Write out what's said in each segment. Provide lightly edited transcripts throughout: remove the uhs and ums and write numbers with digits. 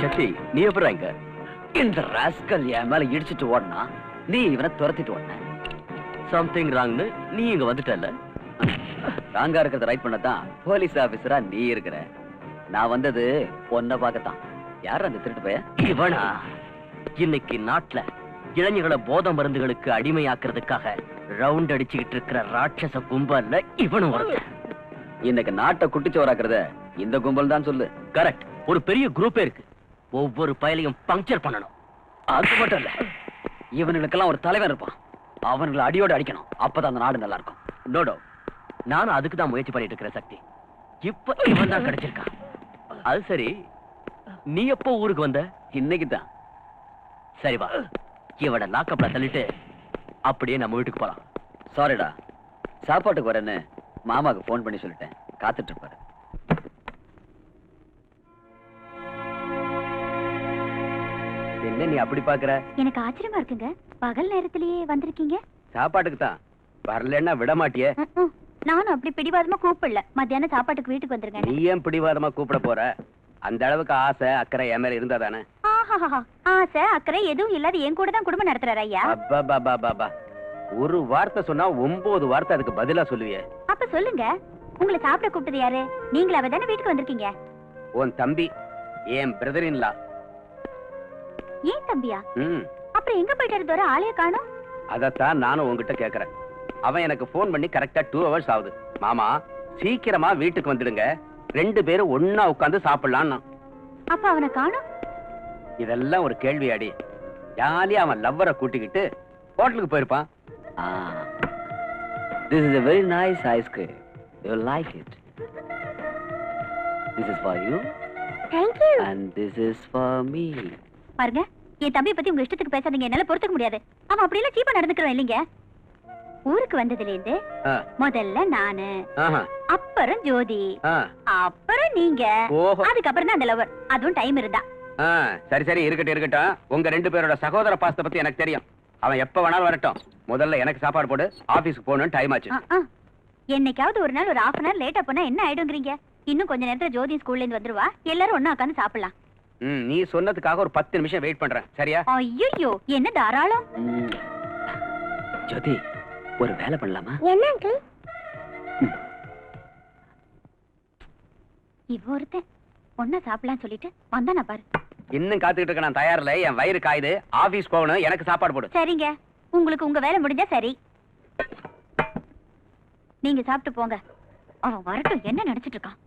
சக்தி, நீ எப்படி இங்க? இந்த ராஸ்கல் என் மேல இடிச்சிட்டு ஓடனா நீ இவனை துரத்திட்டு ஓடன. சம்திங் ராங்னு நீ இங்க வந்துட்டல. ராங்கா இருக்கிறத ரைட் பண்ணதான் போலீஸ் ஆபீசரா நீ இருக்கிற. நான் வந்தது பொண்ணை பார்க்கத்தான். யார் அந்த திருட்டு பைய? இவனா? இன்னைக்கு நாட்டுல இளைஞர்களை போதை மருந்துகளுக்கு அடிமையாக்குறதுக்காக ரவுண்ட் அடிச்சுக்கிட்டு இருக்கிற ராட்சச கும்பல்ல இவனும் வருது. இன்னைக்கு நாட்டை குட்டிச்சோராக்குறத இந்த கும்பல் தான் சொல்லு. கரெக்ட். ஒரு பெரிய குரூப்பே இருக்கு. ஒவ்வொரு பயலையும் பங்க்சர் பண்ணணும். அது மட்டும் இல்ல, இவனுங்களுக்கெல்லாம் ஒரு தலைவன் இருப்பான். அவனுங்களை அடியோடு அடிக்கணும். அப்பதான் அந்த நாடு நல்லா இருக்கும். டோடோ, நானும் அதுக்கு தான் முயற்சி பண்ணிட்டு இருக்கிற சக்தி. இப்ப இவன் தான் கிடைச்சிருக்கான். அது சரி, நீ எப்போ ஊருக்கு வந்த? இன்னைக்கு தான். சரி வா, இவட லாக்கப்ல தள்ளிட்டு அப்படியே நம்ம வீட்டுக்கு போலாம். சாரிடா, சாப்பாட்டுக்கு வரேன்னு மாமாக்கு போன் பண்ணி சொல்லிட்டேன். காத்துட்டு இருப்பாரு. என்ன நீ அப்படி பாக்குற? எனக்கு ஆச்சரியமா இருக்குங்க, பகல் நேரத்திலேயே வந்திருக்கீங்க. சாப்பாட்டுக்கு தான், வரலன்னா விட மாட்டியே. நானும் அப்படி பிடிவாதமா கூப்பிடல. மத்தியானம் சாப்பாட்டுக்கு வீட்டுக்கு வந்துருங்க. நீ ஏன் பிடிவாதமா கூப்பிட போற? அந்த அளவுக்கு ஆசை அக்கறை என் மேல இருந்தா தானே. ஆசை அக்கறை எதுவும் இல்லாத என் கூட தான் குடும்பம் நடத்துறாரு ஐயா. அப்பா, ஒரு வார்த்தை சொன்னா 9 வார்த்தை அதுக்கு பதிலா சொல்லுவியே. அப்ப சொல்லுங்க, உங்களை சாப்பிட கூப்பிட்டது யாரு? நீங்களாவே தானே வீட்டுக்கு வந்திருக்கீங்க. உன் தம்பி, என் பிரதர் இன் லா. ஏன் தம்பியா? அப்புறம் எங்க போயிட்டாரு தோற? ஆளைய காணோம். அதத்தான் நானும் உங்ககிட்ட கேக்குறேன். அவன் எனக்கு போன் பண்ணி கரெக்டா 2 hours ஆகுது. மாமா சீக்கிரமா வீட்டுக்கு வந்துடுங்க, 2 பேரும் ஒன்னா உட்கார்ந்து சாப்பிடலாம். அப்ப அவனை காணோம். இதெல்லாம் ஒரு கேள்வி அடி. ஜாலியா அவன் லவ்வரை கூட்டிக்கிட்டு ஹோட்டலுக்கு போயிருப்பான். This is a very nice ice cream. You like it? This is for you. Thank you. And this is for me. பாருங்க, என் தம்பியை பத்தி உங்க இஷ்டத்துக்கு பேசாதீங்க. என்னால பொறுத்துக்க முடியாது. அவன் அப்படி எல்லாம் சீப்பா நடந்துக்கிறோம் இல்லைங்க. ஊருக்கு வந்ததுல இருந்து முதல்ல நானு, அப்புறம் ஜோதி, அப்புறம் நீங்க, அதுக்கப்புறம் தான் அந்த லவர். அதுவும் டைம் இருந்தா. சரி இருக்கட்டும். உங்க 2 பேரோட சகோதர பாசத்தை பத்தி எனக்கு தெரியும். அவன் எப்ப வேணாலும் வரட்டும். முதல்ல எனக்கு சாப்பாடு போடு, ஆபீஸ்க்கு போகணும், டைம் ஆச்சு. என்னைக்காவது ஒரு நாள் ஒரு 1/2 hour லேட்டா போனா என்ன ஆயிடுங்கிறீங்க? இன்னும் கொஞ்ச நேரத்துல ஜோதி ஸ்கூல்ல இருந்து வந்துருவா. எல்லாரும் ஒண்ணா உட்கார்ந்து சாப்பிடலாம். நீ சொன்னதுக்காக ஒரு 10 நிமிஷம் வெயிட் பண்றேன், சரியா? ஐயோ, என்ன தாராளம். ஜோதி, ஒரு வேலை பண்ணலாமா? என்ன அங்கிள்? இவ ஒருத்தன் ஒன்னா சாப்பிடலாம் சொல்லிட்டு வந்தானா பாரு. இன்னும் காத்துக்கிட்டு இருக்க, நான் தயாரில்ல. என் வயிறு காயுது, ஆபீஸ் போகணும், எனக்கு சாப்பாடு போடு. சரிங்க, உங்களுக்கு உங்க வேலை முடிஞ்சா சரி. நீங்க சாப்பிட்டு போங்க. அவன் வரட்டும், என்ன நினைச்சிட்டு இருக்கான்?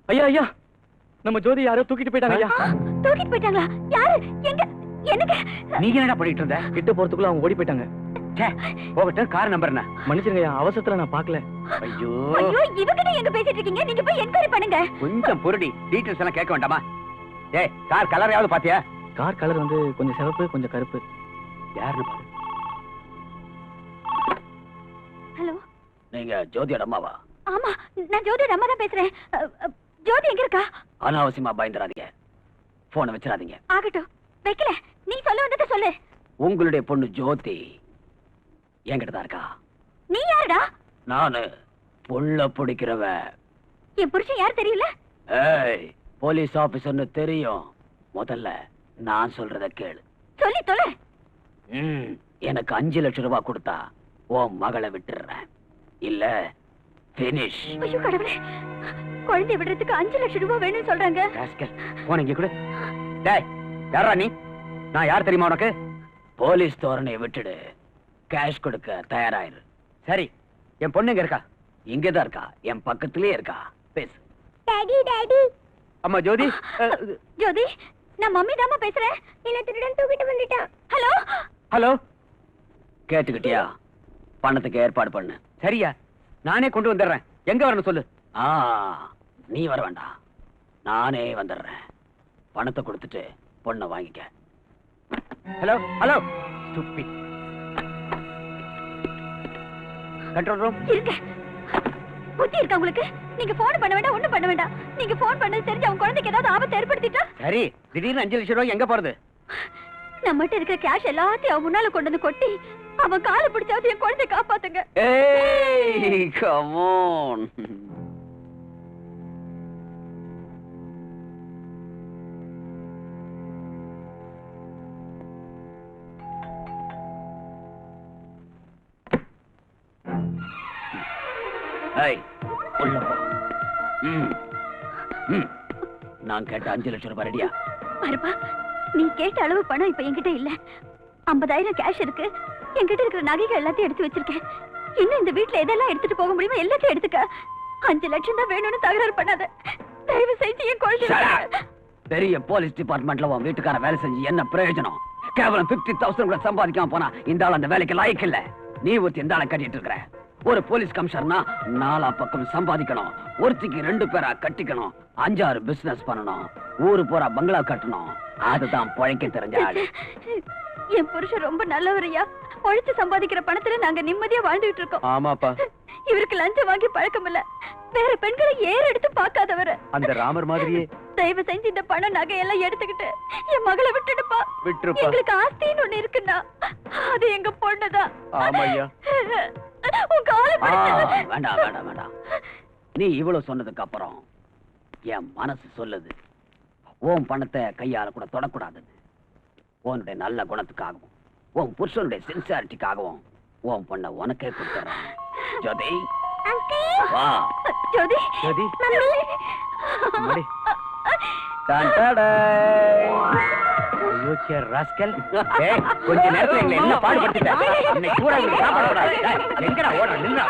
ஐயா, நம்ம ஜோதி யாரோ தூக்கிட்டு போயிட்டாங்க ஐயா. தூக்கிட்டு போயிட்டாங்களா? யாரு? எங்க? எனக்கு நீங்க என்னடா பண்ணிட்டு இருந்த? கிட்ட போறதுக்குள்ள அவங்க ஓடி போயிட்டாங்க. போகட்டும், கார் நம்பர் என்ன? மன்னிச்சிருங்க ஐயா, அவசரத்துல நான் பாக்கல. ஐயோ, இவகிட்ட எங்க பேசிட்டு இருக்கீங்க? நீங்க போய் என்கொயரி பண்ணுங்க. கொஞ்சம் பொருடி, டீடைல்ஸ் எல்லாம் கேட்க வேண்டாமா? கார் கலரையாவது பாத்தியா? கார் கலர் வந்து கொஞ்சம் சிவப்பு, கொஞ்சம் கருப்பு. யாருன்னு பாரு. ஹலோ, நீங்க ஜோதியோட அம்மாவா? ஆமா, நான் ஜோதியோட அம்மா தான் பேசுறேன். ஜோதி எங்க இருக்கா? அனாவசியமா பயந்துறாதீங்க, போனை வச்சிடாதீங்க. ஆகட்டும், வைக்கல. நீ சொல்ல வந்ததை சொல்லு. உங்களுடைய பொண்ணு ஜோதி என்கிட்ட தான் இருக்கா. நீ யாருடா? நானு புள்ள பிடிக்கிறவ. என் புருஷன் யார் தெரியல? ஏய், போலீஸ் ஆபீசர்னு தெரியும். முதல்ல நான் சொல்றத கேளு. சொல்லி தொலை. எனக்கு 5 லட்சம் ரூபாய் கொடுத்தா உன் மகளை விட்டுறேன், இல்ல பினிஷ். ஐயோ கடவுளே, குழந்தை விடுறதுக்கு 5 லட்சம் ரூபாய் வேணும்னு சொல்றாங்க. போனீங்க கூட. டேய், யாரா நீ? நான் யார் தெரியுமா உனக்கு? போலீஸ் தோரணையை விட்டுடு, கேஷ் கொடுக்க தயாராயிரு. சரி, என் பொண்ணு எங்க இருக்கா? இங்கதான் இருக்கா, என் பக்கத்திலேயே இருக்கா. பேசு. Daddy daddy. அம்மா ஜோதி. ஜோதி, நான் மம்மி தாமா பேசுறேன். என்ன திருடன் தூக்கிட்டு வந்துட்டான். ஹலோ ஹலோ, கேட்டுக்கிட்டியா? பணத்துக்கு ஏற்பாடு பண்ணு. சரியா, நானே கொண்டு வந்துடுறேன். எங்க வரணும் சொல்லு. நீ வர வேண்டாம், நானே வந்துடுறேன். பணத்தை கொடுத்துட்டு பொண்ணை வாங்கிக்க. Hello hello, stupid. Control room இருக்க. புத்தி இருக்கா உங்களுக்கு? நீங்க போன் பண்ண வேண்டாம், ஒண்ணும் பண்ண வேண்டாம். நீங்க போன் பண்ணது தெரிஞ்சு அவன் குழந்தைக்கு ஏதாவது ஆபத்து ஏற்படுத்திட்டா? சரி, திடீர்னு 5 லட்சம் ரூபாய் எங்க போறது? நம்மகிட்ட இருக்கிற கேஷ் எல்லாத்தையும் அவன் முன்னால கொண்டு வந்து கொட்டி அவன் காலை பிடிச்சாவது என் குழந்தைய காப்பாத்துங்க. ஏய், கம் ஆன். ஏய், உள்ள போ. நான் கேட்ட 5 லட்சம் ரூபாய் ரெடியா? பாருப்பா, நீ கேட்ட அளவு பணம் இப்ப என்கிட்ட இல்ல. 50,000 கேஷ் இருக்கு. என்கிட்ட இருக்கிற நகைகள் எல்லாத்தையும் எடுத்து வச்சிருக்கேன். இன்னும் இந்த வீட்டுல எதெல்லாம் எடுத்துட்டு போக முடியுமோ எல்லாத்தையும் எடுத்துக்க. 5 லட்சம் தான் வேணும்னு தகராறு பண்ணாத. தயவு செஞ்சு என் குழந்தை. பெரிய போலீஸ் டிபார்ட்மெண்ட்ல உன் வீட்டுக்கார வேலை செஞ்சு என்ன பிரயோஜனம்? கேவலம் 50,000 கூட சம்பாதிக்காம போனா இந்த ஆள் அந்த வேலைக்கு லாய்க்கு இல்ல. நீ ஒருத்தி இந்த ஆளை கட்டிட்டு இருக்கிற. ஒரு போலீஸ் கமிஷனர்னா 4 பக்கம் சம்பாதிக்கணும், ஒருத்திக்கு 2 பேரா கட்டிக்கணும், 5-6 பிசினஸ் பண்ணணும், ஊரு போறா பங்களா கட்டணும். அதுதான் பழைக்க தெரிஞ்ச ஆளு. என் புருஷன் ரொம்ப நல்லவரையா. உழைச்சு சம்பாதிக்கிற பணத்துல நாங்க நிம்மதியா வாழ்ந்துட்டு இருக்கோம். ஆமாப்பா. இவருக்கு லஞ்சம் வாங்கி பழக்கம் இல்ல. வேற பெண்களை ஏற எடுத்து பார்க்காதவர. அந்த ராமர் மாதிரியே. தயவு செஞ்சு இந்த பண நகையெல்லாம் எடுத்துக்கிட்டு என் மகளை விட்டுடுப்பா. விட்டுருப்பா. எங்களுக்கு ஆஸ்தின்னு ஒண்ணு இருக்குன்னா அது எங்க பொண்ணுதான். ஆமாய்யா. உன் காலை வேண்டாம் வேண்டாம் வேண்டாம். நீ இவ்வளவு சொன்னதுக்கு அப்புறம் என் மனசு சொல்லுது உன் பணத்தை கையால கூட தொடக்கூடாது. உன்னுடைய நல்ல குணத்துக்காகவும் உன் புருஷனுடைய சின்சியாரிட்டிக்காகவும் உன் பொண்ண உனக்கே கொடுத்துறேன். ஜோதி வா. ஜோதி ஜோதி. மம்மி. கொஞ்ச நேரத்துல எங்களை என்ன பாடுபடுத்திட்ட. இன்னைக்கு கூட உங்களுக்கு சாப்பாடு கூடாது. எங்கடா ஓடுற? நின்றா.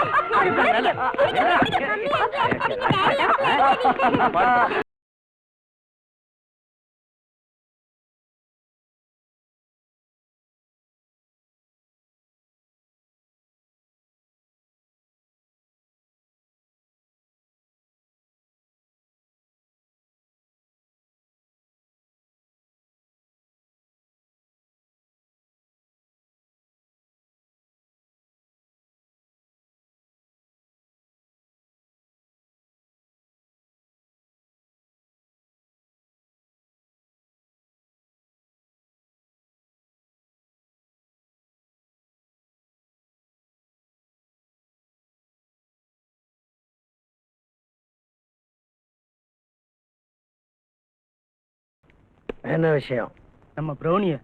என்ன விஷயம்? நம்ம பிரௌனிய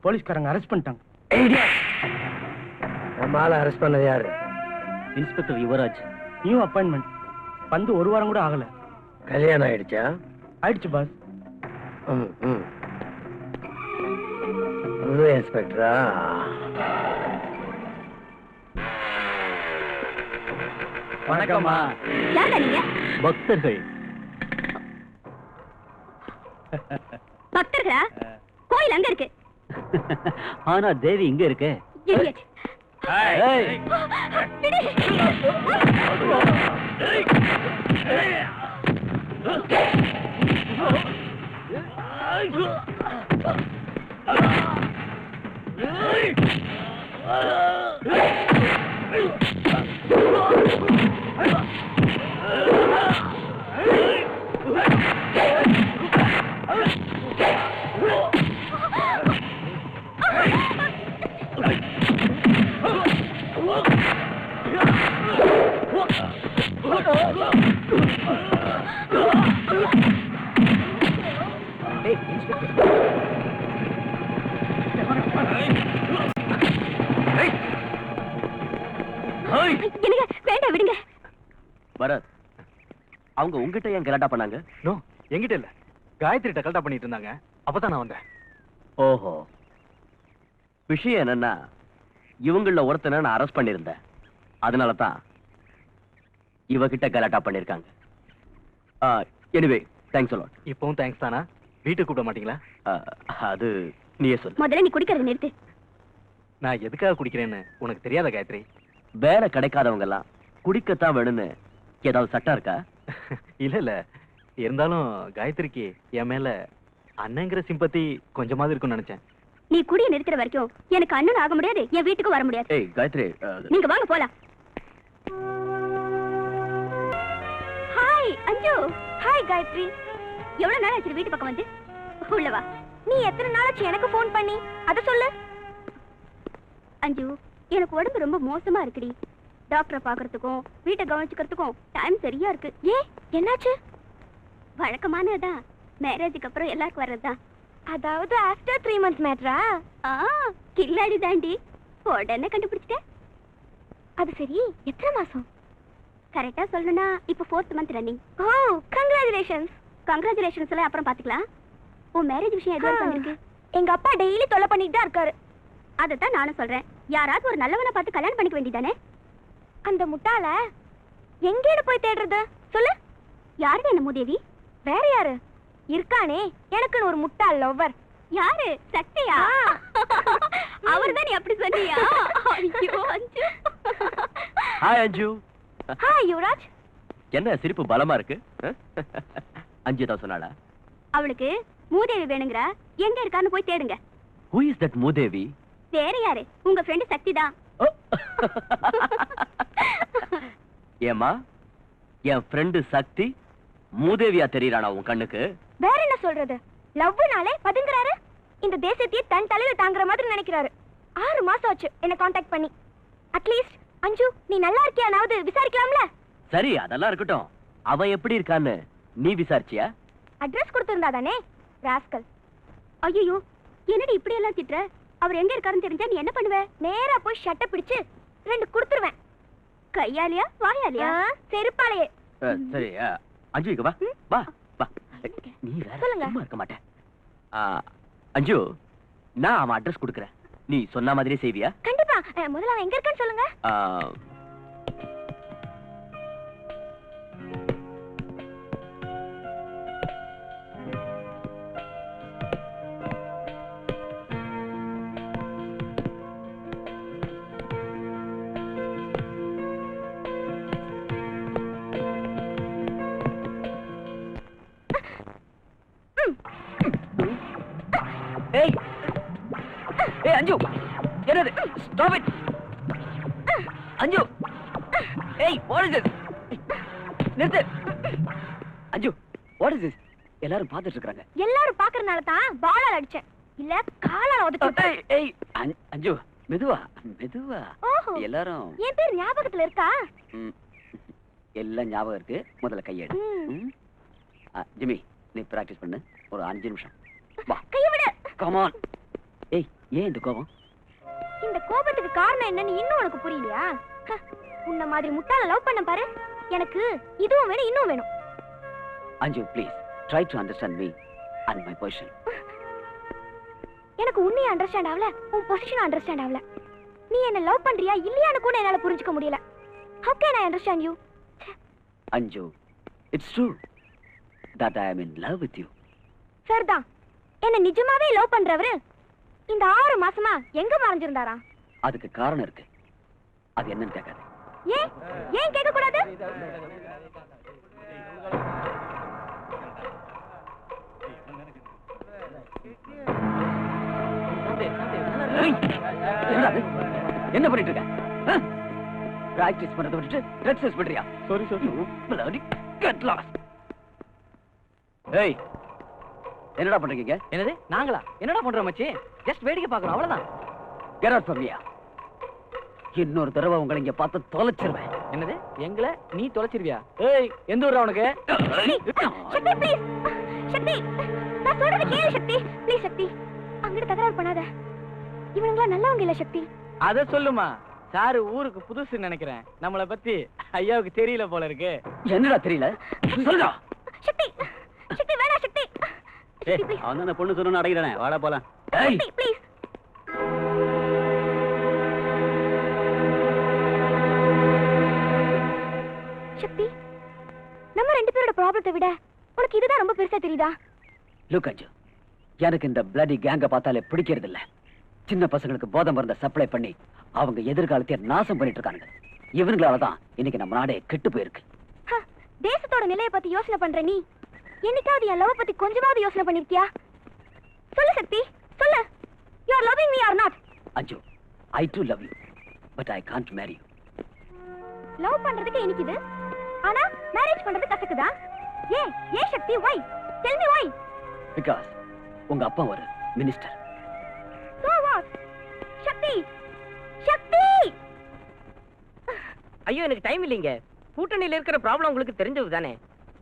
போலீஸ்காரங்க அரெஸ்ட் பண்ணிட்டாங்க. நம்ம ஆளை அரெஸ்ட் பண்ணது யாரு? இன்ஸ்பெக்டர் யுவராஜ். New appointment. வந்து 1 வாரம் கூட ஆகல. கல்யாணம் ஆயிடுச்சா? ஆயிடுச்சு பாஸ். புது இன்ஸ்பெக்டரா? வணக்கம்மா. யாரா நீங்க? பக்தர்கள். பக்தர்களா? கோயில் அங்க இருக்கு. ஆனா தேவி இங்க இருக்கு. Idiot. வேண்டாம் விடுங்க. பரத், அவங்க உங்ககிட்ட ஏன் கலாட்டா பண்ணாங்க? நோ, என்கிட்ட இல்ல. காயத்ரிட்ட கலாட்டா பண்ணிட்டு இருந்தாங்க. அப்பதான் நான் வந்தேன். ஓஹோ. விஷயம் என்னன்னா, இவங்கள ஒருத்தனை நான் அரெஸ்ட் பண்ணிருந்தேன். அதனால தான் இவகிட்ட கலாட்டா பண்ணிருக்காங்க. Anyway, thanks a lot. இப்பவும் தேங்க்ஸ் தானா? வீட்டுக்கு கூப்பிட மாட்டீங்களா? அது நீயே சொல்லு. முதல்ல நீ குடிக்கிறது நிறுத்து. நான் எதுக்காக குடிக்கிறேன்னு உனக்கு தெரியாத காயத்ரி? வேலை கிடைக்காதவங்க எல்லாம் குடிக்கத்தான் வேணும்னு ஏதாவது சட்டம் இருக்கா? இல்ல இல்ல, இருந்தாலும் காயத்ரிக்கு என் மேல அண்ணங்கிற சிம்பத்தி கொஞ்சமாவது இருக்கும்னு நினைச்சேன். நீ குடிய நிறுத்துற வரைக்கும் எனக்கு அண்ணன் ஆக முடியாது, என் வீட்டுக்கு வர முடியாது. ஏய் காயத்ரி, நீங்க வாங்க போலாம். ஹாய் அஞ்சு. ஹாய் காயத்ரி. எவ்வளவு நாள் ஆச்சு வீட்டு பக்கம் வந்து? உள்ள வா. நீ எத்தனை நாள் ஆச்சு எனக்கு ஃபோன் பண்ணி? அத சொல்லு. அஞ்சு, எனக்கு உடம்பு ரொம்ப மோசமா இருக்குடி. டாக்டரை பாக்குறதுக்கும் வீட்டை கவனிச்சுக்கிறதுக்கும் டைம் சரியா இருக்கு. ஏன், என்னாச்சு? வழக்கமானதான், மேரேஜுக்கு அப்புறம் எல்லாருக்கும் வர்றதுதான். அதாவது ஆஃப்டர் 3 months மேட்ரா? கில்லாடி தாண்டி. உடனே கண்டுபிடிச்சிட்டேன். அது சரி, எத்தனை மாசம்? கரெக்டா சொல்லணும்னா இப்ப 4th month ரன்னிங். ஓ, கங்க்ராச்சுலேஷன்ஸ். கங்க்ராச்சுலேஷன்ஸ் எல்லாம் அப்புறம் பாத்துக்கலாம். உன் மேரேஜ் விஷயம் எதுவும் பண்ணிருக்கு? எங்க அப்பா டெய்லி தொல்லை பண்ணிட்டு தான் இருக்காரு. அதைத்தான் நானும் சொல்றேன். யாராவது ஒரு நல்லவனை பார்த்து கல்யாணம் பண்ணிக்க வேண்டியதானே? அந்த முட்டாள எங்கேடு போய் தேடுறது சொல்லு. யாரு என்ன மூதேவி? வேற யாரு இருக்கானே எனக்குன்னு ஒரு முட்டாள் லவ்வர். யாரு? சக்தியா? அவர்தான் நீ அப்படி சொன்னியா? ஐயோ அஞ்சு. ஹாய் அஞ்சு. ஹாய் யுவராஜ். என்ன சிரிப்பு பலமா இருக்கு? அஞ்சு தான் சொன்னாளா? அவளுக்கு மூதேவி வேணுங்கறா. எங்க இருக்கான்னு போய் தேடுங்க. Who is that மூதேவி? வேற யாரு? உங்க ஃப்ரெண்ட் சக்தி தான். ஏமா என் ஃப்ரெண்டு சக்தி மூதேவியா தெரியறானா உன் கண்ணுக்கு? வேற என்ன சொல்றது? லவ்னாலே பதுங்குறாரு. இந்த தேசத்தையே தன் தலையில தாங்குற மாதிரி நினைக்கிறாரு. 6 மாசம் ஆச்சு என்ன காண்டாக்ட் பண்ணி. அட்லீஸ்ட் அஞ்சு நீ நல்லா இருக்கியானாவது விசாரிக்கலாம்ல? சரி அதெல்லாம் இருக்கட்டும். அவன் எப்படி இருக்கான்னு நீ விசாரிச்சியா? அட்ரஸ் கொடுத்திருந்தா தானே ராஸ்கல். ஐயோ என்னடி இப்படி எல்லாம் திட்ற? அவர் எங்க இருக்காருன்னு தெரிஞ்சா நீ என்ன பண்ணுவ? நேரா போய் ஷட்டை பிடிச்சு 2 கொடுத்துருவேன். கையாலியா வாயாலியா? செருப்பாலையே. சரி அஞ்சு இங்க வா வா வா. நீ வேற சொல்லுங்க. சும்மா இருக்க மாட்டே. அஞ்சு நான் அவன் அட்ரஸ் கொடுக்குறேன். நீ சொன்ன மாதிரியே செய்வியா? கண்டிப்பா. முதல்ல அவன் எங்க இருக்கான்னு சொல்லுங்க. ஏய் ஏய் அஞ்சு என்னது? ஸ்டாப் இட் அஞ்சு. ஏய் வாட் இஸ் திஸ்? நிறுத்து அஞ்சு. What is this? எல்லாரும் பார்த்துட்டு இருக்காங்க. எல்லாரும் பாக்குறனால தான் பாலால அடிச்சேன். இல்ல காலால உதைச்சேன். ஏய் அஞ்சு மெதுவா மெதுவா. ஓஹோ எல்லாரும் என் பேர் ஞாபகத்துல இருக்கா? எல்லாம் ஞாபகம் இருக்கு. முதல்ல கையெடு. ஜிம்மி நீ பிராக்டிஸ் பண்ணு ஒரு 5 நிமிஷம். வா கைய விடு. Come on. ஏய் ஏன் இந்த கோபம்? இந்த கோபத்துக்கு காரணம் என்னன்னு இன்னும் உனக்கு புரியலையா? உன்ன மாதிரி முட்டாள லவ் பண்ண பாரு. எனக்கு இதுவும் வேணும் இன்னும் வேணும். அஞ்சு please try to understand me and my position. எனக்கு உன்னை அண்டர்ஸ்டாண்ட் ஆகல, உன் பொசிஷன் அண்டர்ஸ்டாண்ட் ஆகல. நீ என்ன லவ் பண்றியா இல்லையான்னு கூட என்னால புரிஞ்சுக்க முடியல. How can I understand you? அஞ்சு it's true that I am in love with you. சரிதான். என்ன நிஜமாவே லவ் பண்றவரு இந்த 6 மாசமா எங்க மறைஞ்சிருந்தாரா? அதுக்கு காரணம் இருக்கு. அது என்னன்னு கேட்காத. ஏன் ஏன் கேட்க கூடாது? என்ன பண்ணிட்டு இருக்க? பிராக்டிஸ் பண்றத விட்டுட்டு ட்ரக்ஸ் யூஸ் பண்றியா? Sorry sorry. bloody get lost. ஏய் என்னடா பண்றீங்க? என்னது நாங்களா என்னடா பண்றோம் மச்சி? ஜஸ்ட் வேடிக்கை பார்க்கறோம் அவ்வளவுதான். get out from here. இன்னொரு தடவை உங்களை இங்க பார்த்து தொலைச்சிருவேன். என்னது எங்கள நீ தொலைச்சிருவியா? ஏய் எந்த ஊர்ரா உனக்கு? சக்தி ப்ளீஸ். சக்தி நான் சொல்றது கேளு சக்தி. ப்ளீஸ் சக்தி அங்கிட்டு தகராறு பண்ணாத. இவனுங்களா நல்லவங்க இல்ல சக்தி. அத சொல்லுமா. சாரு ஊருக்கு புதுசு நினைக்கிறேன். நம்மள பத்தி ஐயாவுக்கு தெரியல போல இருக்கு. என்னடா தெரியல? சொல்லுடா. சக்தி சக்தி வேணா சக்தி. ஏய் அவன் அந்த பொண்ணு சொன்னு அடங்கறனே. வாடா போலாம். ஏய் சக்தி ப்ளீஸ். சக்தி நம்ம 2 பேரோட ப்ராப்ளத்தை விட உனக்கு இதுதான் ரொம்ப பெருசா தெரியுதா? லுக் அஞ்சு எனக்கு இந்த bloody கேங்க பார்த்தாலே பிடிக்கிறது இல்ல. சின்ன பசங்களுக்கு போதை மருந்த சப்ளை பண்ணி அவங்க எதிர்காலத்தை நாசம் பண்ணிட்டு இருக்காங்க. இவங்களால தான் இன்னைக்கு நம்ம நாடே கெட்டு போயிருக்கு. தேசத்தோட நிலையை பத்தி யோசனை பண்ற நீ என்னைக்காவது என் லவ் பத்தி கொஞ்சமாவது யோசனை பண்ணிருக்கியா? சொல்லு சக்தி சொல்லு. You are loving me or not? அஞ்சு I too love you but I can't marry you. Love பண்றதுக்கு இனிக்குது ஆனா மேரேஜ் பண்றது கசக்குதா? ஏன் சக்தி why? Tell me why? Because உங்க அப்பா ஒரு மினிஸ்டர். So what? சக்தி சக்தி ஐயோ எனக்கு டைம் இல்லைங்க. கூட்டணியில இருக்கிற ப்ராப்ளம் உங்களுக்கு தெரிஞ்சது தானே.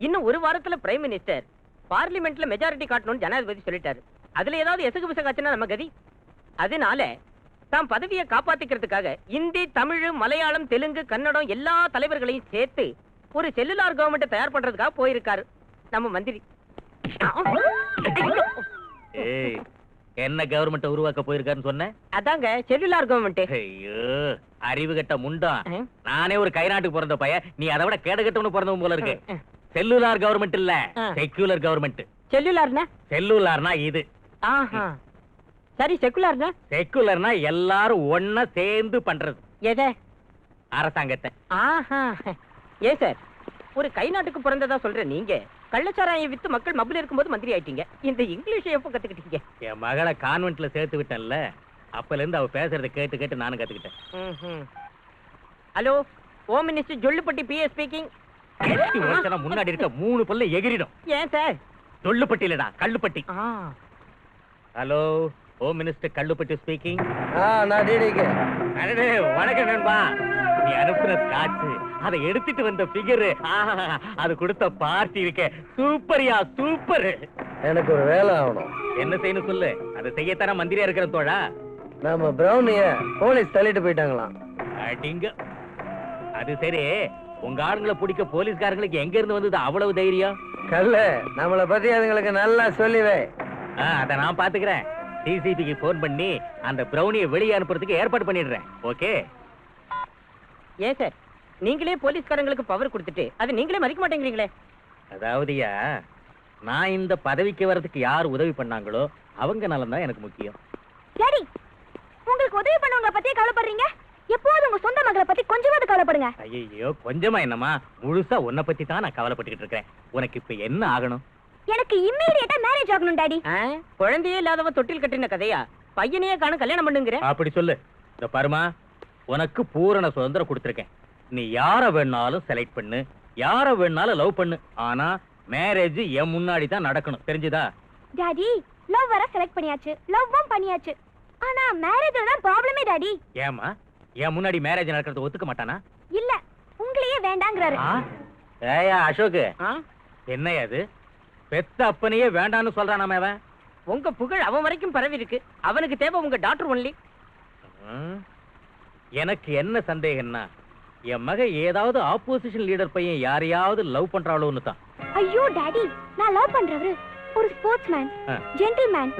இன்னும் 1 வாரத்துல பிரைம் மினிஸ்டர் பார்லிமெண்ட்ல மெஜாரிட்டி காட்டணும்னு ஜனாதிபதி சொல்லிட்டாரு. அதுல ஏதாவது எசகு பிசகாச்சுன்னா நம்ம கதி. அதனால தாம் பதவியை காப்பாத்திக்கிறதுக்காக இந்தி, தமிழ், மலையாளம், தெலுங்கு, கன்னடம் எல்லா தலைவர்களையும் சேர்த்து ஒரு செல்லுலார் கவர்மெண்ட் தயார் பண்றதுக்காக போயிருக்காரு நம்ம மந்திரி. ஏய் என்ன கவர்மெண்ட் உருவாக்க போயிருக்காருன்னு சொன்ன? அதாங்க செல்லுலார் கவர்மெண்ட். ஐயோ அறிவு கட்ட முண்டா. நானே ஒரு கை நாட்டுக்கு பிறந்த பையன். நீ அதை விட கேடுகட்டவனு பிறந்தவன் போல இருக்கு. செல்லுலார் கவர்மெண்ட் இல்ல செக்யூலர் கவர்மெண்ட். செல்லுலார்னா? செல்லுலார்னா இது. ஆஹா சரி செக்குலர்னா? செக்குலர்னா எல்லாரும் ஒன்னா சேர்ந்து பண்றது. எதை? அரசாங்கத்தை. ஆஹா. ஏன் சார், ஒரு கை நாட்டுக்கு பிறந்ததா சொல்ற நீங்க கள்ளச்சாராயம் வித்து மக்கள் மப்பில் இருக்கும்போது மந்திரி ஆயிட்டீங்க. இந்த இங்கிலீஷை எப்போ கத்துக்கிட்டீங்க? என் மகளை கான்வென்ட்ல சேர்த்து விட்டேன்ல, அப்பல இருந்து அவ பேசுறத கேட்டு கேட்டு நானும் கத்துக்கிட்டேன். Hello, home minister Jollupatti PA speaking. முன்னாடி இருக்க 3 பல்ல எகிரிடும். ஏன் சார்? ஜொல்லுப்பட்டி இல்லடா, Kallupatti. Hello, home minister Kallupatti speaking. நான் டிடிக்கு. அடடே, வணக்கம் நண்பா. நீ அனுப்புன காசு, அதை எடுத்துட்டு வந்த பிகர், அது கொடுத்த பார்ட்டி இருக்க சூப்பரியா, சூப்பர். எனக்கு ஒரு வேலை ஆகணும். என்ன செய்யணும் சொல்லு, அதை செய்யத்தான மந்திரியா இருக்கிற தோழா. நம்ம பிரௌனிய போலீஸ் தள்ளிட்டு போயிட்டாங்களாம். அடிங்க. அது சரி, உங்க ஆளுங்களை பிடிக்க போலீஸ்காரங்களுக்கு எங்க இருந்து வந்தது அவ்வளவு தைரியம்? கல்ல, நம்மளை பத்தி அதுங்களுக்கு நல்லா சொல்லிவே. அத நான் பாத்துக்கிறேன். டிசிபிக்கு போன் பண்ணி அந்த பிரௌனியை வெளியே அனுப்புறதுக்கு ஏற்பாடு பண்ணிடுறேன். ஓகே? ஏன் சார், நீங்களே போலீஸ்காரங்களுக்கு பவர் கொடுத்துட்டு அது நீங்களே மதிக்க மாட்டேங்கிறீங்களே? அதாவதுயா, நான் இந்த பதவிக்கு வர்றதுக்கு யார் உதவி பண்ணாங்களோ அவங்க நலம் தான் எனக்கு முக்கியம். சரி, உங்களுக்கு உதவி பண்ணவங்க பத்தி கவலைப்படுறீங்க? எப்போதும் உங்க சொந்த மகளை பத்தி கொஞ்சமாவது கவலைப்படுங்க. ஐயோ, கொஞ்சமா என்னமா, முழுசா உன்னை பத்தி தான் நான் கவலைப்பட்டுக்கிட்டு இருக்கேன். உனக்கு இப்ப என்ன ஆகணும்? எனக்கு இம்மீடியட்டா மேரேஜ் ஆகணும் டாடி. குழந்தையே இல்லாதவ தொட்டில் கட்டின கதையா? பையனையே காண கல்யாணம் பண்ணுங்கிற? அப்படி சொல்லு. இந்த பருமா, உனக்கு பூரண சுதந்திரம் கொடுத்திருக்கேன். நீ யார வேணாலும் செலக்ட் பண்ணு, யார வேணாலும் லவ் பண்ணு. ஆனா மேரேஜ் என் முன்னாடி தான் நடக்கணும். தெரிஞ்சுதா? டாடி, லவ் வர செலக்ட் பண்ணியாச்சு, லவ்வும் பண்ணியாச்சு. ஆனா மேரேஜ்ல தான் ப்ராப்ளமே டாடி. ஏமா, என் முன்னாடி மேரேஜ் நடக்கிறது ஒத்துக்க மாட்டானா? இல்ல, உங்களையே வேண்டாங்கறாரு. ஏயா அசோக், என்னையா அது? பெத்த அப்பனையே வேண்டான்னு சொல்றானாமே அவன். உங்க புகழ் அவன் வரைக்கும் பரவி இருக்கு. அவனுக்கு தேவை உங்க டாக்டர் ஒன்லி. எனக்கு என்ன சந்தேகம்னா, என் மக ஏதாவது ஆப்போசிஷன் லீடர் பையன் யாரையாவது லவ் பண்றாளோன்னு தான். ஐயோ டாடி, நான் லவ் பண்றவரு ஒரு sportsman, gentleman,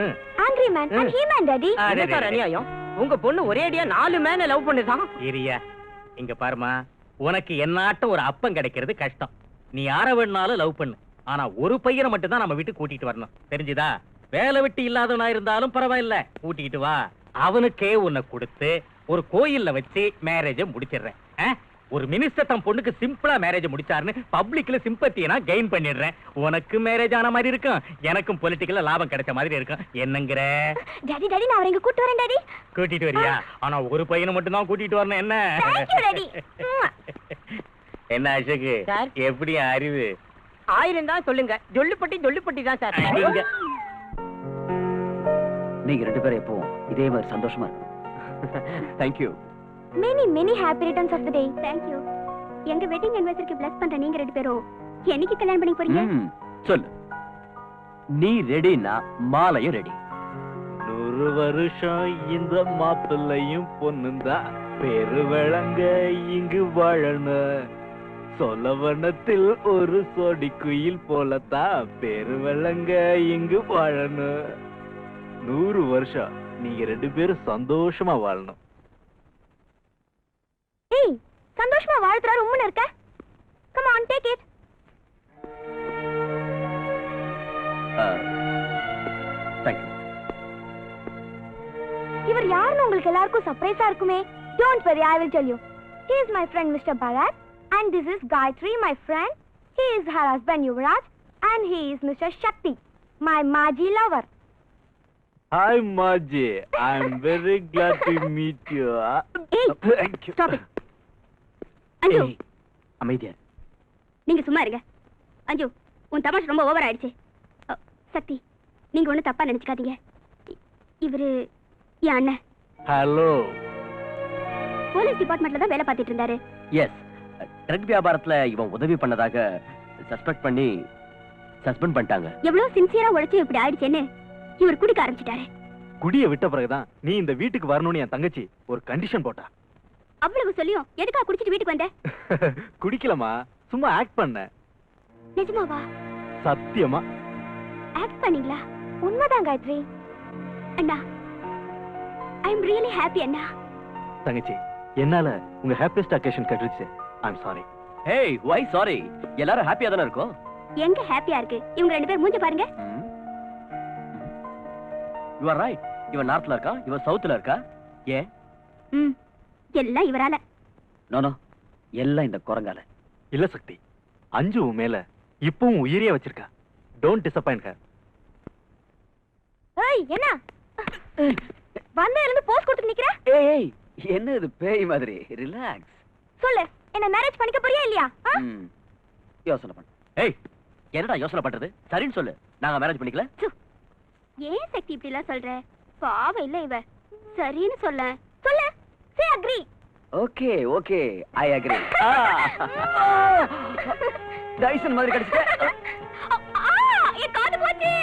angry man and he man daddy. என்ன அநியாயம்? உங்க பொண்ணு ஒரே அடியா 4 மேன லவ் பண்ணுதான். இரியா, இங்க பாருமா, உனக்கு என்னாட்டம் ஒரு அப்பன் கிடைக்கிறது கஷ்டம். நீ யார வேணாலும் லவ் பண்ணு. ஆனா ஒரு பையனை மட்டும் தான் நம்ம வீட்டுக்கு கூட்டிட்டு வரணும். தெரிஞ்சுதா? வேலை வெட்டி இல்லாதவனா இருந்தாலும் பரவாயில்ல, கூட்டிட்டு வா. அவனுக்கே உன்னை கொடுத்து ஒரு கோயில்ல வச்சு மேரேஜ முடிச்சிடுறேன். ஒரு மினிஸ்டர் தன் பொண்ணுக்கு சிம்பிளா மேரேஜ் முடிச்சாருன்னு பப்ளிக்ல சிம்பத்தியை நான் கெயின் பண்ணிடுறேன். உனக்கு மேரேஜ் ஆன மாதிரி இருக்கும், எனக்கும் பொலிட்டிக்கல்ல லாபம் கிடைச்ச மாதிரி இருக்கும். என்னங்கிற? டாடி டாடி, நான் அவரை இங்க கூட்டி வரேன் டாடி. கூட்டிட்டு வரியா? ஆனா ஒரு பையனை மட்டும் தான் கூட்டிட்டு வரணும். என்ன? Thank you daddy. என்ன அசோக்கு, எப்படி அறிவு? 1000 தான் சொல்லுங்க. ஜொல்லுப்பட்டி தான் சார். நீங்க 2 பேரும் எப்பவும் இதே மாதிரி சந்தோஷமா இருக்கும். Thank you. Many happy returns of the day. Thank you. எங்க வெட்டிங் anniversary bless பண்ற நீங்க 2 பேரும் என்னைக்கு கல்யாணம் பண்ணி போறீங்க? சொல்லு. நீ ரெடினா மாலையும் ரெடி. 100 வருஷம் இந்த மாப்பிள்ளையும் பொண்ணுந்தா பெரு விளங்க இங்கு வாழணும். சொலவனத்தில் ஒரு சோடி குயில் போலத்தான் பெரு விளங்க இங்கு வாழணும். 100 வருஷம் நீங்க 2 பேரும் சந்தோஷமா வாழணும். ஏய், சந்தோஷமா வாழ்த்துறாரு உம்முன்னு இருக்க. Come on, take it. Thank you. இவர் யாருன்னு உங்களுக்கு எல்லாருக்கும் சர்ப்ரைஸா இருக்குமே. Don't worry, I will tell you. He is my friend Mr. Bharat and this is Gayatri, my friend. He is her husband Yuvraj and he is Mr. Shakti, my Maji lover. Hi Maji, I am very glad to meet you. Hey, Thank you. stop it. அஞ்சு, அமைதியா. நீங்க சும்மா இருங்க. அஞ்சு, உன் தமாஷ் ரொம்ப over ஆயிடுச்சு. சக்தி, நீங்க ஒண்ணு தப்பா நினைச்சுக்காதீங்க. இவரு என் அண்ணன். ஹலோ. போலீஸ் டிபார்ட்மெண்ட்ல தான் வேலை பார்த்துட்டு இருந்தாரு. எஸ், ட்ரக் வியாபாரத்துல இவன் உதவி பண்ணதாக சஸ்பெக்ட் பண்ணி சஸ்பெண்ட் பண்ணிட்டாங்க. எவ்வளவு சின்சியரா உழைச்சு இப்படி ஆயிடுச்சேன்னு இவர் குடிக்க ஆரம்பிச்சிட்டாரு. குடிய விட்ட பிறகுதான் நீ இந்த வீட்டுக்கு வரணும்னு என் தங்கச்சி ஒரு கண்டிஷன் போட்டா. அவ்வளவு சொல்லியும் எதுக்கா குடிச்சிட்டு வீட்டுக்கு வந்த? குடிக்கலமா, சும்மா ஆக்ட் பண்ண. நிஜமாவா? சத்தியமா ஆக்ட் பண்ணீங்களா? உண்மைதான் காயத்ரி. அண்ணா, ஐ அம் ரியலி ஹாப்பி அண்ணா. தங்கச்சி, என்னால உங்க ஹாப்பியஸ்ட் அக்கேஷன் கெட்டுருச்சு. I am sorry. ஏய், why sorry? எல்லாரும் ஹாப்பியா தான இருக்கோம். எங்க ஹாப்பியா இருக்கு? இவங்க 2 பேர் மூஞ்ச பாருங்க. You are right. இவன் நார்த்ல இருக்கா, இவன் சவுத்ல இருக்கா. ஏன்? எல்லாம் இவரால. நோ, எல்லாம் இந்த குரங்கால. இல்ல சக்தி, அஞ்சு உன் மேல இப்பவும் உயிரியா வச்சிருக்கா. Don't disappoint her. ஏய் என்ன வந்த இருந்து போஸ் கொடுத்து நிக்கிற? ஏய் என்ன இது பேய் மாதிரி? ரிலாக்ஸ். சொல்லு, என்ன மேரேஜ் பண்ணிக்க போறியா இல்லையா? யோசனை பண்ணு. ஏய் என்னடா யோசனை பண்றது? சரின்னு சொல்லு, நாங்க மேரேஜ் பண்ணிக்கல. ஏன் சக்தி இப்படி எல்லாம் சொல்ற? பாவம் இல்ல இவ. சரின்னு சொல்ல. சொல்லு, say agree. Okay I agree. Tyson மாதிரி கடிச்சிட்ட. என் காது போச்சு.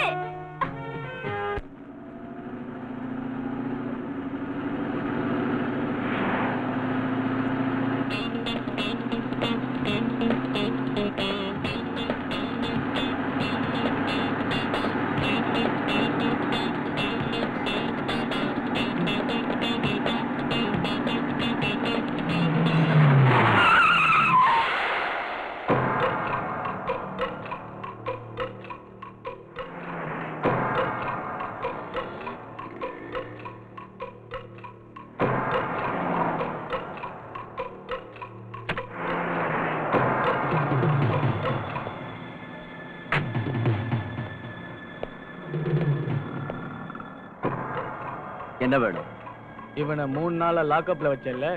என்ன வேணும்? இவனை 3 நாளா லாக்அப்ல வச்சல,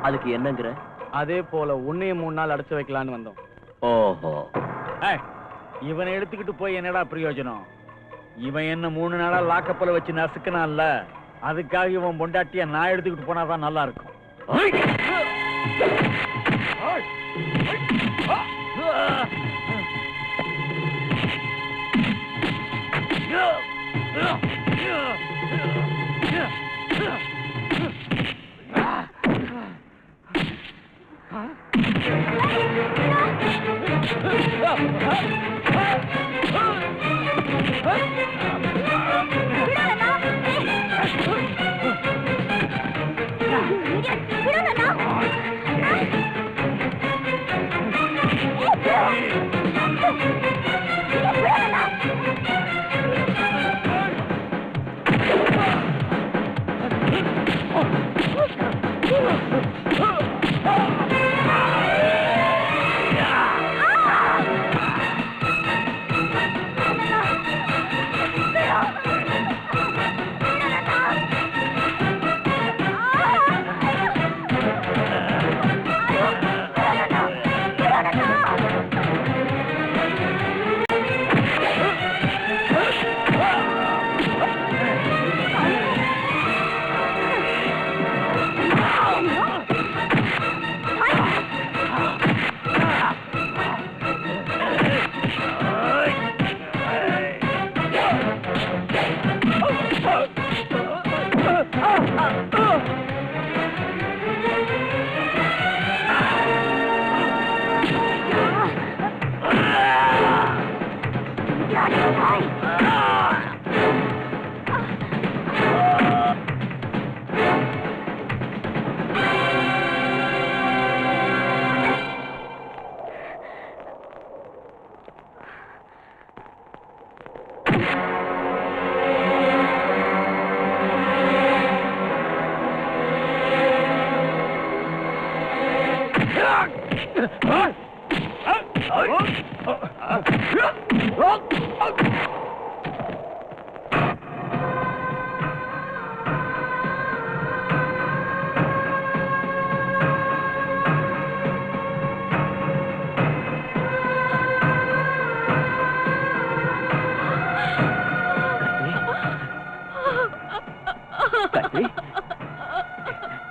அதுக்கு என்னங்கற? அதே போல உன்னையும் 3 நாள் அடைச்சு வைக்கலான்னு வந்தோம். ஓஹோ. இவனை எடுத்துக்கிட்டு போய் என்னடா பிரயோஜனம்? இவன் என்ன 3 நாளா லாக்கப்ல வச்சு நசுக்கனான்ல, அதுக்காக இவன் பொண்டாட்டிய நான் எடுத்துக்கிட்டு போனாதான் நல்லா இருக்கும்.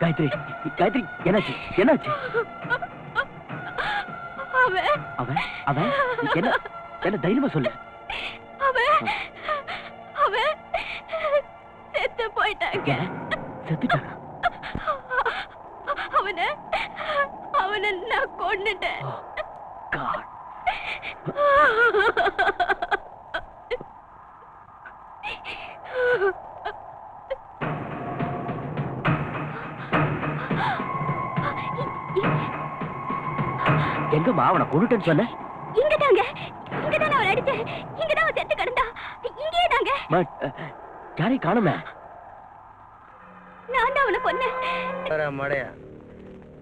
காயத்ரி, காயத்ரி, என்னாச்சு? என்னாச்சு? அவன் அவன் என்ன என்ன தைரியமா சொல்லு. அவன் செத்து போயிட்டாங்க. செத்துட்டானா? அவனை நான் கொன்னுட்டேன். எங்கம்மா அவனை கொன்னுட்டேன்னு சொன்ன? இங்கதாங்க, இங்கதான் அவன் அடிச்சேன். இங்கதான் அவன் செத்து கிடந்தா. இங்கே தாங்க. யாரையும் காணுமே. நான் தான் அவனை கொன்னேன். மடையா,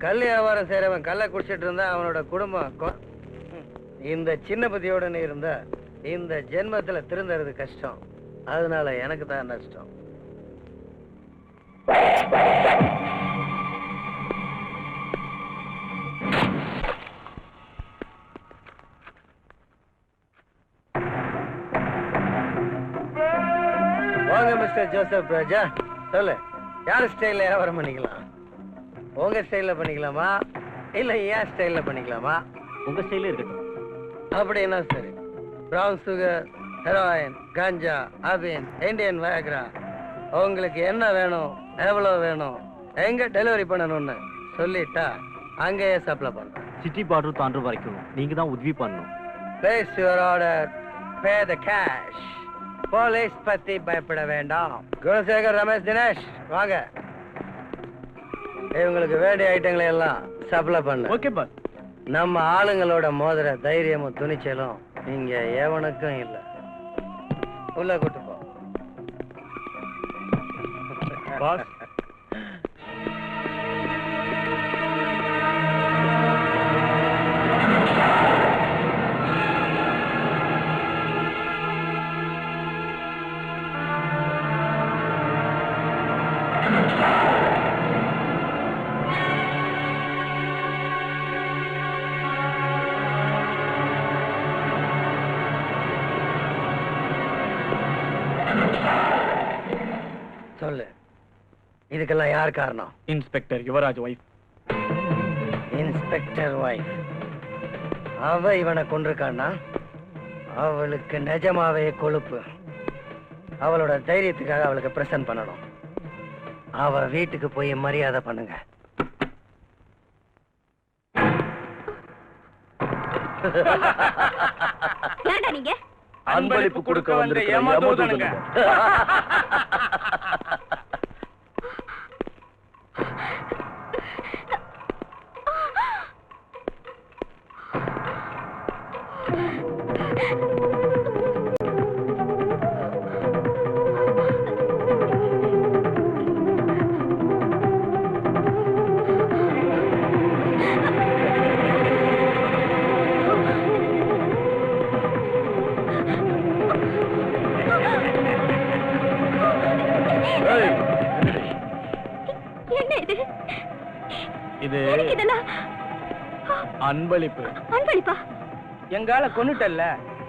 கல் வியாபாரம் செய்யறவன் கல்லை குடிச்சிட்டு இருந்தா அவனோட குடும்பம் இந்த சின்ன புத்தியோட நீ இருந்தா இந்த ஜென்மத்துல திருந்தறது கஷ்டம். அதனால எனக்கு தான் நஷ்டம். வாங்க மிஸ்டர் ஜோசப் ராஜா, சொல்லு, யார் ஸ்டைல்ல வியாபாரம் பண்ணிக்கலாம்? உங்க ஸ்டைல்ல பண்ணிக்கலாமா இல்ல ஏன் ஸ்டைல்ல பண்ணிக்கலாமா? உங்க ஸ்டைலே இருக்கட்டும். அப்படின்னா சரி. பிரவுன் சுகர், ஹெரோயின், கஞ்சா, அபின், இந்தியன் வயக்ரா, உங்களுக்கு என்ன வேணும், எவ்வளவு வேணும், எங்க டெலிவரி பண்ணணும்னு சொல்லிட்டா அங்கேயே சப்ளை பண்றேன். சிட்டி பார்டர் தாண்டுற வரைக்கும் நீங்க தான் உதவி பண்ணணும். Place your order, pay the cash. Police பத்தி பயப்பட வேண்டாம். குணசேகர், ரமேஷ், தினேஷ் வாங்க. இவங்களுக்கு வேண்டிய ஐட்டங்களை எல்லாம் சப்ளை பண்ணு. Okay boss. நம்ம ஆளுங்களோட மோதிர தைரியமும் துணிச்சலும் இங்க எவனுக்கும் இல்ல. உள்ள கூட்டு போ. பாஸ், சொல்லு, இதுக்கெல்லாம் யார் காரணம்? Inspector Yuvaraj wife. Inspector wife. அவ இவனை கொண்டிருக்கான்னா அவளுக்கு நிஜமாவே கொழுப்பு. அவளோட தைரியத்துக்காக அவளுக்கு பிரசன்ட் பண்ணணும். அவ வீட்டுக்கு போய் மரியாதை பண்ணுங்க. ஏன்டா நீங்க அன்பளிப்பு கொடுக்க வந்த ஏமாத்துவதனுங்க. என்ன இது? இது எதுக்கு இதெல்லாம்? அன்பளிப்பு. அன்பளிப்பா? எங்கால கொன்னுட்டல்ல,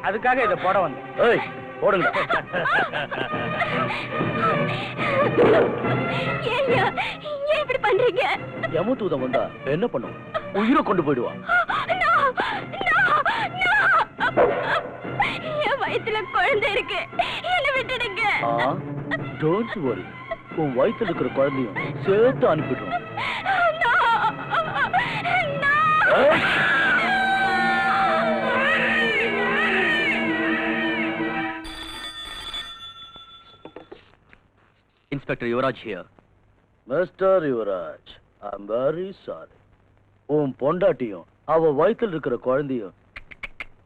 அதுக்காக இதை போட வந்தேன். ஏய், போடுங்க. ஏய்யா, ஏன் இப்படி பண்றீங்க? யமதூதம் வந்தா என்ன பண்ணும்? உயிரை கொண்டு போயிடுவான். No, no, no. என் வயித்துல குழந்தை இருக்கு, என்ன விட்டுடுங்க. டோன்ட் வரி, உன் வயித்துல இருக்கிற குழந்தையும் சேர்த்து அனுப்பிடுறோம். No, no. Inspector Yuvaraj here. Mister Yuvaraj, I am very sorry. உன் பொண்டாட்டியும் அவ வயித்துல இருக்கிற குழந்தையும்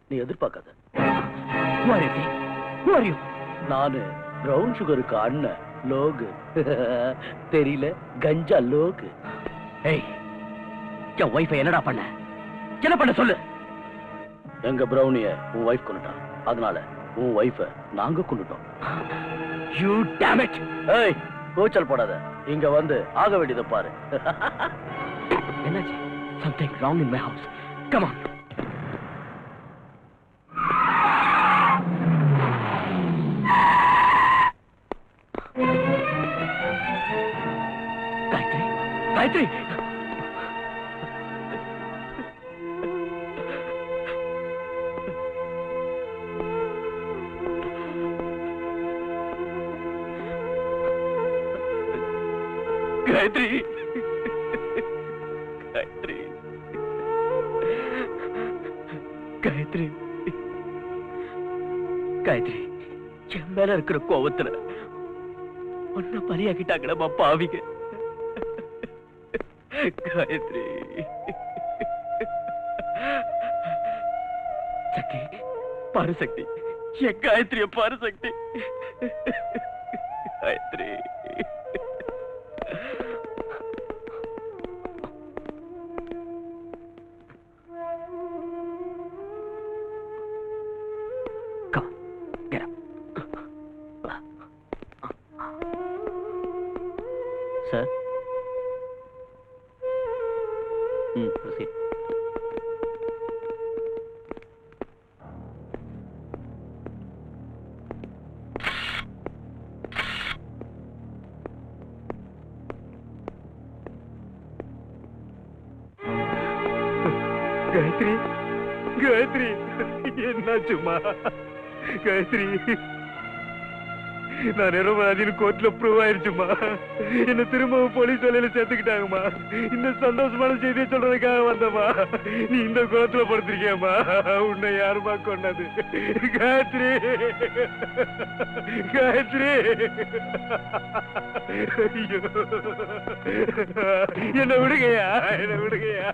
நீ எதிர்பார்க்காத. நானு பிரவுன் சுகருக்கு அண்ணன் லோகு. தெரியல, கஞ்சா லோகு. ஏய், என் வைஃபை என்னடா பண்ண? என்ன பண்ண சொல்லு. எங்க பிரவுனிய உன் வைஃப் கொண்டுட்டான், அதனால உன் வைஃபை நாங்க கொண்டுட்டோம். You dam it. ஏய், கூச்சல் போடாத, இங்க வந்து ஆக வேண்டியதை பாரு. என்னாச்சு? Something wrong in my house. Come on. Gayatri, Gayatri. Gayatri. Gayatri. Gayatri. Gayatri. என் மேல இருக்கிற கோவத்துல உன்னை பலியாக்கிட்டாங்கடா பாவிங்க. காயத்ரி. சக்தி, பாரு சக்தி, என் காயத்ரிய பாரு சக்தி. காயத்ரி. Sir proceed. காயத்ரி, காயத்ரி, என்னாச்சுமா? காயத்ரி, நான் நிரபராதின்னு கோர்ட்ல ப்ரூவ் ஆயிருச்சுமா. என்ன திரும்பவும் போலீஸ் வேலையில சேர்த்துக்கிட்டாங்கம்மா. இந்த சந்தோஷமான செய்தியை சொல்றதுக்காக வந்தம்மா. நீ இந்த கோர்ட்ல படுத்திருக்கியம்மா. உன்னை யாருமா கொண்டது? காயத்ரி, காயத்ரி, ஐயோ, என்ன விடுங்கயா, என்ன விடுங்கயா.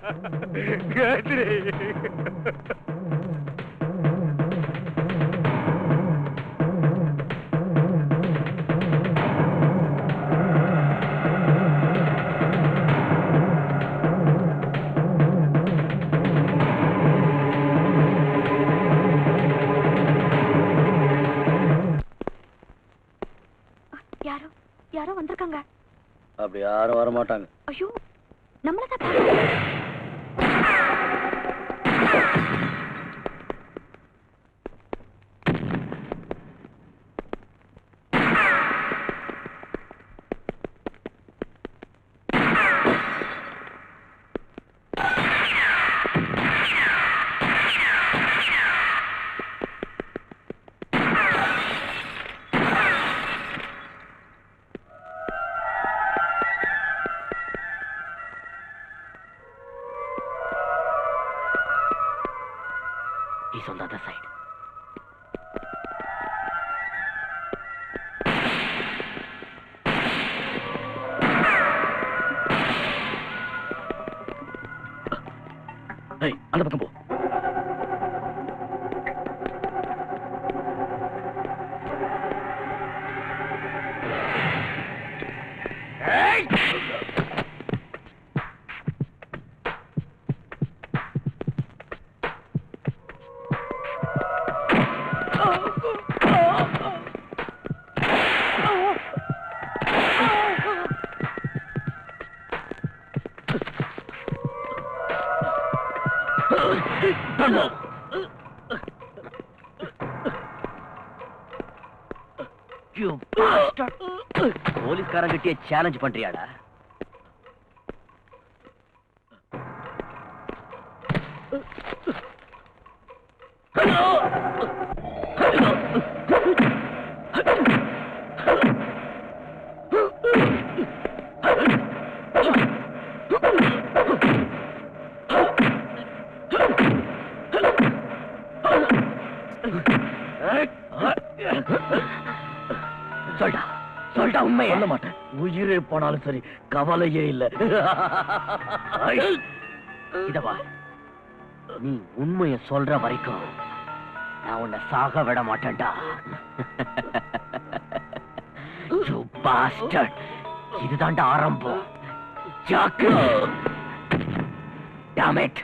காயத்ரி, யாரோ யாரோ வந்திருக்காங்க. அப்படி யாரும் வர மாட்டாங்க. ஐயோ, நம்மளதான். He's on the other side. Hey, அந்த பக்கம் போ. போலீஸ்காரங்கிட்டே சேலஞ்ச் பண்றியாடா? சொல்டா, சொல்டா, உண்மை சொல்ல மாட்டேன். உயிரே போனாலும் சரி, கவலையே இல்ல. இதவா, நீ உண்மைய சொல்ற வரைக்கும் நான் உன்னை சாக விட மாட்டேன்டா. You bastard. இதுதான்டா ஆரம்பம். ஜாக்கு. Damn it.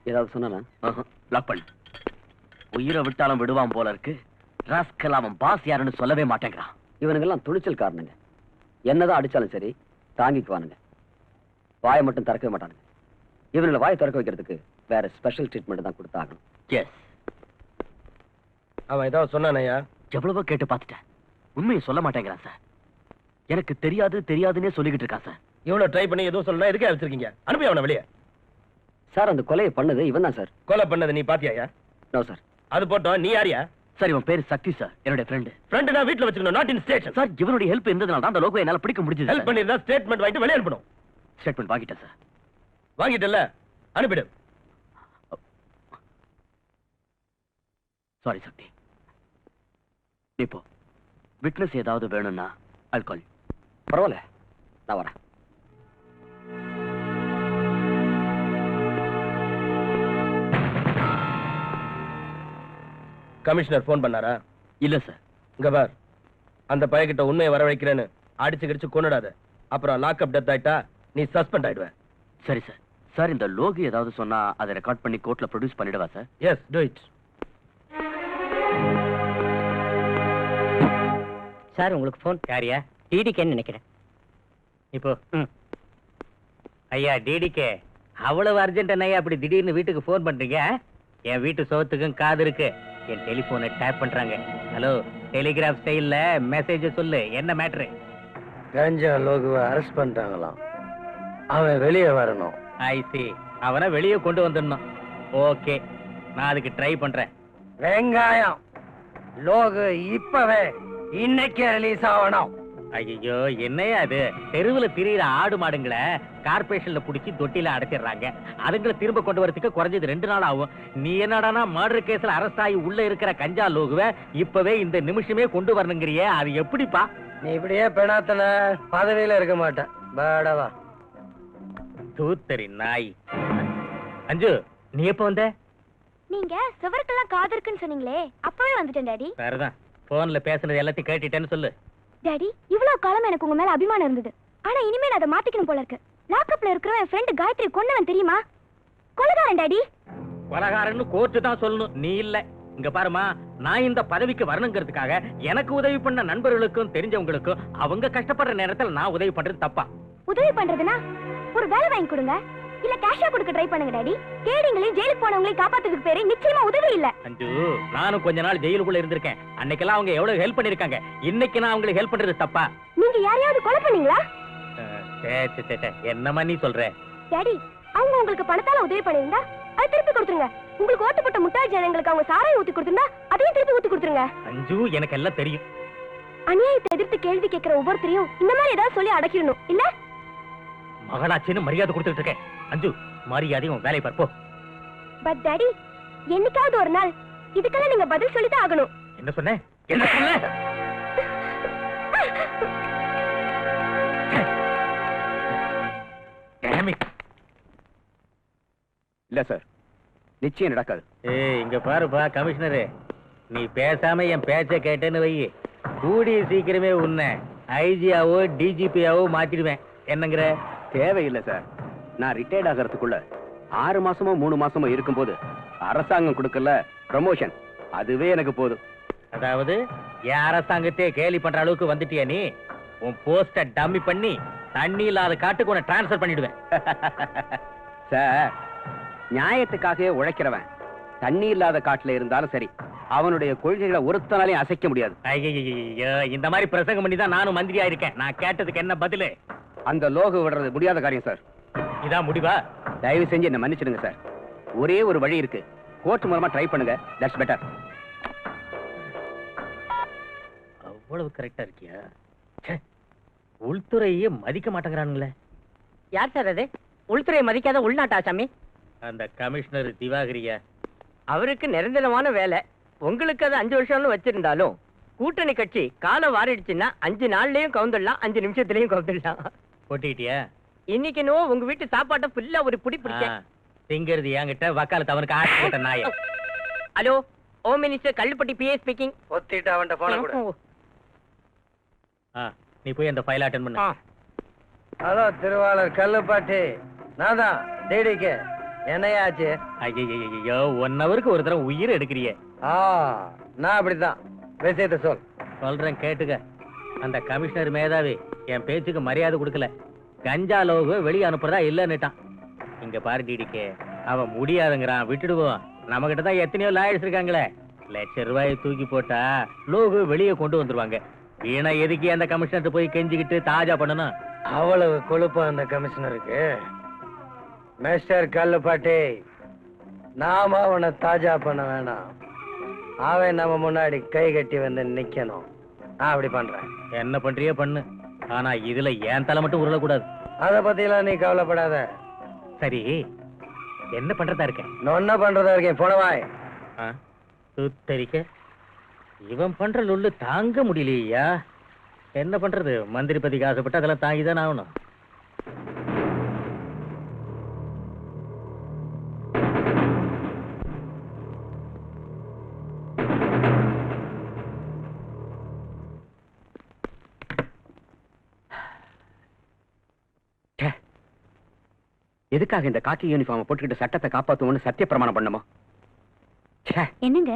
ஏதாவது சொன்னா லாக் பண்ணு. உயிரை விட்டாலும் விடுவான் போல இருக்கு. ராஸ்கல் அவன் பாஸ் யாருன்னு சொல்லவே மாட்டேங்கிறான். இவனுங்கெல்லாம் துணிச்சல் காரணங்க. என்னதான் அடிச்சாலும் சரி தாங்கிக்குவானுங்க. வாயை மட்டும் திறக்கவே மாட்டானுங்க. இவனுங்களை வாயை திறக்க வைக்கிறதுக்கு வேற ஸ்பெஷல் ட்ரீட்மெண்ட் தான் கொடுத்தாகணும். எஸ். அவன் ஏதாவது சொன்னானயா? எவ்வளவோ கேட்டு பார்த்துட்டேன். உண்மையை சொல்ல மாட்டேங்கிறான் சார். எனக்கு தெரியாது தெரியாதுன்னே சொல்லிக்கிட்டு இருக்கான் சார். இவ்வளவு ட்ரை பண்ணி எதுவும் சொல்லலாம், எதுக்கே வச்சிருக்கீங்க? அனுப்பி அவனை வெளியே. சார், அந்த கொலையை பண்ணது இவன் தான் சார். கொலை பண்ணது நீ பாத்தியாயா? No sir. அது போட்டோம், நீ யாரியா? சார், இவன் பேரு சக்தி சார், என்னுடைய ஃப்ரெண்டு. ஃப்ரெண்டு தான் வீட்ல வச்சுக்கணும், நாட் இன் ஸ்டேஷன். சார், இவனுடைய ஹெல்ப் இருந்ததுனால தான் அந்த லோகோ என்னால பிடிக்க முடிஞ்சது. ஹெல்ப் பண்ணிருந்தா ஸ்டேட்மெண்ட் வாங்கிட்டு வெளியே அனுப்பணும். ஸ்டேட்மெண்ட் வாங்கிட்டேன் சார். வாங்கிட்டல, அனுப்பிடு. சாரி சக்தி. நீ போ. விட்னஸ் ஏதாவது வேணும்னா I'll call you. பரவாயில்ல, நான் வரேன். கமிஷனர் போன் பண்ணாரா? இல்ல சார். இங்க பார், அந்த பையன்கிட்ட உண்மையை வரவழைக்கிறேன்னு அடிச்சு கிடிச்சு கொன்னுடாத. அப்புறம் லாக்அப் டெத் ஆயிட்டா நீ சஸ்பெண்ட் ஆயிடுவ. சரி சார். சார், இந்த லோகி ஏதாவது சொன்னா அதை ரெக்கார்ட் பண்ணி கோர்ட்ல ப்ரொடியூஸ் பண்ணிடுவா sir? Yes, do it. Sir உங்களுக்கு ஃபோன். யாரியா? டிடிகேன்னு நினைக்கிறேன். இப்போ ஐயா டிடிகே, அவ்வளவு அர்ஜென்ட் ஐயா அப்படி திடீர்னு வீட்டுக்கு போன் பண்றீங்க? என் வீட்டு சோத்துக்கும் காது இருக்கு. என் டெலிபோனை டேப் பண்றாங்க. ஹலோ, டெலிகிராஃப் ஸ்டைல்ல மெசேஜ் சொல்லு, என்ன மேட்ரு? கஞ்சா லோகுவை அரெஸ்ட் பண்ணிட்டாங்களாம். அவன் வெளியே வரணும். ஐ சி, அவனை வெளியே கொண்டு வந்துடணும். ஓகே, நான் அதுக்கு ட்ரை பண்றேன். வெங்காயம் லோகு இப்பவே இன்னைக்கே ரிலீஸ் ஆகணும். ஐயோ, என்னையா அது? தெருவுல திரியிற ஆடு மாடுங்களை கார்பரேஷன்ல புடிச்சு தொட்டில அடைச்சிடுறாங்க. அதுங்களை திரும்ப கொண்டு வரதுக்கு குறைஞ்சது 2 நாள் ஆகும். நீ என்னடானா மர்டர் கேஸ்ல அரெஸ்ட் ஆகி உள்ள இருக்கிற கஞ்சா லோகுவை இப்பவே இந்த நிமிஷமே கொண்டு வரணுங்கிறியே, அது எப்படிப்பா? நீ இப்படியே பெணாத்தன பதவியில இருக்க மாட்டேன். பாடவா தூத்தரி நாய். அஞ்சு, நீ எப்ப வந்த? நீங்க சுவருக்கெல்லாம் காது இருக்குன்னு சொன்னீங்களே, அப்பவே வந்துட்டேன் டாடி. வேறதான், போன்ல பேசுனது எல்லாத்தையும் கேட்டுட்டேன்னு சொல்லு. டாடி, இவ்வளவு காலம் எனக்கு உங்க மேல அபிமானம் இருந்தது. ஆனா இனிமே நான் அதை மாத்திக்கணும் போல இருக்கு. லாக்அப்ல இருக்கிற என் ஃப்ரெண்ட் காயத்ரி கொன்னவன் தெரியுமா? கொலைகாரன் டாடி. கொலைகாரன்னு கோர்ட்டு தான் சொல்லணும், நீ இல்ல. இங்க பாருமா, நான் இந்த பதவிக்கு வரணுங்கிறதுக்காக எனக்கு உதவி பண்ண நண்பர்களுக்கும் தெரிஞ்சவங்களுக்கும் அவங்க கஷ்டப்படுற நேரத்துல நான் உதவி பண்றது தப்பா? உதவி பண்றதுனா ஒரு வேலை வாங்கி கொடுங்க, இல்ல கேஷா கொடுக்க ட்ரை பண்ணுங்க டாடி. கேடிங்களையும் ஜெயிலுக்கு போனவங்களையும் காப்பாத்துறதுக்கு பேரு நிச்சயமா உதவி இல்ல. அஞ்சு, நானும் கொஞ்ச நாள் ஜெயிலுக்குள்ள இருந்திருக்கேன். அன்னைக்கெல்லாம் அவங்க எவ்வளவு ஹெல்ப் பண்ணிருக்காங்க. இன்னைக்கு நான் அவங்களுக்கு ஹெல்ப் பண்றது தப்பா? நீங்க யாரையாவது கொலை பண்ணீங்களா? என்னமா நீ சொல்ற? டாடி, அவங்க உங்களுக்கு பணத்தால உதவி பண்ணிருந்தா அதை திருப்பி கொடுத்துருங்க. உங்களுக்கு ஓட்டு போட்ட முட்டாள் ஜனங்களுக்கு அவங்க சாராயம் ஊத்தி கொடுத்திருந்தா அதையும் திருப்பி ஊத்தி கொடுத்துருங்க. அஞ்சு, எனக்கு எல்லாம் தெரியும். அநியாயத்தை எதிர்த்து கேள்வி கேட்கிற ஒவ்வொருத்தரையும் இந்த மாதிரி ஏதாவது சொல்லி அடக்கிடணும் இல்ல? மகளாச்சின்னு மரியாதை கொடுத்துட்டு இருக்கேன். அஞ்சு, மரியாதையும் வேலை பார்ப்போம். பட் டாடி, என்னைக்காவது ஒரு நாள் இதுக்கெல்லாம் நீங்க பதில் சொல்லிதான் ஆகணும். என்ன சொன்ன? என்ன சொன்ன? இல்ல சார், நிச்சயம் நடக்காது. ஏய், இங்க பாருப்பா கமிஷனரு, நீ பேசாம என் பேச்ச கேட்டேன்னு வை, கூடிய சீக்கிரமே உன்னை ஐஜியாவோ டிஜிபியாவோ மாத்திடுவேன். என்னங்கிற? தேவையில்லை சார். நான் ரிட்டையர்ட் ஆகிறதுக்குள்ள 6 மாசமோ 3 மாசமோ இருக்கும்போது அரசாங்கம் கொடுக்கல ப்ரமோஷன், அதுவே எனக்கு போதும். அதாவது என் அரசாங்கத்தையே கேலி பண்ற அளவுக்கு வந்துட்டியா நீ? உன் போஸ்ட டம்மி பண்ணி தண்ணி இல்லாத காட்டுக்கு உன்னை டிரான்ஸ்பர் பண்ணிடுவேன். சார், நியாயத்துக்காகவே உழைக்கிறவன் தண்ணி இல்லாத காட்டுல இருந்தாலும் சரி, அவனுடைய கொள்கைகளை ஒருத்தனாலையும் அசைக்க முடியாது. ஐயோ, இந்த மாதிரி பிரசங்கம் பண்ணி தான் நானும் மந்திரியா இருக்கேன். நான் கேட்டதுக்கு என்ன பதிலு? அந்த லோகு விடுறது முடியாத காரியம் சார். இதான் முடிவா? தயவு செஞ்சு என்ன மன்னிச்சிடுங்க சார். ஒரே ஒரு வழி இருக்கு, கோர்ட் மூலமா ட்ரை பண்ணுங்க. That's better. அவ்வளவு கரெக்டா இருக்கியா? உள்துறையே மதிக்க மாட்டேங்கிறானுங்களே. யார் சார் அது? உள்துறையை மதிக்காத உள்நாட்டு ஆசாமி? அந்த கமிஷனர் திவாகரியா? அவருக்கு நிரந்தரமான வேலை. உங்களுக்கு அது 5 வருஷம்னு வச்சிருந்தாலும் கூட்டணி கட்சி காலம் வாரிடுச்சுன்னா 5 நாள்லயும் கவுந்துடலாம், 5 நிமிஷத்துலயும் கவுந்துடலாம். போட்டிட்டியா? இன்னைக்கு நோ உங்க வீட்டு சாப்பாட்டை ஃபுல்லா ஒரு புடி பிடிச்ச திங்கிறது என்கிட்ட, வக்காலத்து அவனுக்கு ஆட்சி போட்ட நாய. Hello, home minister Kallupatti PA speaking. ஒத்திட்டு அவன்கிட்ட போன கூட. நீ போய் அந்த ஃபைல் அட்டெண்ட் பண்ணு. ஹலோ திருவாளர் கல்லுப்பாட்டி, நான் தான் டிடிகே. என்னையாச்சு? ஐயோ, 1 ஹவருக்கு ஒரு தடவை உயிர் எடுக்கிறியே. நான் அப்படித்தான். விஷயத்தை சொல். சொல்றேன் கேட்டுக்க. அந்த கமிஷனர் மேதாவி என் பேச்சுக்கு மரியாதை கொடுக்கல. கஞ்சா லோகு வெளியே அனுப்புறதா இல்லன்னுட்டான். இங்க பாரு டிடிகே, அவன் முடியாதுங்கிறான், விட்டுடுவோம். நம்ம கிட்ட தான் எத்தனையோ லாயர்ஸ் இருக்காங்களே. ₹1,00,000 தூக்கி போட்டா லோகு வெளியே கொண்டு வந்துருவாங்க. வீணா எதுக்கு அந்த கமிஷனர் போய் கெஞ்சிக்கிட்டு தாஜா பண்ணணும்? அவ்வளவு கொழுப்பா அந்த கமிஷனருக்கு? மிஸ்டர் கல்லுப்பாட்டி, நாம அவனை தாஜா பண்ண வேணாம். அவன் நம்ம முன்னாடி கை கட்டி வந்து நிக்கணும். நான் அப்படி பண்றேன். என்ன பண்றியோ பண்ணு, ஆனா இதுல ஏன் தலை மட்டும் உருளக்கூடாது. அத பத்திலாம் நீ கவலைப்படாத. சரி, என்ன பண்றதா இருக்க? என்ன பண்றதா இருக்கேன்? போனவாய். சுத்தரிக்க இவன் பண்ற லொல்லு தாங்க முடியலையா? என்ன பண்றது? மந்திரி பதிக்கு ஆசைப்பட்டு அதெல்லாம் தாங்கிதான் ஆகணும். எதுக்காக இந்த காக்கி யூனிஃபார்ம் போட்டுக்கிட்டு சட்டத்தை காப்பாத்துவோம்னு சத்திய பிரமாணம் பண்ணுமா? என்னங்க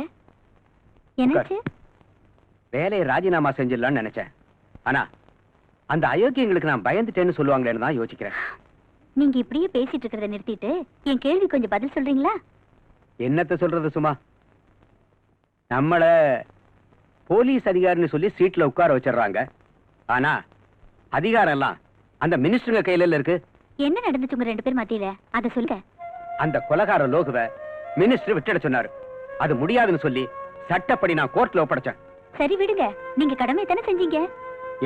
என்னாச்சு? வேலையை ராஜினாமா செஞ்சிடலாம்னு நினைச்சேன். ஆனா அந்த அயோக்கியங்களுக்கு நான் பயந்துட்டேன்னு சொல்லுவாங்களேன்னு தான் யோசிக்கிறேன். நீங்க இப்படியே பேசிட்டு இருக்கிறத நிறுத்திட்டு என் கேள்வி கொஞ்சம் பதில் சொல்றீங்களா? என்னத்த சொல்றது சும்மா? நம்மள போலீஸ் அதிகாரின்னு சொல்லி சீட்ல உட்கார வச்சிடுறாங்க. ஆனா அதிகாரம் எல்லாம் அந்த மினிஸ்டருங்க கையில இருக்கு. என்ன நடந்துச்சு உங்க 2 பேர் மத்தியில? அத சொல்லுங்க. அந்த கொலைகார லோகுவை மினிஸ்டர் விட்டுட சொன்னாரு. அது முடியாதுன்னு சொல்லி சட்டப்படி நான் கோர்ட்ல ஒப்படைச்சேன். சரி விடுங்க, நீங்க கடமை தானே செஞ்சீங்க.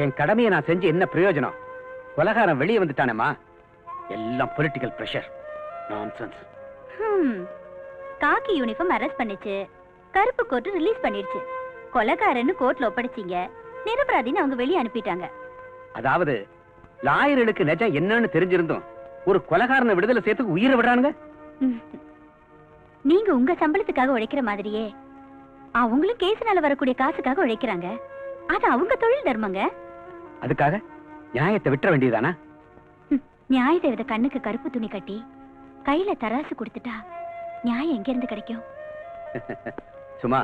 என் கடமையை நான் செஞ்சு என்ன பிரயோஜனம்? கொலைகாரன் வெளியே வந்துட்டானேமா, எல்லாம் பொலிட்டிக்கல் பிரஷர். நான்சென்ஸ். காக்கி யூனிஃபார்ம் அரெஸ்ட் பண்ணிச்சு, கருப்பு கோட் ரிலீஸ் பண்ணிடுச்சு. கொலைகாரன்னு கோர்ட்ல ஒப்படைச்சீங்க, நிரபராதின்னு அவங்க வெளியே அனுப்பிட்டாங்க. அதாவது லாயர்களுக்கு நிஜம் என்னன்னு தெரிஞ்சிருந்தோம் ஒரு கொலைகாரனை விடுதலை சேர்த்துக்கு உயிரை விடுறானுங்க. நீங்க உங்க சம்பளத்துக்காக உழைக்கிற மாதிரியே அவங்களும் கேஸ்னால வரக்கூடிய காசுக்காக உழைக்கிறாங்க. அது அவங்க தொழில் தர்மங்க. அதுக்காக நியாயத்தை விட்டுற வேண்டியதானா? நியாய தேவதை கண்ணுக்கு கருப்பு துணி கட்டி கையில தராசு கொடுத்துட்டா நியாயம் எங்க இருந்து கிடைக்கும்? சும்மா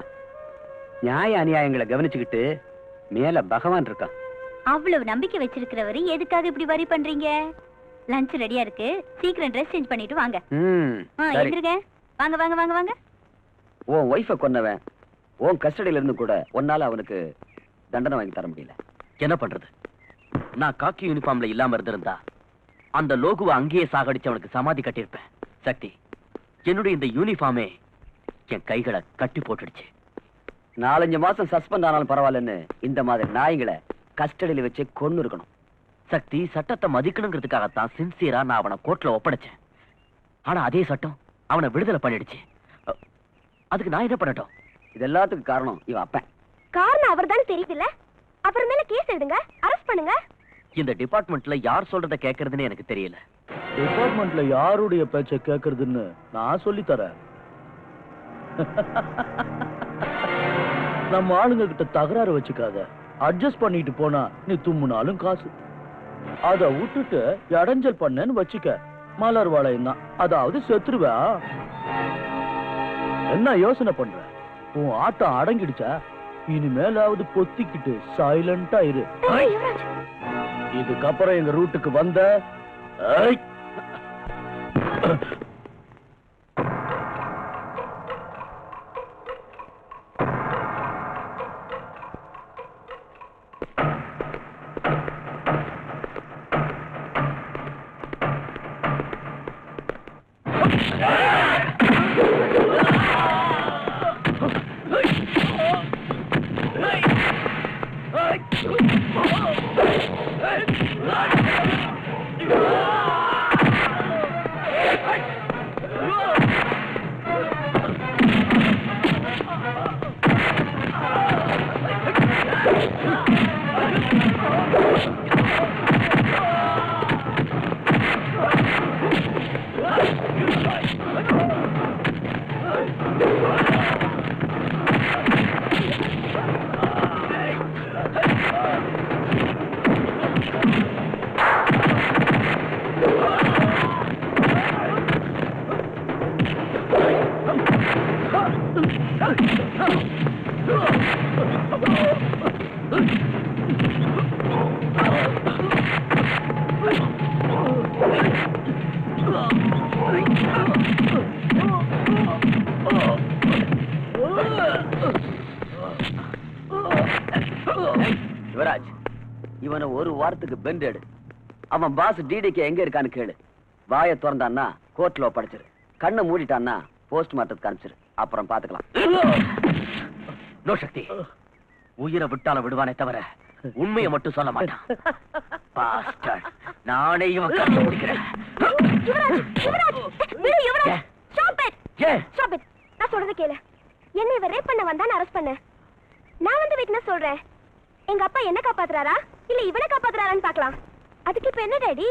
நியாய அநியாயங்களை கவனிச்சுக்கிட்டு மேல பகவான் இருக்கான். அவ்வளவு நம்பிக்கை வச்சிருக்கிறவரு எதுக்காக இப்படி வரி பண்றீங்க? லஞ்ச் ரெடியா இருக்கு, சீக்கிரம் ட்ரெஸ் சேஞ்ச் பண்ணிட்டு வாங்க. எந்திருங்க, வாங்க வாங்க வாங்க வாங்க. உன் ஒய்ஃபை கொன்னவன் உன் கஸ்டடியில இருந்து கூட உன்னால அவனுக்கு தண்டனை வாங்கி தர முடியல. என்ன பண்றது? நான் காக்கி யூனிஃபார்ம்ல இல்லாம இருந்திருந்தா அந்த லோகுவை அங்கேயே சாகடிச்சு அவனுக்கு சமாதி கட்டியிருப்பேன். சக்தி, என்னுடைய இந்த யூனிஃபார்மே என் கைகளை கட்டி போட்டுடுச்சு. 4-5 மாசம் சஸ்பெண்ட் ஆனாலும் பரவாயில்லன்னு இந்த மாதிரி நாய்களை கஸ்டடியில வச்சு கொன்னு இருக்கணும். சக்தி, சட்டத்தை மதிக்கணுங்கிறதுக்காகத்தான் சின்சியரா நான் அவனை கோர்ட்ல ஒப்படைச்சேன். ஆனா அதே சட்டம் அவனை விடுதலை பண்ணிடுச்சு. அதுக்கு நான் என்ன பண்ணட்டும்? இது எல்லாத்துக்கும் காரணம் இவன் அப்பன். காரணம் அவர் தானே தெரியுதுல்ல? அப்புறம் மேல கேஸ் எடுங்க, அரெஸ்ட் பண்ணுங்க. இந்த டிபார்ட்மெண்ட்ல யார் சொல்றத கேக்குறதுன்னு எனக்கு தெரியல. டிபார்ட்மெண்ட்ல யாருடைய பேச்ச கேக்குறதுன்னு நான் சொல்லி தரேன். நம்ம ஆளுங்க கிட்ட தகராறு வச்சுக்காத. அட்ஜஸ்ட் பண்ணிட்டு போனா நீ தும்முனாலும் காசு. அத விட்டுட்டு இடைஞ்சல் பண்ணேன்னு வச்சுக்க, மலர் வளையம் தான், அதாவது செத்துருவா. என்ன யோசனை பண்ற? உன் ஆட்டம் அடங்கிடுச்சா? இனிமேலாவது பொத்திக்கிட்டு சைலண்டா இரு. இதுக்கப்புறம் எங்க ரூட்டுக்கு வந்த யுவராஜ், இவனை ஒரு வாரத்துக்கு பெண்ட் எடு. அவன் பாஸ் டிடிக்கு எங்க இருக்கான்னு கேளு. வாயை திறந்தான்னா கோர்ட்ல ஒப்படைச்சிரு. கண்ணை மூடிட்டான்னா போஸ்ட்மார்ட்டத்துக்கு அனுப்பிச்சிரு. அப்புறம் பாத்துக்கலாம். நோ சக்தி, உயிரை விட்டாலும் விடுவானே தவிர உண்மையை மட்டும் சொல்ல மாட்டான். பாஸ்டர், நானே இவன் கண்ணை முடிக்கிறேன். நான் சொல்றத கேளு. என்ன இவன் ரேப் பண்ண வந்தான்னு அரெஸ்ட் பண்ண. நான் வந்து விட்னஸ் சொல்றேன். எங்க அப்பா என்ன காப்பாத்துறாரா இல்ல இவனை காப்பாத்துறாரான்னு பார்க்கலாம். அதுக்கு இப்ப என்ன டாடி?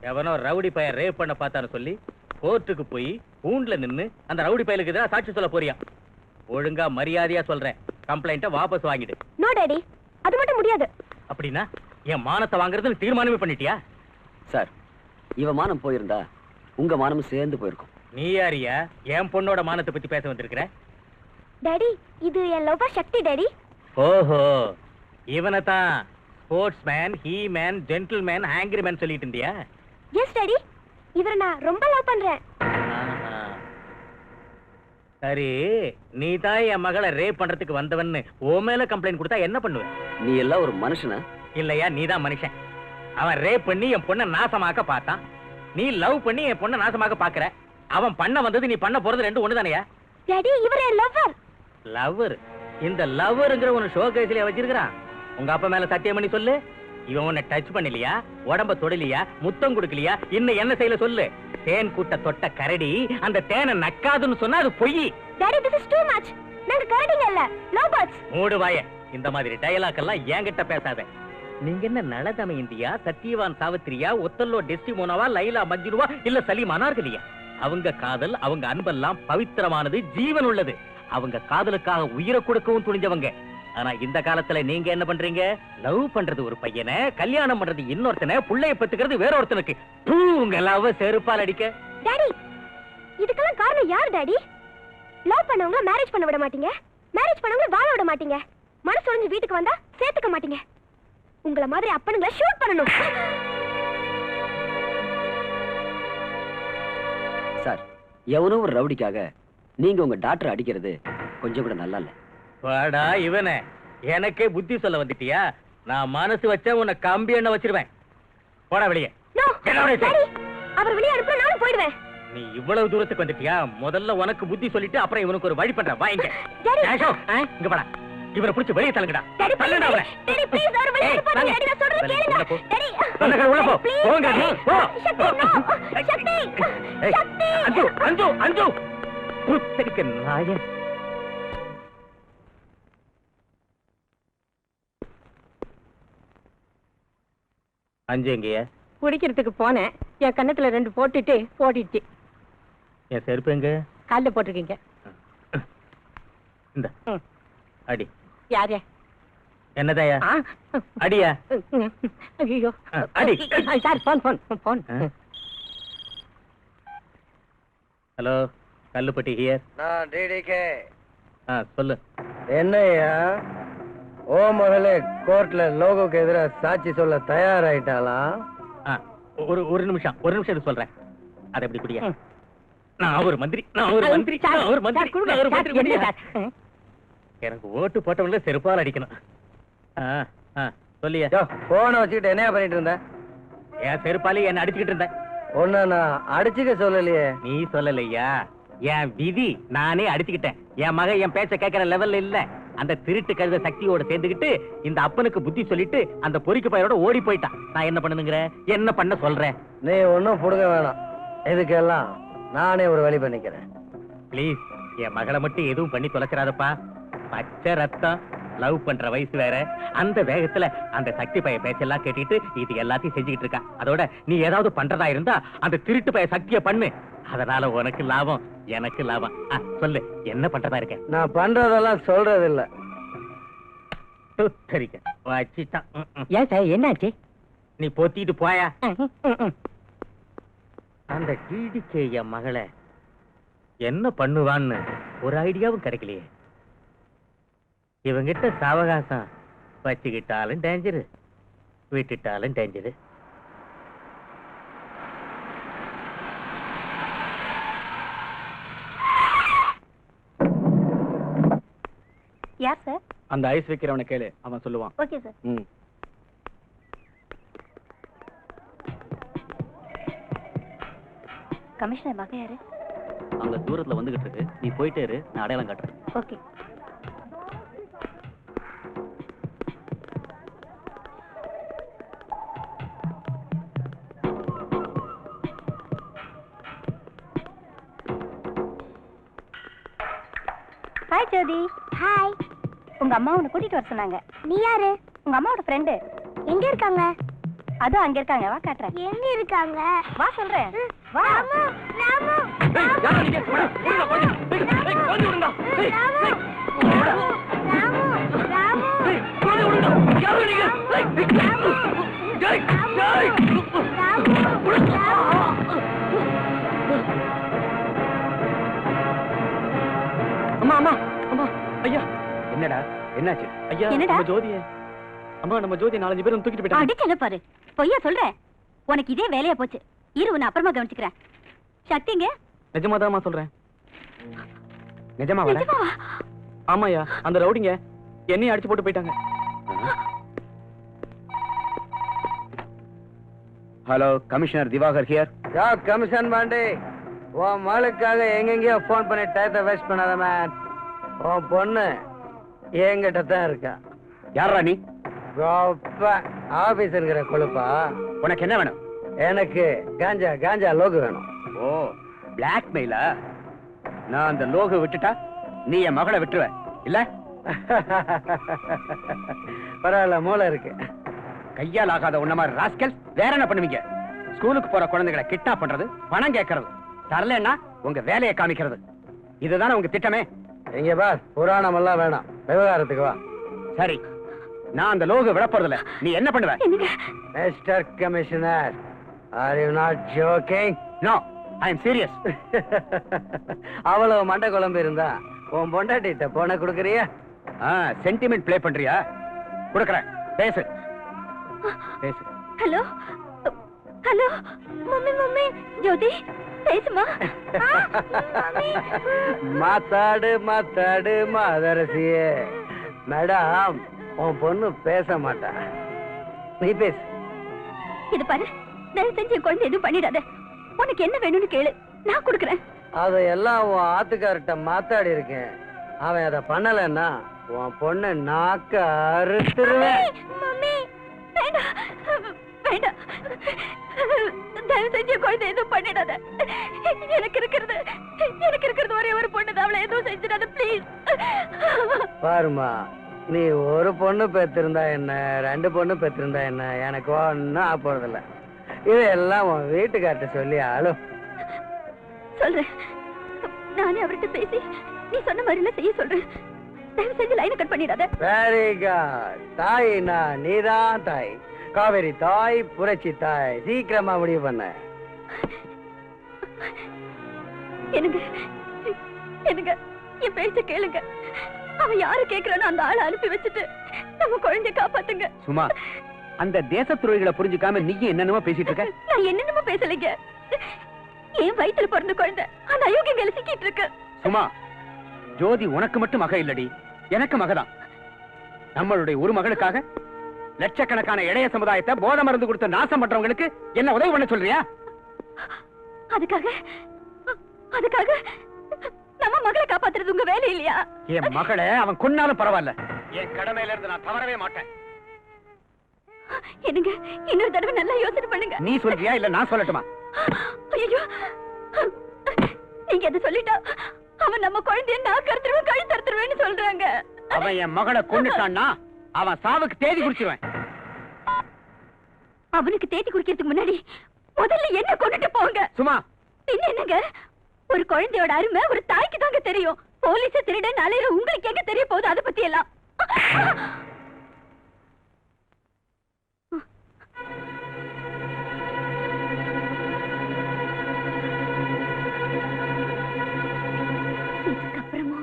எவனோ ரவுடி பையன் ரேப் பண்ண பார்த்தான்னு சொல்லி கோர்ட்டுக்கு போய் கூண்டுல நின்னு அந்த ரவுடி பையலுக்கு எதிராக சாட்சி சொல்ல போறியா? ஒழுங்கா மரியாதையா சொல்றேன், கம்ப்ளைண்ட்டை வாபஸ் வாங்கிடு. நோ டாடி, அது மட்டும் முடியாது. அப்படின்னா என் மானத்தை வாங்குறதுன்னு தீர்மானமே பண்ணிட்டியா? சார், இவன் மானம் போயிருந்தா உங்க மானமும் சேர்ந்து போயிருக்கும். நீ யாரியா என் பொண்ணோட மானத்தை பத்தி பேச வந்திருக்கிற? டாடி, இது என் லவ்வர் சக்தி டாடி. ஓஹோ, இவனை தான் sports man, he man, gentle man, angry man சொல்லிட்டு இருந்தியா? எஸ் டாடி, இவரை நான் ரொம்ப லவ் பண்றேன். ஆஹா. சரி, நீ தான் என் மகளை ரேப் பண்றதுக்கு வந்தவன்னு உன் மேல கம்ப்ளைண்ட் கொடுத்தா என்ன பண்ணுவ? நீ எல்லாம் ஒரு மனுஷனா? இல்லையா, நீ தான் மனுஷன். அவன் ரேப் பண்ணி என் பொண்ணை நாசமாக்க பார்த்தான். நீ லவ் பண்ணி என் பொண்ணை நாசமாக்க பாக்குற. அவன் பண்ண வந்தது நீ பண்ண போறது ரெண்டு ஒண்ணு தானையா? டாடி, இவரே லவ்வர். லவ்வர்? இந்த லவ்வருங்கிற ஒரு ஷோ கேஸ்ல வச்சிருக்கான். உங்க அப்பா மேல சத்தியம் பண்ணி சொல்லு. இவன் உன்னை டச் பண்ணலையா, உடம்ப தொடலையா, முத்தம் கொடுக்கலையா, இன்னும் என்ன செய்யல சொல்லு. தேன் கூட்ட தொட்ட கரடி அந்த தேனை நக்காதுன்னு சொன்னா அது பொய். Daddy, this is too much. நாங்க கரடிங்க இல்ல, லவ் பேர்ட்ஸ். மூடு வாய. இந்த மாதிரி டயலாக் எல்லாம் என்கிட்ட பேசாத. நீங்க என்ன நலதம இந்தியா, சத்தியவான் சாவித்திரியா, ஒத்தல்லோ டெஸ்டிமோனாவா, லைலா மஜ்னுவா, இல்ல சலீம் அனார்கலியா? அவங்க காதல், அவங்க அன்பெல்லாம் பவித்திரமானது, ஜீவன் உள்ளது. அவங்க காதலுக்காக உயிரை கொடுக்கவும் துணிஞ்சவங்க. ஆனா இந்த காலத்துல நீங்க என்ன பண்றீங்க? லவ் பண்றது ஒரு பையனை, கல்யாணம் பண்றது இன்னொருத்தனை, புள்ளைய பெத்துக்கிறது வேற ஒருத்தனுக்கு. உங்க லவ் செருப்பால் அடிக்க. டாடி, இதுக்கெல்லாம் காரணம் யார் டாடி? லவ் பண்ணவங்கள மேரேஜ் பண்ண விட மாட்டீங்க, மேரேஜ் பண்ணவங்கள வாழ விட மாட்டீங்க, மனசு உடைஞ்சு வீட்டுக்கு வந்தா சேர்த்துக்க மாட்டீங்க. உங்கள மாதிரி அப்பனுங்களை ஷூட் பண்ணணும். சார், எவனோ ஒரு ரவுடிக்காக நீங்க உங்க டாக்டர் அடிக்கிறது கொஞ்சம் கூட நல்லா இல்ல. வாடா இவனே, எனக்கே புத்தி சொல்ல வந்துட்டியா? நான் மனசு வச்சா உன்னை கம்பி எண்ண வச்சிருவேன். போடா வெளியே. No, என்ன வெளியே? டாடி, அவர் வெளியே அனுப்புற நானும் போயிடுவேன். நீ இவ்வளவு தூரத்துக்கு வந்துட்டியா? முதல்ல உனக்கு புத்தி சொல்லிட்டு அப்புறம் இவனுக்கு ஒரு வழி பண்றேன். வா இங்க. டாடி. கேஷோ, இங்க போடா. இவனை புடிச்சு வெளியே தள்ளுங்கடா. டாடி, தள்ளுடா அவனை. டாடி, please, அவர் வெளியே அனுப்பாதீங்க. டாடி, நான் சொல்றத கேளுங்க. உள்ள போ. டாடி. உள்ள போ. Please, போங்க நீ. போ. சக்தி, no. சக்தி. சக்தி. அஞ்சு, அஞ்சு, அஞ்சு. புத்தரிக்க நாயன். அஞ்சு எங்கேயா? குடிக்கிறதுக்கு போனேன், என் கண்ணத்துல 2 போட்டுட்டு ஓடிடுச்சு. என் செருப்பு எங்க? கால்ல போட்டிருக்கீங்க. இந்த அடி. யாரே? என்னதாயா? அடியா? ஐயோ, அடி. Sir, phone. Hello, Kallupatti here. நான் டிடிகே. சொல்லு. என்னையா ஓ மகளே கோர்ட்ல லோகோக்கு எதிராக சாட்சி சொல்ல தயாராயிட்டாளா? ஒரு நிமிஷம் இது சொல்றேன். அதை எப்படி குடியா? நான் ஒரு மந்திரி. எனக்கு ஓட்டு போட்டவங்கள செருப்பால் அடிக்கணும். சொல்லியா? போனை வச்சுக்கிட்டு என்ன பண்ணிட்டு இருந்த? என் செருப்பாலே என்ன அடிச்சுக்கிட்டு இருந்தேன். ஒன்னு நான் அடிச்சுக்க சொல்லலையே. நீ சொல்லலையா? என் விதி நானே அடிச்சுக்கிட்டேன். என் மகன் என் பேச்ச கேட்கிற லெவல்ல இல்ல. அந்த திருட்டு கழுத சக்தியோட சேர்ந்துக்கிட்டு இந்த அப்பனுக்கு புத்தி சொல்லிட்டு அந்த பொறிக்கு பையனோட ஓடி போயிட்டான். நான் என்ன பண்ணுங்கிற? என்ன பண்ண சொல்றேன்? நீ ஒன்னும் புடுங்க வேணாம். இதுக்கெல்லாம் நானே ஒரு வழி பண்ணிக்கிறேன். ப்ளீஸ், என் மகளை மட்டும் எதுவும் பண்ணி தொலைச்சிடாதப்பா. பச்சை ரத்தம், லவ் பண்ற வயசு வேற. அந்த வேகத்துல அந்த சக்தி பைய பேச்செல்லாம் கேட்டுட்டு இது எல்லாத்தையும் செஞ்சுக்கிட்டு இருக்கா. அதோட நீ ஏதாவது பண்றதா இருந்தா அந்த திருட்டு பைய சக்திய பண்ணு. அதனால உனக்கு லாபம், எனக்கு லாபம். சொல்லு, என்ன பண்றதா இருக்க? நான் பண்றதெல்லாம் சொல்றது இல்ல. வச்சிட்டான். ஏன் சார், என்னாச்சு? நீ பொத்திட்டு போயா. அந்த டிடிகே என் மகளை என்ன பண்ணுவான்னு ஒரு ஐடியாவும் கிடைக்கலையே. இவங்கிட்ட சாவகாசம் வச்சுக்கிட்டாலும் டேஞ்சரு, விட்டுட்டாலும் டேஞ்சரு. யார் சார்? அந்த ஐஸ் வைக்கிறவனை கேளு, அவன் சொல்லுவான். Okay sir. கமிஷனர் மகன் யாரு? அங்க தூரத்துல வந்துகிட்டு இருக்கு. நீ போயிட்டே இரு, நான் அடையாளம் காட்டுறேன். ஓகே. ஹாய் ஜோதி. ஹாய். உங்க அம்மா உன்னை கூட்டிட்டு வர சொன்னாங்க. நீ யாரு? உங்க அம்மாவோட ஃப்ரெண்டு. எங்க இருக்காங்க? அதோ அங்க இருக்காங்க, வா காட்டுறேன். எங்க இருக்காங்க? வா சொல்றேன். வா. ராமு, அம்மா அம்மா அம்மா, ஐயா, என்ன என்னடா என்னாச்சு? ஐயா என்னடா? நம்ம ஜோதிய அம்மா நம்ம ஜோதி 4 பேரும் தூக்கிட்டு போயிட்டாங்க. அடிச்சல பாரு, பொய்யா சொல்ற. உனக்கு இதே வேலையா போச்சு. இரு, உன்னை அப்புறமா கவனிச்சுக்கிறேன். சக்திங்க? நிஜமாதாம்மா சொல்றேன். நிஜமாவா? நிஜமாவா? ஆமாயா, அந்த ரவுடிங்க என்னையும் அடிச்சு போட்டு போயிட்டாங்க. Hello, commissioner Diwakar here. Yeah commission Pandi, உன் மகளுக்காக எங்கெங்கயோ ஃபோன் பண்ணி டயத்தை வேஸ்ட் பண்ணாத மேன். உன் பொண்ணு என்கிட்ட தான் இருக்கா. யாரா நீ? ஆபீஸருங்கிற கொழுப்பா. உனக்கு என்ன வேணும்? எனக்கு காஞ்சா காஞ்சா லோகு வேணும். ஓ, பிளாக்மெயிலா? நான் அந்த லோகு விட்டுட்டா நீ என் மகளை விட்டுருவ இல்ல? பரவாயில்ல, மூளை இருக்கு. கையால் ஆகாத உன்ன மாதிரி ராஸ்கல் வேற என்ன பண்ணுவீங்க? ஸ்கூலுக்கு போற குழந்தைகளை கிட்னாப் பண்றது, பணம் கேட்கறது, தரலன்னா உங்க வேலையை காமிக்கிறது. இதுதானே உங்க திட்டமே? இங்க பார், புராணம் எல்லாம் வேணாம், விவகாரத்துக்கு வா. சரி, நான் அந்த லோகு விடப்போறதில்ல. நீ என்ன பண்ணுவ? Mister commissioner, are you not joking? No, I am serious. அவ்வளவு மண்டை குழம்பு இருந்தா உன் பொண்டாட்டிட்ட போன குடுக்கறியா? சென்டிமெண்ட் ப்ளே பண்றியா? கொடுக்கறேன், பேசு பேசு. ஹலோ ஹலோ, மம்மி மம்மி, ஜோதி பேசுமா? மம்மி. மாத்தாடு மாத்தாடு மாதரசியே. மேடம், உன் பொண்ணு பேச மாட்டா, நீ பேசு. இது பாரு, தயவு செஞ்சு என் குழந்தை எதுவும் பண்ணிடாத. உனக்கு என்ன வேணும்னு கேளு, நான் கொடுக்குறேன். அதையெல்லாம் உன் ஆத்துக்கார்ட்ட மாத்தாடி இருக்கேன். அவன் அதை பண்ணலன்னா உன் பொண்ணு நாக்க அறுத்துருவேன். மம்மி, வேண்டாம் வேண்டாம், தயவு செஞ்சு குழந்தை எதுவும் பண்ணிடாத. எனக்கு இருக்கிறது ஒரே ஒரு பொண்ணு தான், அவளை எதுவும் செஞ்சிடாத ப்ளீஸ். பாருமா, நீ ஒரு பொண்ணு பெற்றிருந்தா என்ன, 2 பொண்ணு பெற்றிருந்தா என்ன, எனக்கு ஒன்னும் ஆக போறதில்ல. இதெல்லாம் உன் வீட்டுக்கார்ட்ட சொல்லி ஆளும். சொல்றேன், நானே அவர்கிட்ட பேசி நீ சொன்ன மாதிரிலாம் செய்ய சொல்றேன். தயவு செஞ்சு லைனை கட் பண்ணிடாத. Very good. தாய்னா நீதான் தாய், காவேரி தாய், புரட்சி தாய். சீக்கிரமா முடிவு பண்ண. எனக்கு என் பேச்ச கேளுங்க. அவன் யாரு கேக்குறானோ அந்த ஆளை அனுப்பி வச்சுட்டு நம்ம குழந்தைய காப்பாத்துங்க. சும்மா, அந்த தேச துறைகளை புரிஞ்சுக்காம நீ என்னென்னமோ பேசிட்டு இருக்க. நான் என்னென்னமோ பேசலைங்க. என் வயித்துல பிறந்த குழந்தை அந்த அயோக்கிய மேல சிக்கிட்டு இருக்கு. சும்மா, ஜோதி உனக்கு மட்டும் மக இல்லடி, எனக்கு மகதான். நம்மளுடைய ஒரு மகளுக்காக லட்சக்கணக்கான இளைய சமுதாயத்தை போதை மருந்து கொடுத்த நாசம் பண்றவங்களுக்கு என்ன உதவி பண்ண சொல்றியா? அதுக்காக நம்ம மகளை காப்பாத்துறது உங்க வேலை இல்லையா? என் மகளை அவன் கொன்னாலும் பரவாயில்ல, என் கடமையில இருந்து நான் தவறவே மாட்டேன். என்னங்க, இன்னொரு தடவை நல்லா யோசனை பண்ணுங்க. நீ சொல்றியா இல்ல நான் சொல்லட்டுமா? ஐயோ, நீங்க எதை சொல்லிட்டா அவன் நம்ம குழந்தைய நான் கருத்துருவேன் கழுத்தறுத்துருவேன்னு சொல்றாங்க. அவன் என் மகளை கொன்னுட்டான்னா அவன் சாவுக்கு தேதி குறிச்சிருவேன். அவனுக்கு தேதி குறிக்கிறதுக்கு முன்னாடி முதல்ல என்ன கொண்டுட்டு போங்க. சும்மா, பின்ன என்னங்க, ஒரு குழந்தையோட அருமை ஒரு தாய்க்கு தாங்க தெரியும். போலீஸ திருடன் அலையிற உங்களுக்கு எங்க தெரிய போகுது அதை பத்தி எல்லாம்? இதுக்கப்புறமா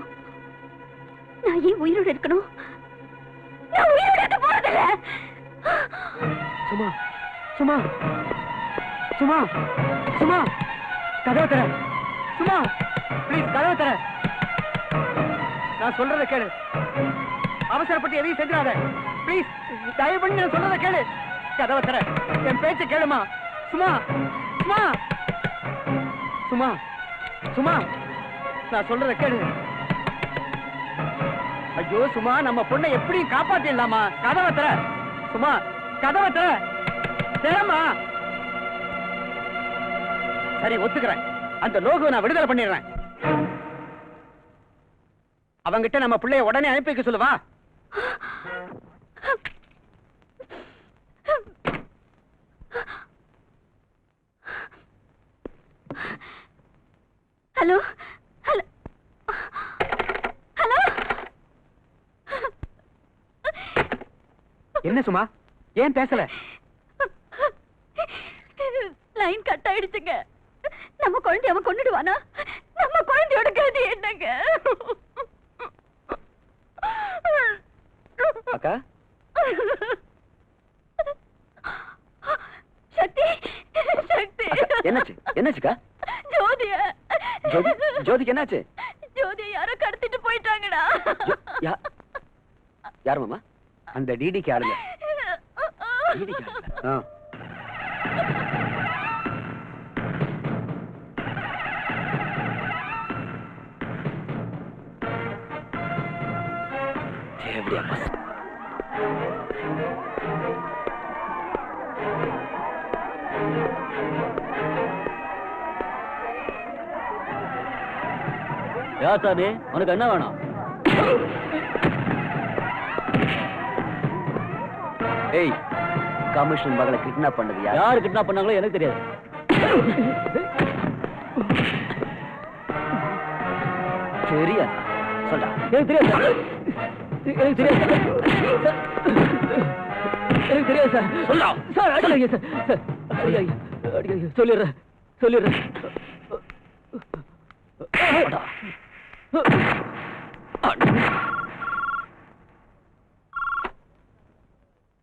நான் ஏன் உயிரோட இருக்கணும்? நான் உயிரோட இருக்க போறதில்ல. சும்மா சும்மா சும்மா சும்மா, கதவை தர. சும்மா ப்ளீஸ், கதவை தர. நான் சொல்றத கேளு, அவசரப்பட்டு எதையும் செஞ்சிடாத. ப்ளீஸ், தயவு பண்ணி நான் சொல்றத கேளு. கதவை தர, என் பேச்ச கேளுமா. சும்மா சும்மா சும்மா சும்மா, நான் சொல்றத கேளு. ஐயோ சும்மா, நம்ம பொண்ணை எப்படியும் காப்பாத்திடலாமா? கதவை தர. சும்மா, கதவை தர. தேரமா. சரி, ஒத்துக்கிறேன். அந்த லோகுவை நான் விடுதலை பண்ணிடுறேன். அவங்கிட்ட நம்ம பிள்ளைய உடனே அனுப்பி வைக்க சொல்லுவா. Hello hello hello. என்ன சும்மா, ஏன் பேசல? லைன் கட் ஆயிடுச்சுங்க. நம்ம குழந்தை அவன் கொன்னுடுவானா? நம்ம குழந்தையோட கதி என்னங்க? என்னமாக்கா? சக்தி சக்தி என்னாச்சு? என்னாச்சுக்கா? ஜோதிய ஜோதிக்கு என்னாச்சு? ஜோதிய யாரோ கடத்திட்டு போயிட்டாங்கடா. யார் மாமா? அந்த டிடிக்கு ஆளுங்க. டிடிக்கு ஆளுங்க. தேவடியா பஸ். யாசாமி, உனக்கு என்ன வேணும்? ஏய், கமிஷன் மகளை கிட்னாப் பண்ணது யாரு கிட்னாப் பண்ணாங்களோ எனக்கு தெரியாது. சரியா சொல்றா. எனக்கு தெரியாது. எனக்கு தெரியாது. எனக்கு தெரியாது சார். சொல்லா சார். அடிக்காதீங்க சார். அடிக்காதீங்க. அடிக்காதீங்க. சொல்லிடுறேன். சொல்லிடுறேன்.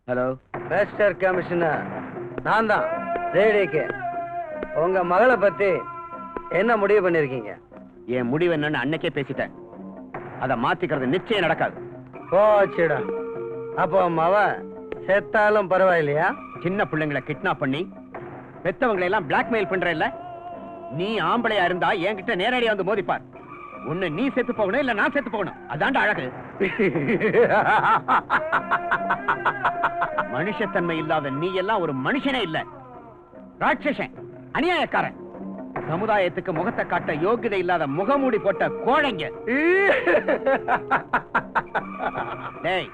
ஹலோ மிஸ்டர் கமிஷனர், நான் தான் ரேடிக்கு. உங்க மகளை பத்தி என்ன முடிவு பண்ணிருக்கீங்க? என் முடிவு என்னன்னு அன்னைக்கே பேசிட்டேன். அதை மாத்திக்கிறது நிச்சயம் நடக்காது. போச்சுடா. அப்போ மவ செத்தாலும் பரவாயில்லையா? சின்ன பிள்ளைங்களை கிட்னாப் பண்ணி பெத்தவங்களை எல்லாம் பிளாக்மெயில் பண்ற இல்ல? நீ ஆம்பளையா இருந்தா என்கிட்ட நேரடியா வந்து மோதிப்பார். ஒண்ணு நீ செத்து போகணும், இல்ல நான் செத்து போகணும். அதான்டா அழகு. மனுஷத்தன்மை இல்லாத நீ எல்லாம் ஒரு மனுஷனே இல்ல, ராட்சசன், அநியாயக்காரன், சமுதாயத்துக்கு முகத்தை காட்ட யோகிதை இல்லாத முகமூடி போட்ட கோழைங்க. டேய்,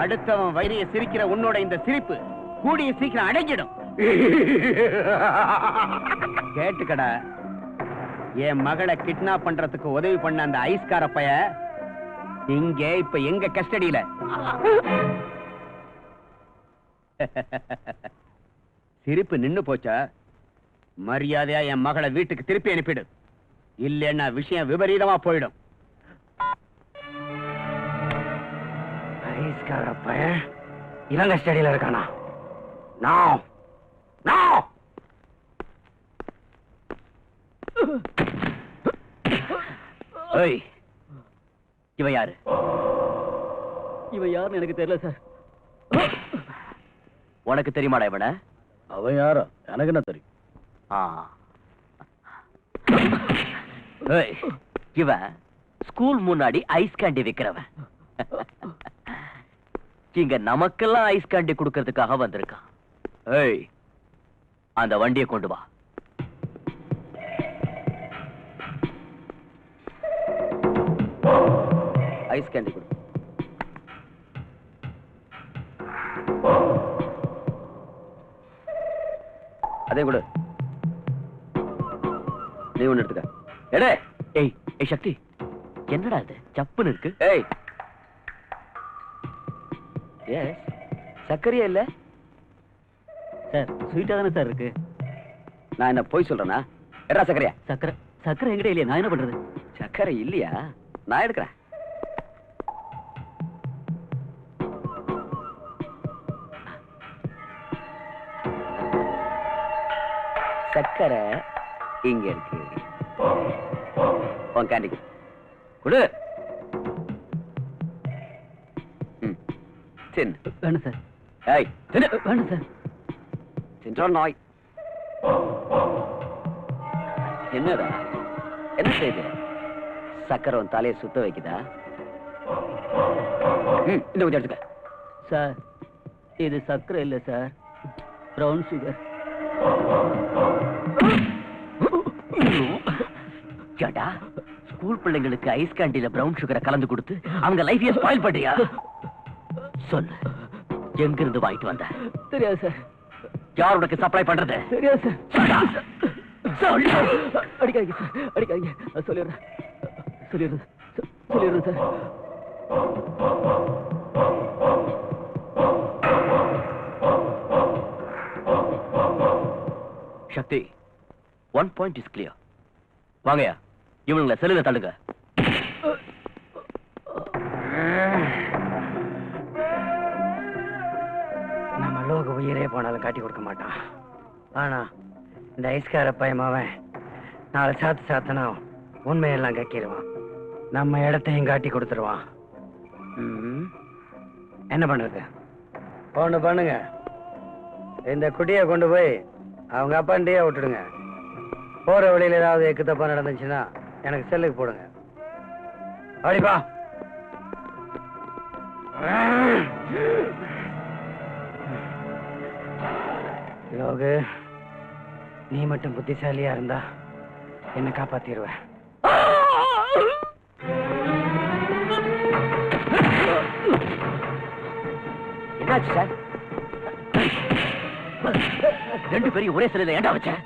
அடுத்தவன் வயிறைய சிரிக்கிற உன்னோட இந்த சிரிப்பு கூடிய சீக்கிரம் அடங்கிடும். கேட்டுக்கடா, என் மகளை கிட்னாப் பண்றதுக்கு உதவி பண்ண அந்த ஐஸ்கார பைய இங்க இப்ப எங்க கஸ்டடியில. சிரிப்பு நின்னு போச்சா? மரியாதையா என் மகளை வீட்டுக்கு திருப்பி அனுப்பிடு, இல்லைன்னா விஷயம் விபரீதமா போயிடும். ஐஸ்கார பைய இவங்க கஸ்டடியில இருக்கானா? நான் ஏய், இவ யாரு? இவன் யாருன்னு எனக்கு தெரியல சார். உனக்கு தெரியுமாடா இவன? அவன் யாரோ எனக்கு என்ன தெரியும். ஏய், இவன் ஸ்கூல் முன்னாடி ஐஸ் கேண்டி விக்கிறவன். இங்க நமக்கெல்லாம் ஐஸ் கேண்டி கொடுக்கறதுக்காக வந்திருக்கான். ஏய், அந்த வண்டியை கொண்டு வா. ஐஸ் கேண்டி கொடு. அதே கொடு. நீ ஒண்ணு எடுத்துக்க. எடே. ஏய் ஏய் சக்தி, என்னடா இது சப்புன்னு இருக்கு? ஏய், எஸ், சர்க்கரையா இல்ல சார்? ஸ்வீட்டா தானே சார் இருக்கு. நான் என்ன போய் சொல்றேனா? எடா சர்க்கரையா? சக்கரை சக்கரை எங்கிட்ட இல்லையா? நான் என்ன பண்றது? சர்க்கரை இல்லையா? நான் எடுக்கிறேன். சர்க்கரை இங்க இருக்கு. உன் கேண்டி கொடு. தின்னு. வேணும் சார். ஏய், தின்னு. வேணும் சார். தின்றால் நாய். என்னடா என்ன செய்து? சக்கரை உன் தலையை சுத்த வைக்குதா? இந்த கொஞ்சம் எடுத்துக்க. சார், இது சக்கரை இல்ல சார், பிரவுன் சுகர். கேட்டா, ஸ்கூல் பிள்ளைங்களுக்கு ஐஸ் கேண்டில பிரவுன் சுகரை கலந்து கொடுத்து அவங்க லைஃபையே ஸ்பாயில் பண்றியா? சொல்லு, எங்க இருந்து வாங்கிட்டு வந்த? தெரியாது சார். யார் உனக்கு சப்ளை பண்றது? தெரியாது சார். சொல்லு. அடிக்காதீங்க சார், அடிக்காதீங்க. சொல்லிடுறேன் sir. Shakti, one point is clear. வாங்கயா, இவனுங்களை செல்லுல தள்ளுங்க. போனாலும் காட்டி கொடுக்க மாட்டான். ஆனா இந்த ஐஸ்கார பயமாவன் 4 சாத்து சாத்தனா உண்மையெல்லாம் கக்கிடுவான். நம்ம இடத்தையும் காட்டி கொடுத்துருவான். என்ன பண்றது? ஒண்ணு பண்ணுங்க, இந்த குட்டியை கொண்டு போய் அவங்க அப்பாண்டியே விட்டுடுங்க. போற வழியில ஏதாவது எக்கு தப்பா நடந்துச்சுன்னா எனக்கு செல்லுக்கு போடுங்க. அடிப்பா. லோகு, நீ மட்டும் புத்திசாலியா இருந்தா என்ன காப்பாத்திடுவ. என்னாச்சு சார்? 2 பேரையும் ஒரே சிலையில ஏண்டா வச்சேன்?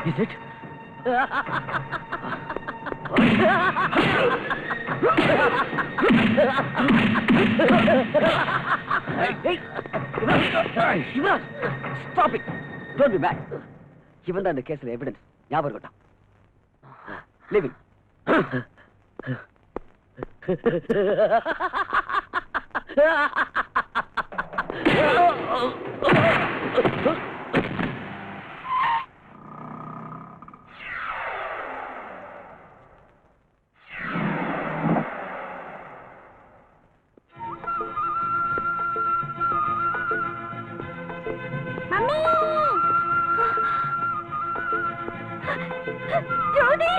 Is it? Stop it! Don't be mad. இவன் தான் இந்த கேஸ்ல எவிடன்ஸ். ஞாபகம் இருக்கட்டும். Leave it. Mummy! Jothi!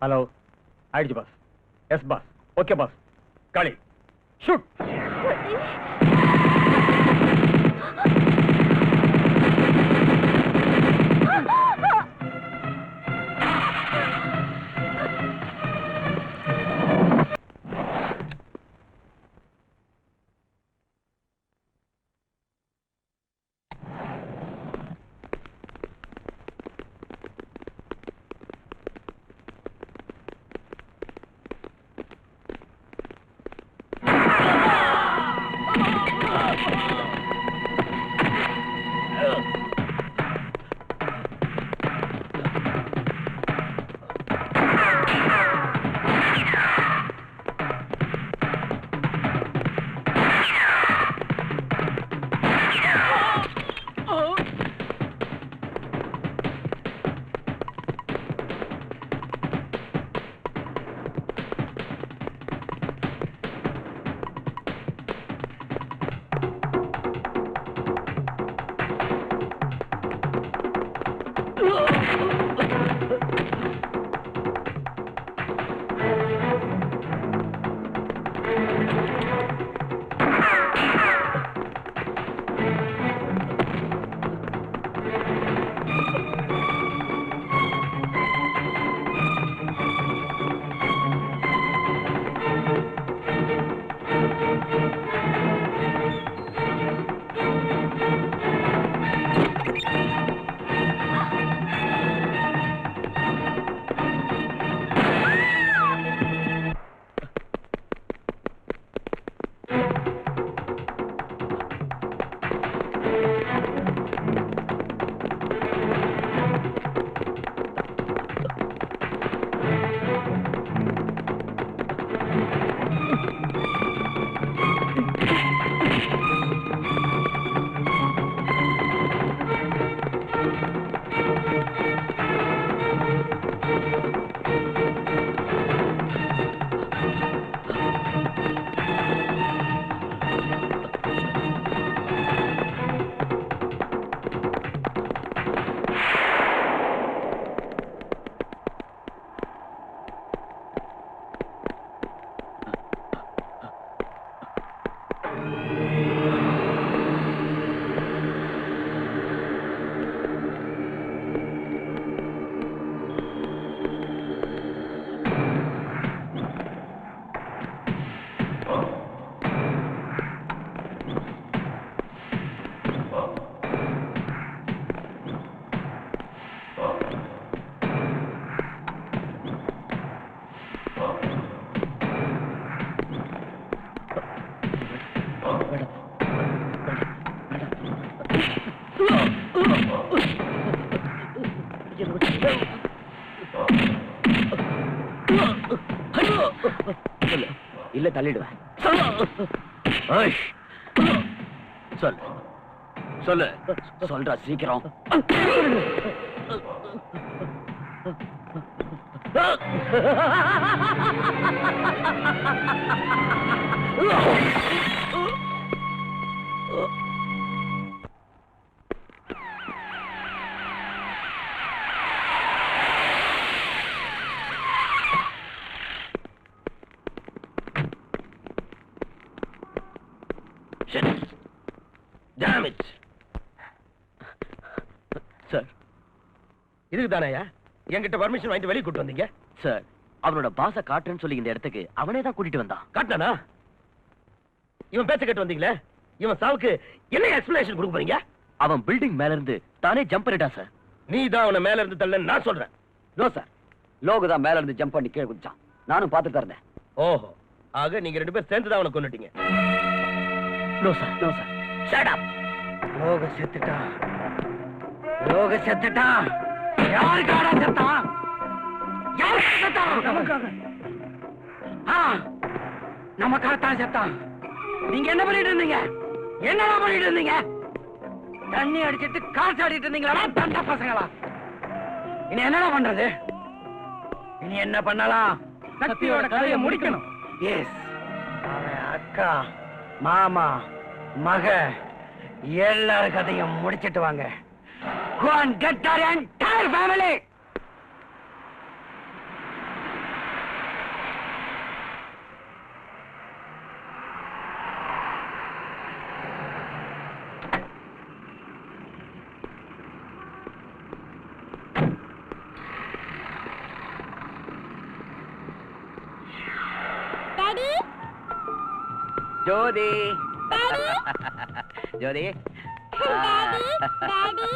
Hello, ஆயிடுச்சு boss. Yes boss. Okay boss. Kali shoot. இல்ல தள்ளிடுவேன். சொல்லு சொல்லு சொல்றா சீக்கிரம். சார் இதுக்கு தானயா என்கிட்ட பர்மிஷன் வாங்கிட்டு வெளியே கூட்டு வந்தீங்க? சார் அவனோட பாச காட்டுன்னு சொல்லி இந்த இடத்துக்கு அவனே தான் கூட்டிட்டு வந்தான். காட்டானா? இவன் பேச்ச கேட்டு வந்தீங்களே, இவன் சாவுக்கு என்ன எக்ஸ்பிளனேஷன் கொடுக்க போறீங்க? அவன் பில்டிங் மேல இருந்து தானே ஜம்ப் பண்ணிட்டான் சார். நீ தான் அவனை மேல இருந்து தள்ளன்னு நான் சொல்றேன். நோ சார், லோகு தான் மேல இருந்து ஜம்ப் பண்ணி கீழே குதிச்சான். நானும் பார்த்துட்டு இருந்தேன். ஓஹோ, ஆக நீங்க ரெண்டு பேரும் சேர்ந்து தான் அவனை கொன்னுட்டீங்க. No sir, no sir. Shut up. லோக செத்துட்டான், லோக செத்துட்டான். யாருக்காடா செத்தான்? யாருக்கு செத்தான்? நமக்காக. நமக்காகத்தான் செத்தான். நீங்க என்ன பண்ணிட்டு இருந்தீங்க? என்னடா பண்ணிட்டு இருந்தீங்க? தண்ணி அடிச்சிட்டு காசு ஆடிட்டு இருந்தீங்களா தண்ட பசங்களா? இனி என்னடா பண்றது? இனி என்ன பண்ணலாம்? சக்தியோட கதையை முடிக்கணும். எஸ், அவன் அக்கா, மாமா, மக எல்லாரும் கதையும் முடிச்சிட்டு வாங்க. Go and get our entire family. Daddy, Jyothi, daddy, Jyothi, daddy, daddy.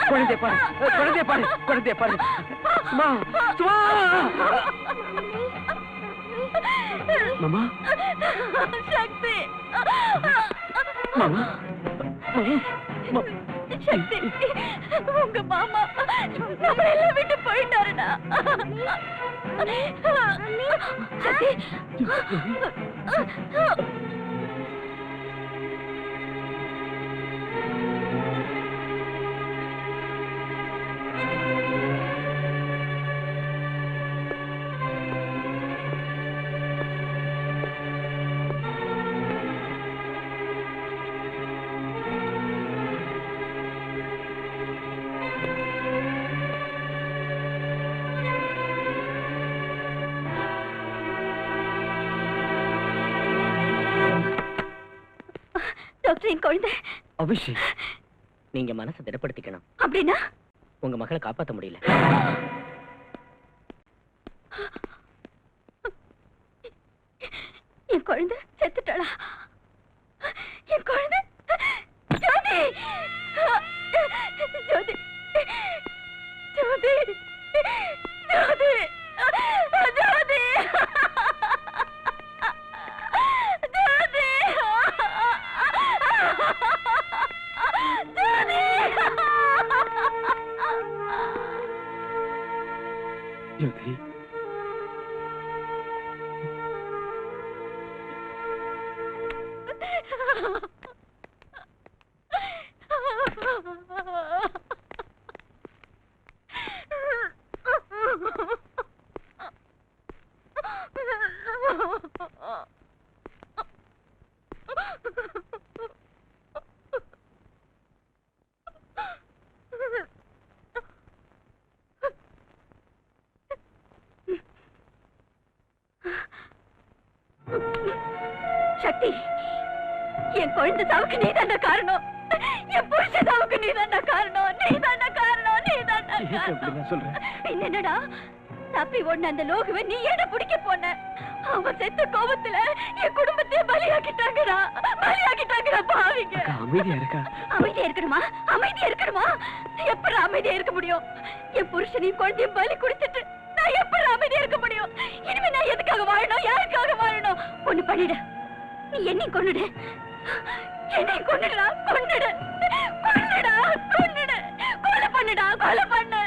குழந்தை பாரு, குழந்தை பாரு, குழந்தை பாரு. சும்மா, சும்மா. மாமா, சக்தி, மாமா, சக்தி, உங்க மாமா நம்மள எல்லாம் விட்டு போயிட்டாருடா. சக்தி, டாக்டர், என் குழந்தை. அபிஷேக், நீங்க மனசை திடப்படுத்திக்கணும். அப்படின்னா உங்க மகளை காப்பாத்த முடியல. என் குழந்தை செத்துட்டாளா? என் குழந்தை ஜோதி, ஜோதி, ஜோதி, ஜோதி, ஜோதி, ஜோதி, சக்தி, என் குழந்தை சாவுக்கு நீதான காரணம். என் புருஷ சாவுக்கு நீதான காரணம். நீதான காரணம். நீதான காரணம். சொல்றேன். என்னடா தப்பி ஓடுன அந்த லோகுவை நீ ஏட பிடிக்க போன? அவன் செத்த கோபத்துல என் குடும்பத்தையே பலியாக்கிட்டாங்கடா, பலியாக்கிட்டாங்கடா பாவிங்க. அமைதியா இருக்கா? அமைதியா இருக்கணுமா? அமைதியா இருக்கணுமா? எப்படி அமைதியா இருக்க முடியும்? என் புருஷனையும் குழந்தையும் பலி கொடுத்துட்டு நான் எப்படி அமைதியா இருக்க முடியும்? இனிமே நான் எதுக்காக வாழணும்? யாருக்காக வாழணும்? ஒண்ணு பண்ணிடு, நீ என்னையும் கொன்னுடு. என்னையும் கொன்னுடா, கொன்னுடு, கொன்னுடா, கொன்னுடு, கொலை பண்ணுடா, கொலை பண்ணு,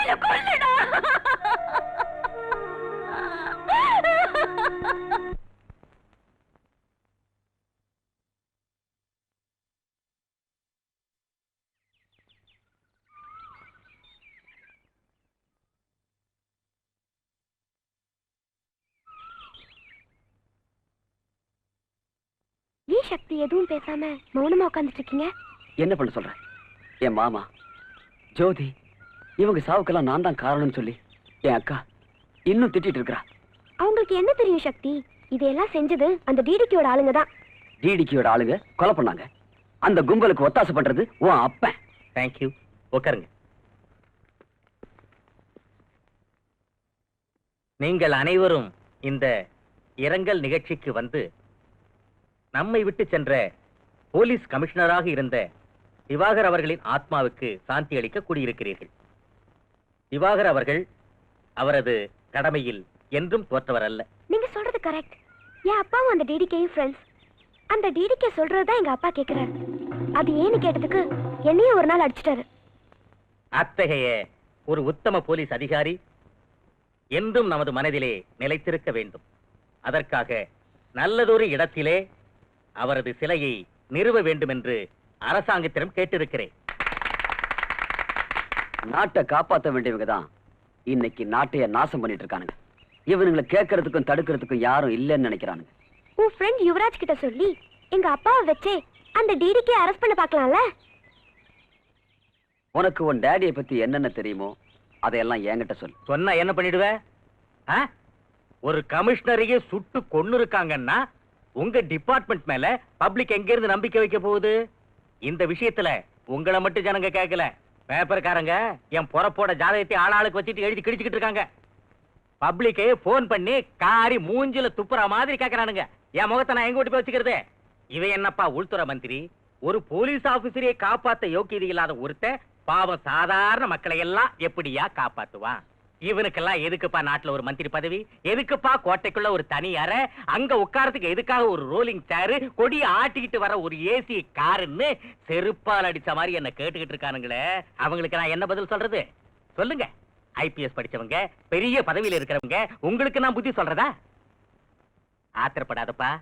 என்ன கொல்லுடா. ஏன் சக்தி எதுவும் பேசாம மௌனமா உட்கார்ந்துட்டு இருக்கீங்க? என்ன பண்ண சொல்ற? என் மாமா ஜோதி இவங்க சாவுக்கெல்லாம் நான் தான் காரணம்னு சொல்லி என் அக்கா இன்னும் திட்டிட்டு இருக்கா. அவங்களுக்கு என்ன தெரியும் சக்தி? இதெல்லாம் செஞ்சது அந்த டிடிக்கியோட ஆளுங்க தான். டிடிக்கியோட ஆளுங்க கொலை பண்ணாங்க. அந்த கும்பலுக்கு ஒத்தாசை பண்றது உன் அப்பன். தேங்க்யூ. உட்காருங்க. நீங்கள் அனைவரும் இந்த இரங்கல் நிகழ்ச்சிக்கு வந்து நம்மை விட்டு சென்ற போலீஸ் கமிஷனராக இருந்த திவாகர் அவர்களின் ஆத்மாவுக்கு சாந்தி அளிக்க கூடியிருக்கிறீர்கள். திவாகர் அவர்கள் அவரது கடமையில் என்றும் தோற்றவர் அல்ல. நீங்க சொல்றது கரெக்ட். என் அப்பாவும் அந்த டிடிகேயும் ஃப்ரெண்ட்ஸ். அந்த டிடிகே சொல்றதுதான் எங்க அப்பா கேக்குறாரு. அது ஏன்னு கேட்டதுக்கு என்னையும் ஒரு நாள் அடிச்சிட்டாரு. அத்தகைய ஒரு உத்தம போலீஸ் அதிகாரி என்றும் நமது மனதிலே நிலைத்திருக்க வேண்டும். அதற்காக நல்லதொரு இடத்திலே அவரது சிலையை நிறுவ வேண்டும் என்று அரசாங்கத்திடம் கேட்டிருக்கிறேன். நாட்டை காப்பாற்ற வேண்டியவங்க தான் இன்னைக்கு நாட்டைய நாசம் பண்ணிட்டு இருக்கானுங்க. இவனுங்களை கேட்கறதுக்கும் தடுக்கிறதுக்கும் யாரும் இல்லைன்னு நினைக்கிறானுங்க. உன் ஃப்ரெண்ட் யுவராஜ் கிட்ட சொல்லி எங்க அப்பாவை வச்சே அந்த டிடிகே அரெஸ்ட் பண்ண பார்க்கலாம்ல? உனக்கு உன் டேடியை பத்தி என்னென்ன தெரியுமோ அதையெல்லாம் என்கிட்ட சொல்லு. சொன்னா என்ன பண்ணிடுவ? ஒரு கமிஷனரையே சுட்டு கொன்னு இருக்காங்கன்னா உங்க டிபார்ட்மெண்ட் மேல பப்ளிக் எங்க இருந்து நம்பிக்கை வைக்க போகுது? இந்த விஷயத்துல உங்களை மட்டும் ஜனங்க கேட்கல, பேப்பர்காரங்க என் பொறப்போட ஜாதகத்தை ஆளாளுக்கு வச்சுட்டு எழுதி கிழிச்சுக்கிட்டு இருக்காங்க. பப்ளிக்கே போன் பண்ணி காரி மூஞ்சில துப்புற மாதிரி கேட்கறானுங்க. என் முகத்தை நான் எங்க ஓட்டி போய் வச்சுக்கிறது? இவன் என்னப்பா உள்துறை மந்திரி? ஒரு போலீஸ் ஆபீசரையே காப்பாத்த யோக்கியதை இல்லாத ஒருத்தன் பாவம் சாதாரண மக்களை எல்லாம் எப்படியா காப்பாத்துவான்? இவனுக்கெல்லாம் எதுக்குப்பா நாட்டுல ஒரு மந்திரி பதவி? எதுக்குப்பா கோட்டைக்குள்ள ஒரு தனி அறை? அங்க உட்காரத்துக்கு எதுக்காக ஒரு ரோலிங் சேரு, கொடி ஆட்டிக்கிட்டு வர ஒரு ஏசி காருன்னு செருப்பால் அடிச்ச மாதிரி என்ன கேட்டுக்கிட்டு இருக்கானுங்களே, அவங்களுக்கு நான் என்ன பதில் சொல்றது? சொல்லுங்க. ஐபிஎஸ் படிச்சவங்க, பெரிய பதவியில இருக்கிறவங்க, உங்களுக்கு நான் புத்தி சொல்றதா? ஆத்திரப்படாதப்பா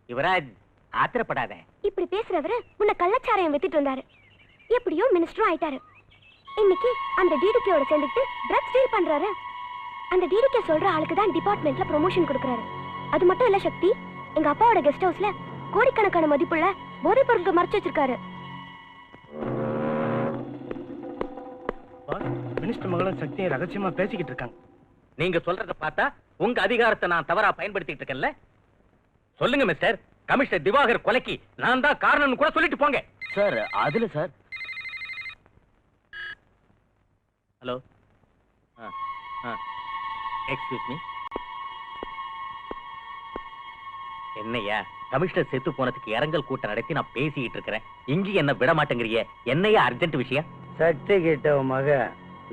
யுவராஜ், ஆத்திரப்படாத. இப்படி பேசுறவரு முன்ன கள்ளச்சாராயம் வித்துட்டு இருந்தாரு. எப்படியோ மினிஸ்டரும் ஆயிட்டாரு. இன்னைக்கு அந்த டிடிகேயோட சேர்ந்துட்டு ட்ரக் ஸ்டீல் பண்றாரு. அந்த டிடிகே சொல்ற ஆளுக்கு தான் டிபார்ட்மெண்ட்ல ப்ரமோஷன் கொடுக்கறாரு. அது மட்டும் இல்ல சக்தி, எங்க அப்பாவோட கெஸ்ட் ஹவுஸ்ல கோடிக்கணக்கான மதிப்புள்ள போதைப் பொருட்கள் மறைச்சு வச்சிருக்காரு. மினிஸ்டர் மகளும் சக்தியை ரகசியமா பேசிக்கிட்டு இருக்காங்க. நீங்க சொல்றத பார்த்தா உங்க அதிகாரத்தை நான் தவறா பயன்படுத்திட்டு இருக்கேன்ல? சொல்லுங்க மிஸ்டர், கமிஷனர் திவாகர் கொலைக்கு நான் தான் காரணம்னு கூட சொல்லிட்டு போங்க. சார் அதுல சார். Hello, excuse me. என்னையா கமிஷனர் செத்து போனதுக்கு இரங்கல் கூட்டம் நடத்தி நான் பேசிக்கிட்டு இருக்கிறேன். இங்கேயும் என்ன விட மாட்டேங்கிறிய? என்னையா அர்ஜென்ட் விஷயம்? சக்தி கிட்ட உன் மக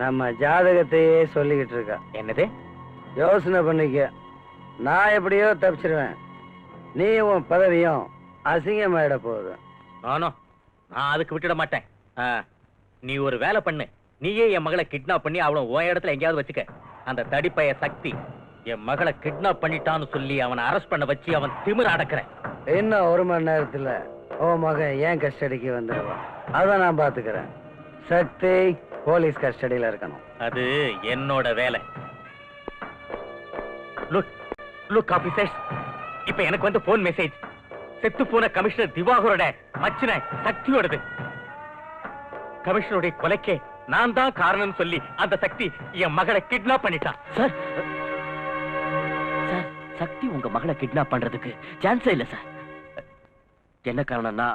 நம்ம ஜாதகத்தையே சொல்லிக்கிட்டு இருக்கா. என்னது? யோசனை பண்ணிக்க. நான் எப்படியோ தப்பிச்சிருவேன், நீ உன் பதவியும் அசிங்கமாயிட போகுது. நான் அதுக்கு விட்டுட மாட்டேன். நீ ஒரு வேலை பண்ணு, நீயே என் மகளை கிட்னாப் பண்ணி அவளை உன் இடத்துல எங்கேயாவது வச்சுக்க. அந்த தடிப்பைய சக்தி என் மகளை கிட்னாப் பண்ணிட்டான்னு சொல்லி அவனை அரெஸ்ட் பண்ண வச்சு அவன் திமிர அடக்குறேன். இன்னும் 1 மணி நேரத்துல உன் மகன் ஏன் கஸ்டடிக்கு வந்துடுவான். அதை நான் பாத்துக்கிறேன். சக்தி போலீஸ் கஸ்டடியில இருக்கணும். அது என்னோட வேலை. லுக் ஆபீசர்ஸ், இப்ப எனக்கு வந்து போன் மெசேஜ். செத்து போன கமிஷனர் திவாகரோட மச்சின சக்தியோடது. கமிஷனருடைய கொலைக்கே நான் தான் காரணம் சொல்லி அந்த சக்தி என் மகளை கிட்னாப் பண்ணிட்டான். சார் சார், சக்தி உங்க மகளை கிட்னாப் பண்றதுக்கு சான்ஸே இல்ல சார். என்ன காரணம்னா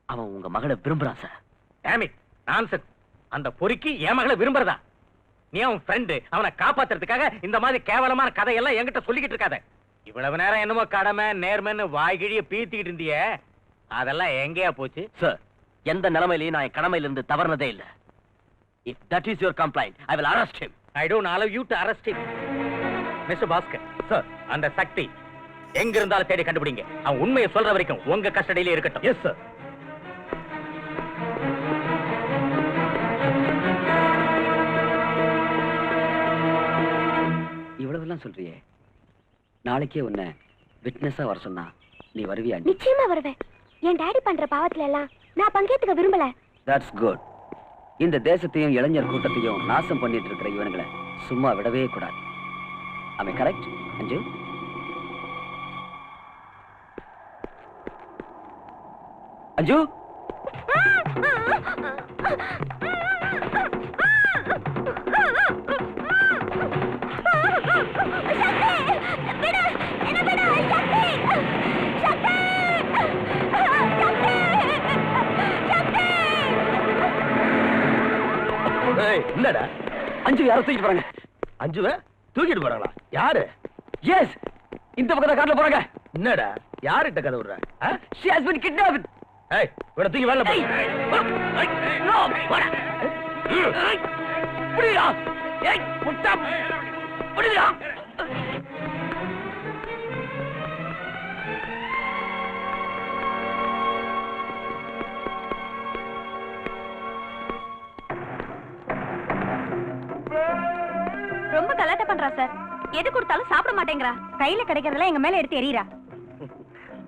அவன் உங்க மகளை விரும்புறான் சார். நான்சென்ஸ். அந்த பொறுக்கி என் மகளை விரும்புறதா? நீ அவன் ஃப்ரெண்டு, அவனை காப்பாத்துறதுக்காக இந்த மாதிரி கேவலமான கதையெல்லாம் என்கிட்ட சொல்லிக்கிட்டு இருக்காத. இவ்வளவு நேரம் என்னமோ கடமை நேர்மைன்னு வாய்கிழிய பீத்திக்கிட்டு இருந்திய, அதெல்லாம் எங்கேயா போச்சு? சார், எந்த நிலைமையிலையும் நான் என் கடமையிலிருந்து தவறுனதே இல்ல. If that is your complaint, I will arrest him. I don't allow you to arrest him. Mister Bhaskar, sir, அந்த சக்தி எங்க இருந்தாலும் தேடி கண்டுபிடிங்க. அவன் உண்மையை சொல்ற வரைக்கும் உங்க கஸ்டடியில இருக்கட்டும். Yes sir. இவ்வளவுலாம் சொல்றியே, நாளைக்கே உன்னை விட்னஸா வர சொன்னா நீ வருவியா? நிச்சயமா வருவேன். என் டாடி பண்ற பாவத்துல எல்லாம் நான் பங்கேத்துக்க விரும்பல. That's good. இந்த தேசத்தையும் இளைஞர் கூட்டத்தையும் நாசம் பண்ணிட்டு இருக்கிற இவனுங்களை சும்மா விடவே கூடாது. Am I correct, அஞ்சு? அஞ்சு, என்னடா அஞ்சு யாரை தூக்கிட்டு போறாங்க? அஞ்சுவ தூக்கிட்டு போறாங்களா? யாரு? எஸ், இந்த பக்கத்துல காட்டுல போறாங்க. என்னடா யார்கிட்ட கதை விடுற? She has been kidnapped. ஏய், இவனை தூக்கி வேலை ஏய், no, போடா. புரியுதா? ஏய், முட்டா, புரியுதா? ரொம்ப கலாட்டா பண்றா சார். எது கொடுத்தாலும் சாப்பிட மாட்டேங்கிறா. கையில கிடைக்கிறதெல்லாம் எங்க மேல எடுத்து எறியறா.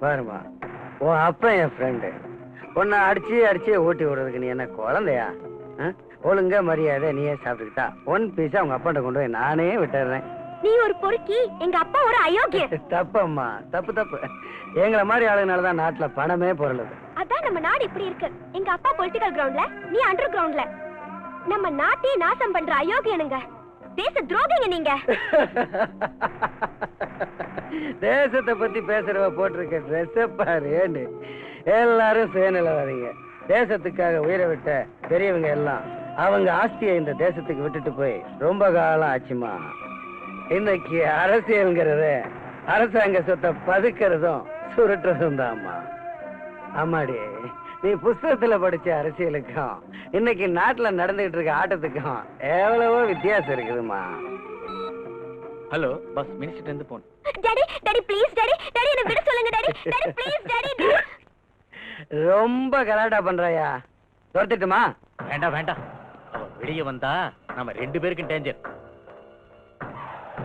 பாருமா, உன் அப்பா என் ஃப்ரெண்டு. உன்னை அடிச்சு அடிச்சு ஊட்டி விடுறதுக்கு நீ என்ன குழந்தையா? ஒழுங்கா மரியாதை நீயே சாப்பிட்டுக்கிட்டா ஒன் பீஸா அவங்க அப்பாட்ட கொண்டு போய் நானே விட்டுறேன். நீ ஒரு பொறுக்கி, எங்க அப்பா ஒரு அயோக்கிய. தப்பம்மா, தப்பு தப்பு. எங்களை மாதிரி ஆளுங்கனாலதான் நாட்டுல பணமே பொருளுது. அதான் நம்ம நாடு இப்படி இருக்கு. எங்க அப்பா பொலிட்டிக்கல் கிரவுண்ட்ல, நீ அண்டர் கிரவுண்ட்ல. நம்ம நாட்டையே நாசம் பண்ற அயோக்கியனுங்க. தேச துரோகிங்க நீங்க. தேசத்தை பத்தி பேசுறவ போட்டிருக்க ட்ரெஸ் பாரு. எல்லாரும் சுயநிலவாதீங்க. தேசத்துக்காக உயிரை விட்ட பெரியவங்க எல்லாம் அவங்க ஆஸ்தியை இந்த தேசத்துக்கு விட்டுட்டு போய் ரொம்ப காலம் ஆச்சுமா. இன்னைக்கு அரசியல்ங்கிறது அரசாங்க சொத்தை பதுக்கிறதும் சுருட்டுறதும் தான்மா. ஆமாடி, நீ புஸ்தகத்துல படிச்ச அரசியலுக்கும் இன்னைக்கு நாட்டுல நடந்துகிட்டு இருக்க ஆட்டத்துக்கும் எவ்வளவோ வித்தியாசம் இருக்குதுமா. ஹலோ பஸ், மினிஸ்டர் இருந்து phone. Daddy, daddy please daddy, daddy என்ன விட சொல்லுங்க டாடி. Daddy please daddy. ரொம்ப கலாட்டா பண்றாயா? துரத்திட்டுமா? வேண்டாம் வேண்டாம், அவ வெளியே வந்தா நம்ம 2 பேருக்கும் டேஞ்சர்.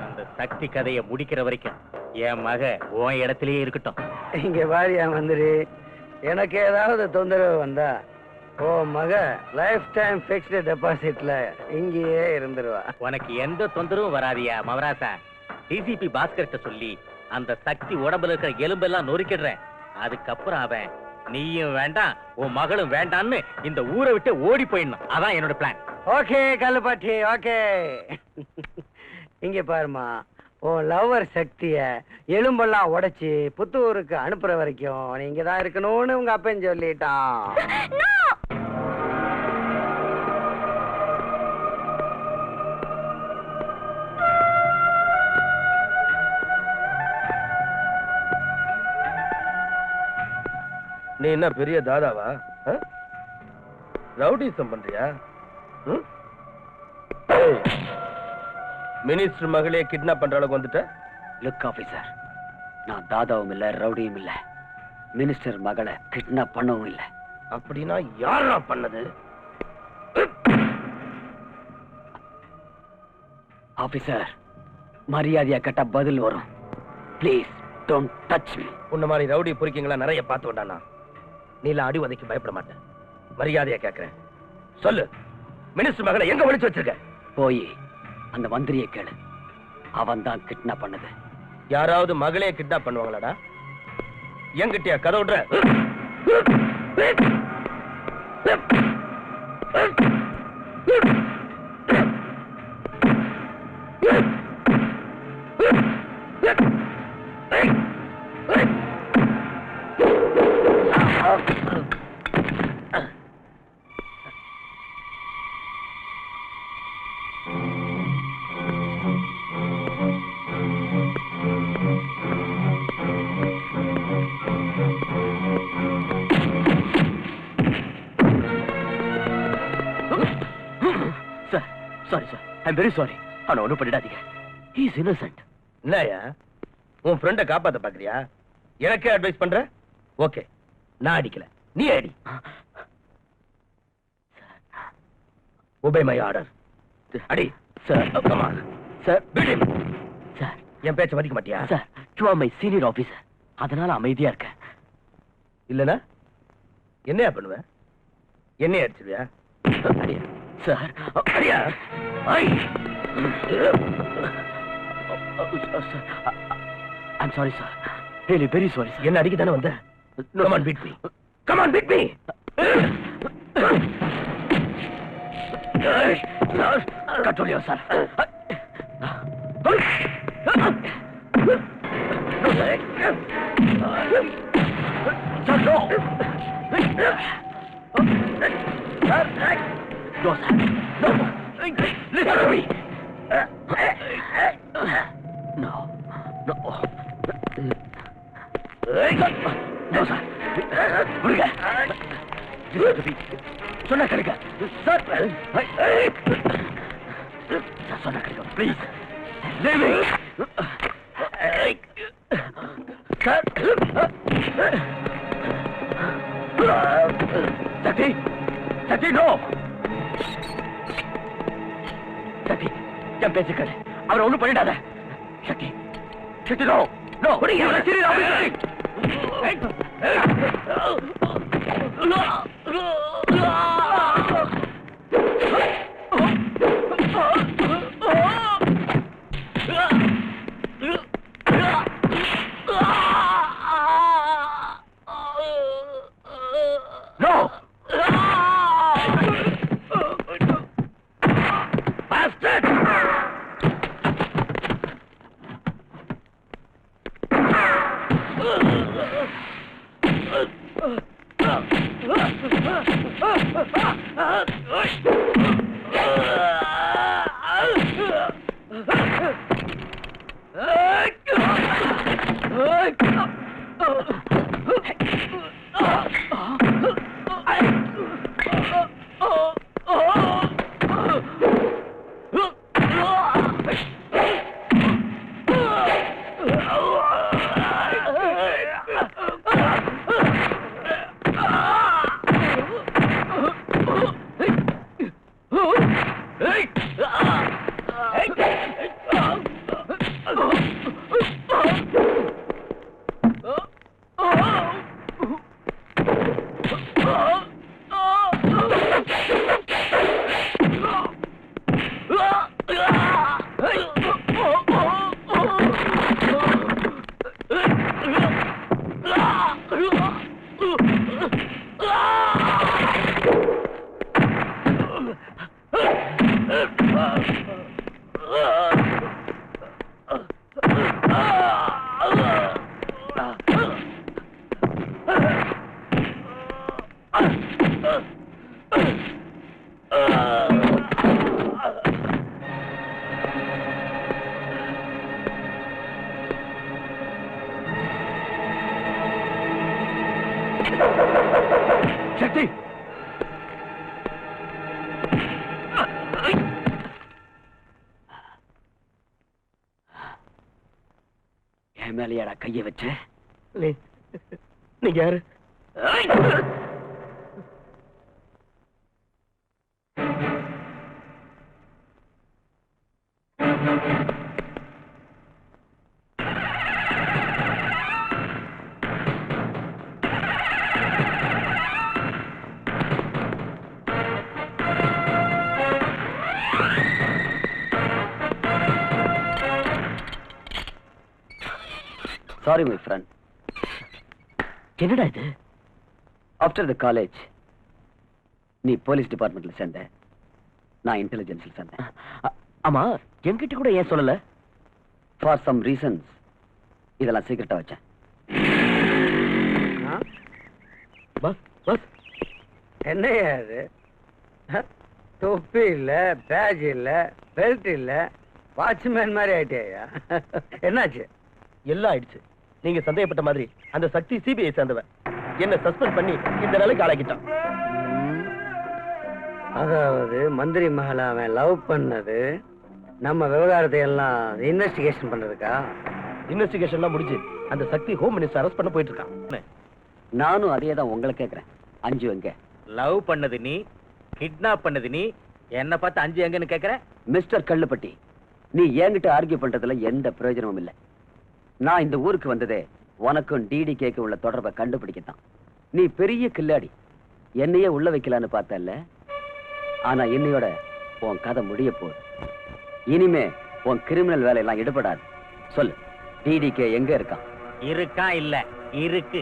அந்த சக்தி கதையை முடிக்கிற வரைக்கும் என் மக உன் இடத்திலேயே இருக்கட்டும். இங்க வாரியா வந்துரு. எனக்கு ஏதாவது தொந்தரவு வந்தா ஓ மக லைஃப் டைம் பிக்ஸ்டு டெபாசிட்ல இங்கேயே இருந்துருவா. உனக்கு எந்த தொந்தரவும் வராதியா மவராசா. டிசிபி பாஸ்கர்ட்ட சொல்லி அந்த சக்தி உடம்புல இருக்கிற எலும்பெல்லாம் நொறுக்கிடுறேன். அதுக்கப்புறம் அவன் நீயும் வேண்டாம் உன் மகளும் வேண்டான்னு இந்த ஊரை விட்டு ஓடி போயிடணும். அதான் என்னோட பிளான். Okay கல்லுப்பாட்டி, okay. இங்க பாருமா, உன் லவ்வர் சக்திய எலும்பெல்லாம் உடைச்சு புத்தூருக்கு அனுப்புற வரைக்கும் நீங்க தான் இருக்கணும்னு உங்க அப்பன் சொல்லிட்டான். நீ என்ன பெரிய தாதாவா? ரவுடிசம் பண்றியா? மினிஸ்டர் மகளே கிட்னாப் பண்ற அளவுக்கு வந்துட்ட? லுக் ஆபீசர், நான் தாதாவும் இல்ல ரவுடியும் இல்ல. மினிஸ்டர் மகளை கிட்னாப் பண்ணவும் இல்ல. அப்படின்னா யாரா பண்ணது? ஆபீசர், மரியாதையா கேட்டா பதில் வரும். Please don't touch me. உன்ன மாதிரி ரவுடி பொறிக்கிங்களா நிறைய பார்த்து விட்டானா? நீலாம் அடி உதைக்கு பயப்பட மாட்டேன். மரியாதையா கேட்கிறேன், சொல்லு, மினிஸ்டர் மகளை எங்க ஒளிச்சு வச்சிருக்க? போய் அந்த மந்திரியை கேளு. அவன் தான் கிட்னாப் பண்ணது. யாராவது மகளே கிட்னாப் பண்ணுவாங்களாடா? என்கிட்டயா கதை விடுற? I am very sorry. அவனை ஒன்றும் பண்ணிடாதீங்க. He is Innocent. என்னயா உன் ஃப்ரெண்டை காப்பாத்த பாக்குறியா? எனக்கே அட்வைஸ் பண்ற? ஓகே, நான் அடிக்கல, நீ அடி. obey my order. அடி sir. come on sir. beat him. Sir, என் பேச்ச மதிக்க மாட்டியா? Sir, you are my senior officer. அதனால அமைதியா இருக்கேன். இல்லனா என்னையா பண்ணுவ? என்னைய அடிச்சிருவியா? அடியா சார். அடியா? ஐ I'm sorry, sir. Really, very sorry, sir. என்ன அடிக்க தானே வந்த? Come on, beat me. Come on, beat me. Control yourself. Sir, no. No, sir. No. Listen to me. No. No. No, sir. விடுங்க. Listen to me. சொன்னா கேளுங்க. Sir. சொன்னா கேளுங்க. Please. Leave me. Sir. Shakti. Shakti, no. Shakti, என் பேச்சு கேளு. அவரை ஒண்ணும் பண்ணிடாத. சக்தி. Shakti, no. No. No. Bastard. சக்தி. என் மேலையாடா கைய வச்சு? நீங்க யாரு? Sorry, my friend. என்னடா இது? ஆஃப்டர் த காலேஜ் நீ போலீஸ் டிபார்ட்மெண்ட்ல சேர்ந்த, நான் இன்டெலிஜென்ஸ்ல சேர்ந்தேன். ஆமா, என்கிட்ட கூட ஏன் சொல்லல? ஃபார் சம் ரீசன்ஸ் இதெல்லாம் சீக்கிரட்டா வச்சேன். பஸ் பஸ் என்னையா அது? தொப்பி இல்ல, பேட்ச் இல்ல, பெல்ட் இல்ல, வாட்ச்மேன் மாதிரி ஆயிட்டேயா? என்னாச்சு? எல்லாம் ஆயிடுச்சு. நீங்க சந்தேகப்பட்ட மாதிரி அந்த சக்தி சிபிஐ சேர்ந்தவன் என்ன சஸ்பெண்ட் பண்ணி இந்த நிலைக்கு ஆளாக்கிட்டான். அதாவது மந்திரி மகளை அவன் லவ் பண்ணது நம்ம விவகாரத்தை எல்லாம் இன்வெஸ்டிகேஷன் பண்றதுக்கா? இன்வெஸ்டிகேஷன்லாம் முடிஞ்சு அந்த சக்தி ஹோம் மினிஸ்டர் அரெஸ்ட் பண்ண போயிட்டு இருக்கான். நானும் அதே தான் உங்களை கேட்கிறேன். அஞ்சு எங்க? லவ் பண்ணது நீ, கிட்னாப் பண்ணது நீ, என்ன பார்த்து அஞ்சு எங்கன்னு கேக்குற? மிஸ்டர் கள்ளுப்பட்டி, நீ என்கிட்ட ஆர்கியூ பண்றதுல எந்த பிரயோஜனமும் இல்லை. நான் இந்த ஊருக்கு வந்ததே உனக்கும் டிடிகேக்கு உள்ள தொடர்பை கண்டுபிடிக்கத்தான். நீ பெரிய கில்லாடி, என்னையே உள்ள வைக்கலான்னு பார்த்தல்ல. ஆனா என்னையோட உன் கதை முடிய போகுது. இனிமே உன் கிரிமினல் வேலையெல்லாம் ஈடுபடாது. சொல்லு, டிடிகே எங்க இருக்கான்? இருக்கான் இல்ல, இருக்கு.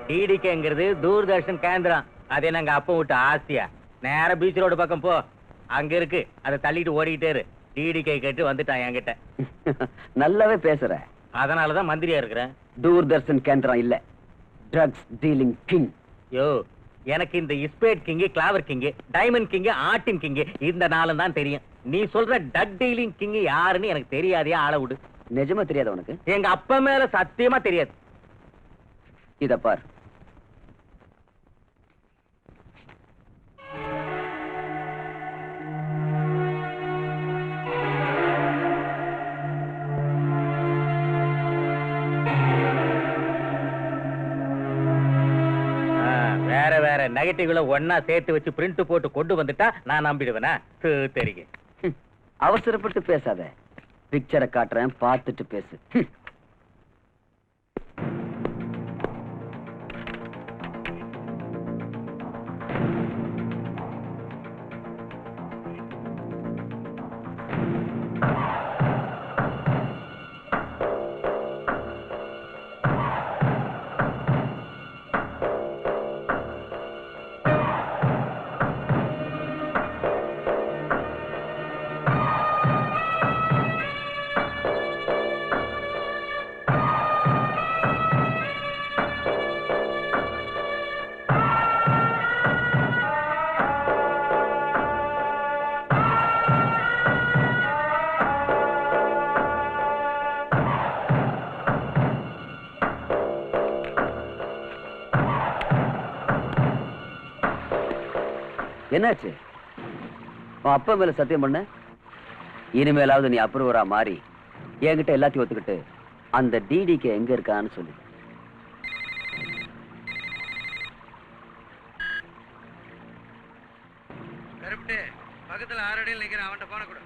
டிடிகேங்கிறது தூர்தர்ஷன் கேந்திரம். அது நாங்க அப்ப விட்டு ஆசையா நேர பீச் ரோடு பக்கம் போ, அங்க இருக்கு. அதை தள்ளிட்டு ஓடிக்கிட்டே இரு. டிடிகே கேட்டு வந்துட்டான் என்கிட்ட. நல்லாவே பேசுற. அதனாலதான் மந்திரியா இருக்கிறேன். தூர்தர்ஷன் கேந்திரம் இல்ல, ட்ரக்ஸ் டீலிங் கிங். யோ, எனக்கு இந்த இஸ்பேட் கிங், கிளாவர் கிங், டைமண்ட் கிங், ஆட்டின் கிங் இந்த நாளும் தான் தெரியும். நீ சொல்ற டக் டீலிங் கிங் யாருன்னு எனக்கு தெரியாதே. ஆள விடு. நிஜமா தெரியாத உனக்கு? எங்க அப்பா மேல சத்தியமா தெரியாது. இத பார், வேற வேற நெகட்டிவ்ல ஒன்னா சேர்த்து வச்சு பிரிண்ட் போட்டு கொண்டு வந்துட்டா நான் நம்பிடுவேனா? தெரியும். அவசரப்பட்டு பேசாத. பிக்சரை காட்டுறேன், பார்த்துட்டு பேசு. என்னாச்சு? உன் அப்பா மேல சத்தியம் பண்ண? இனிமேலாவது நீ அப்ரூவரா மாறி என்கிட்ட எல்லாத்தையும் ஒத்துக்கிட்டு அந்த டிடிக்கு எங்க இருக்கான்னு சொல்லு. கருப்பிட்டு பக்கத்துல 6 அடியில் நிக்கிறேன், அவன்கிட்ட போன கூட.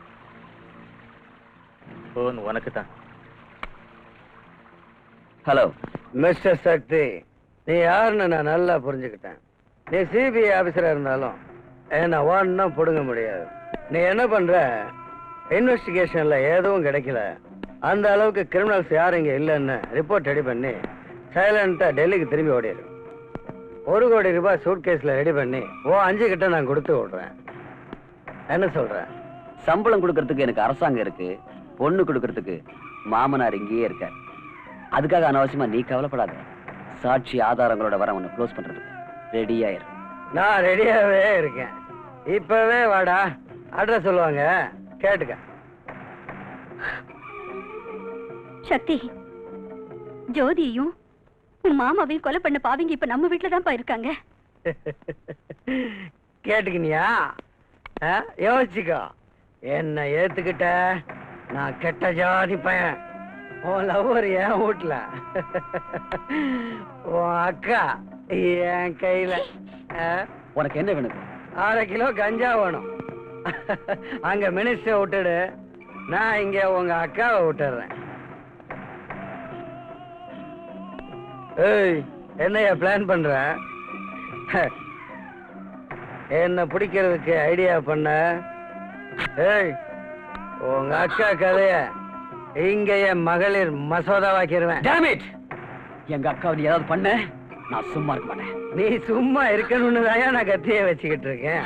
போன் உனக்கு தான். ஹலோ மிஸ்டர் சக்தி, நீ யாருன்னு நான் நல்லா புரிஞ்சுக்கிட்டேன். நீ சிபிஐ ஆபீசரா இருந்தாலும் என்ன ஒன்னும் புடுங்க முடியாது. நீ என்ன பண்ற? இன்வெஸ்டிகேஷன்ல எதுவும் கிடைக்கல, அந்த அளவுக்கு கிரிமினல்ஸ் யாரும் இங்க இல்லைன்னு ரிப்போர்ட் ரெடி பண்ணி சைலண்டா டெல்லிக்கு திரும்பி ஓடிடு. 1 கோடி ரூபாய் சூட் கேஸ்ல ரெடி பண்ணி 5 கிட்ட நான் கொடுத்து விடுறேன். என்ன சொல்ற? சம்பளம் கொடுக்கறதுக்கு எனக்கு அரசாங்கம் இருக்கு, பொண்ணு கொடுக்கறதுக்கு மாமனார் இங்கேயே இருக்கார். அதுக்காக அனாவசியமா நீ கவலைப்படாத. சாட்சி ஆதாரங்களோட வர உன்னை க்ளோஸ் பண்றதுக்கு ரெடியாயிரு. நான் ரெடியாவே இருக்கேன். இப்பவே வாடா, அட்ரஸ் சொல்லுவாங்க, கேட்டுக்க. சக்தி, ஜோதியையும் உன் மாமாவையும் கொலை பண்ண பாவிங்க இப்ப நம்ம வீட்டுல தான் போயிருக்காங்க. கேட்டுக்கினியா? யோசிச்சுக்கோ. என்ன ஏத்துக்கிட்ட? நான் கெட்ட ஜாதி பையன். உன் லவ்வர் என் வீட்டுல, உன் அக்கா என் கையில. உனக்கு என்ன வேணும்? 1/2 கிலோ கஞ்சா வேணும். அங்க மினிஸ்டர் விட்டுடு, நான் இங்க உங்க அக்காவை விட்டுறேன். ஏய், என்னையா பிளான் பண்ற? என்ன பிடிக்கிறதுக்கு ஐடியா பண்ண? ஏய், உங்க அக்கா கதைய இங்க என் மகளிர் மசோதாவாக்கிடுவேன். Damn it! எங்க அக்காவை நீ ஏதாவது பண்ண நான் சும்மா இருக்க மாட்டேன். நீ சும்மா இருக்கணும்னு தான் நான் கத்திய வச்சுக்கிட்டு இருக்கேன்.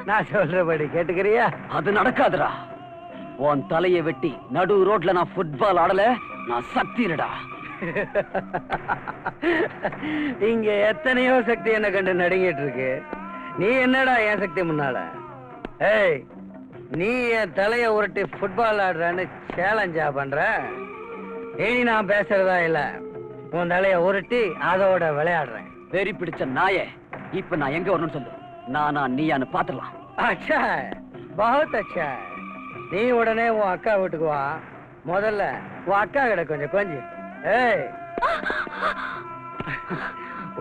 நான் சொல்றபடி கேட்டுக்கிறியா? அது நடக்காதுடா. உன் தலையை வெட்டி நடு ரோட்ல நான் ஃபுட்பால் ஆடல, நான் சக்திடா. இங்க எத்தனையோ சக்தி என்ன கண்டு நடுங்கிட்டு இருக்கு. நீ என்னடா என் சக்தி முன்னால? ஏய், நீ என் தலைய உருட்டி ஃபுட்பால் ஆடுறன்னு சேலஞ்சா பண்ற? இனி நான் பேசுறதா இல்ல, உன் தலைய உருட்டி அதோட விளையாடுறேன். வெறி பிடிச்ச நாயே, இப்ப நான் எங்க வரணும்னு சொல்லு. நானா நீயான்னு பாத்துடலாம். अच्छा, बहुत अच्छा. நீ உடனே உன் அக்கா வீட்டுக்கு வா. முதல்ல உன் அக்கா கிட்ட கொஞ்சம் ஏய்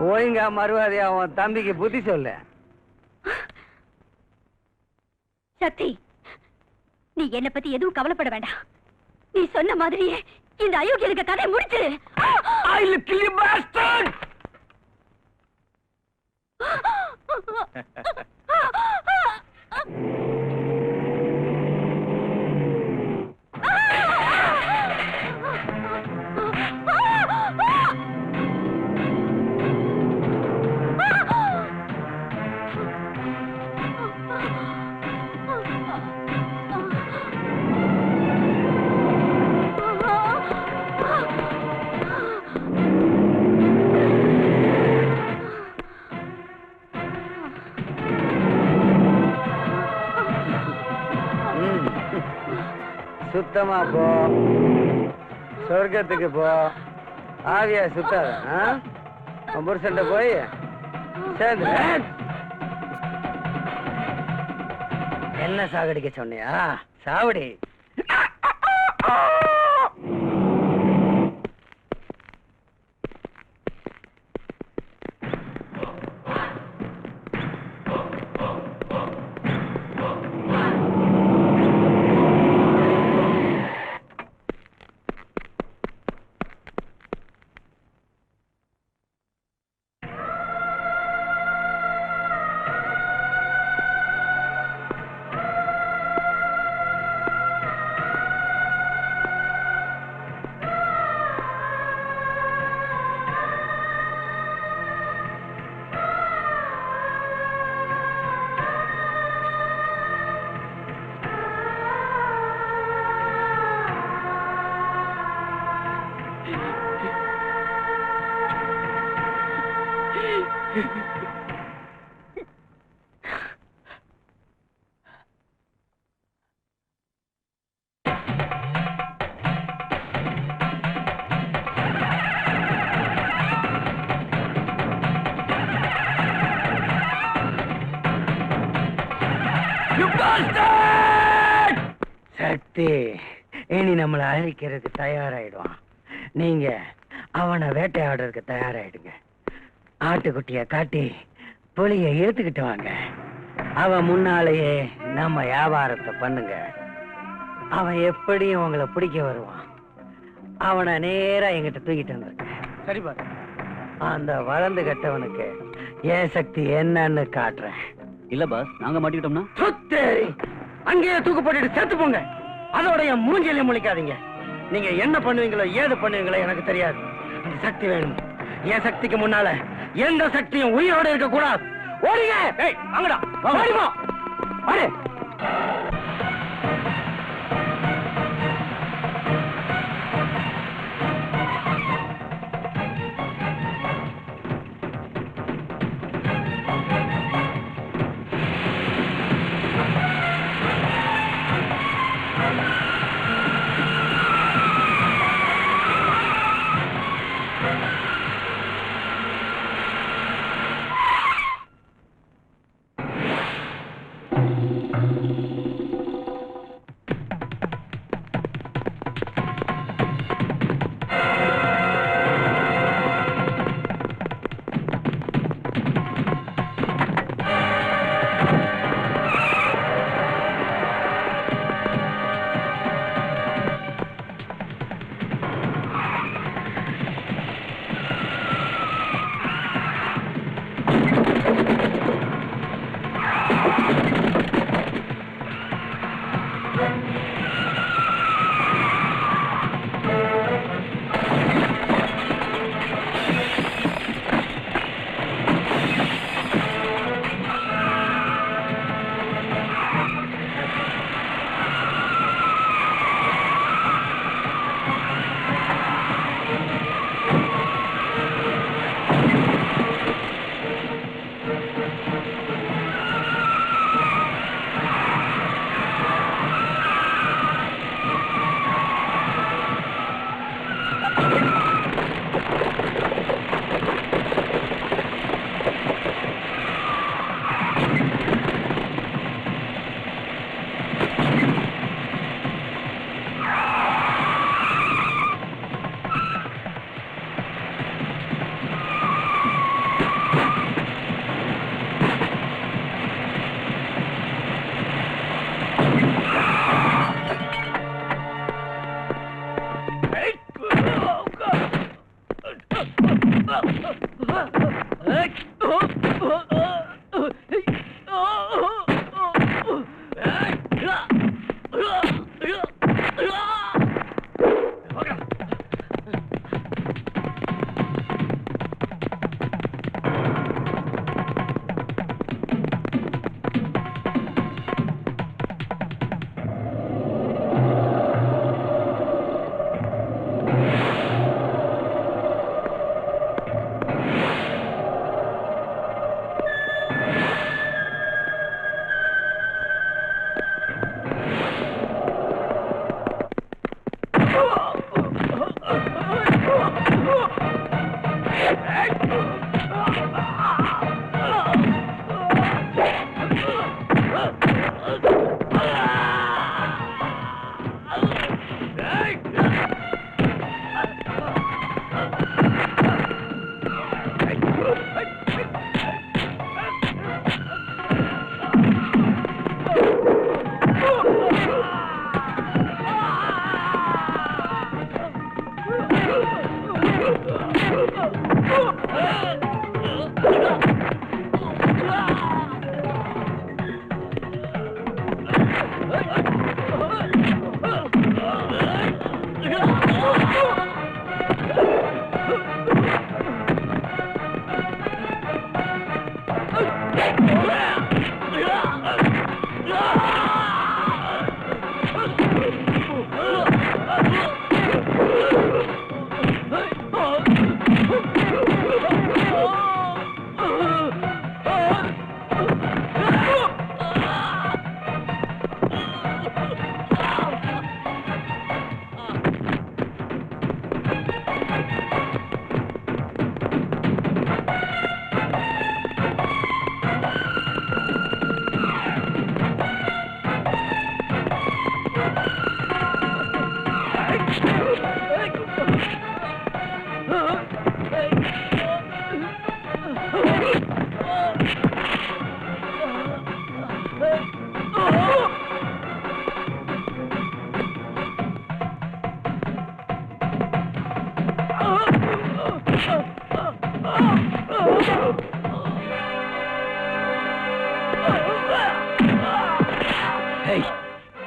ஒழுங்கா மறுவாதியா உன் தம்பிக்கு புத்தி சொல்லு. சக்தி, நீ என்ன பத்தி எதுவும் கவலைப்பட வேண்டாம். நீ சொன்ன மாதிரியே இந்த அயோக்கியனுக்கு கதை முடிச்சு. I will kill you bastard! சுத்தமா போ, சொர்க்கத்துக்கு போ. ஆவியா சுத்தாத. புருஷன்ட்ட போய் சேர்ந்து என்ன சாகடிக்க சொன்னியா? சாவடி. சக்தி இனி நம்மளை அழிக்கிறதுக்கு தயாராயிடுவான். நீங்க அவனை வேட்டையாடுறதுக்கு தயாராயிடுங்க. ஆட்டுக்குட்டிய காட்டி புலிய இழுத்துக்கிட்டு வாங்க. அவன் முன்னாலேயே நம்ம வியாபாரத்தை பண்ணுங்க. அவன் எப்படியும் உங்களை பிடிக்க வருவான். அவனை நேரா எங்கிட்ட தூக்கிட்டு வந்திருக்க. சரி பாரு. அந்த வளர்ந்து கட்டவனுக்கு ஏன் சக்தி என்னன்னு காட்டுறேன். இல்ல பாஸ், நாங்க மாட்டிக்கிட்டோம்னா சுத்தேரி அங்கேயே தூக்கு போட்டுட்டு செத்து போங்க. அதோட என் மூஞ்சிலையும் முழிக்காதீங்க. நீங்க என்ன பண்ணுவீங்களோ ஏது பண்ணுவீங்களோ எனக்கு தெரியாது. அந்த சக்தி வேணும். என் சக்திக்கு முன்னால எந்த சக்தியும் உயிரோட இருக்க கூடாது. ஓடிங்க. ஏய் வாங்கடா, ஓடிமா ஓடு.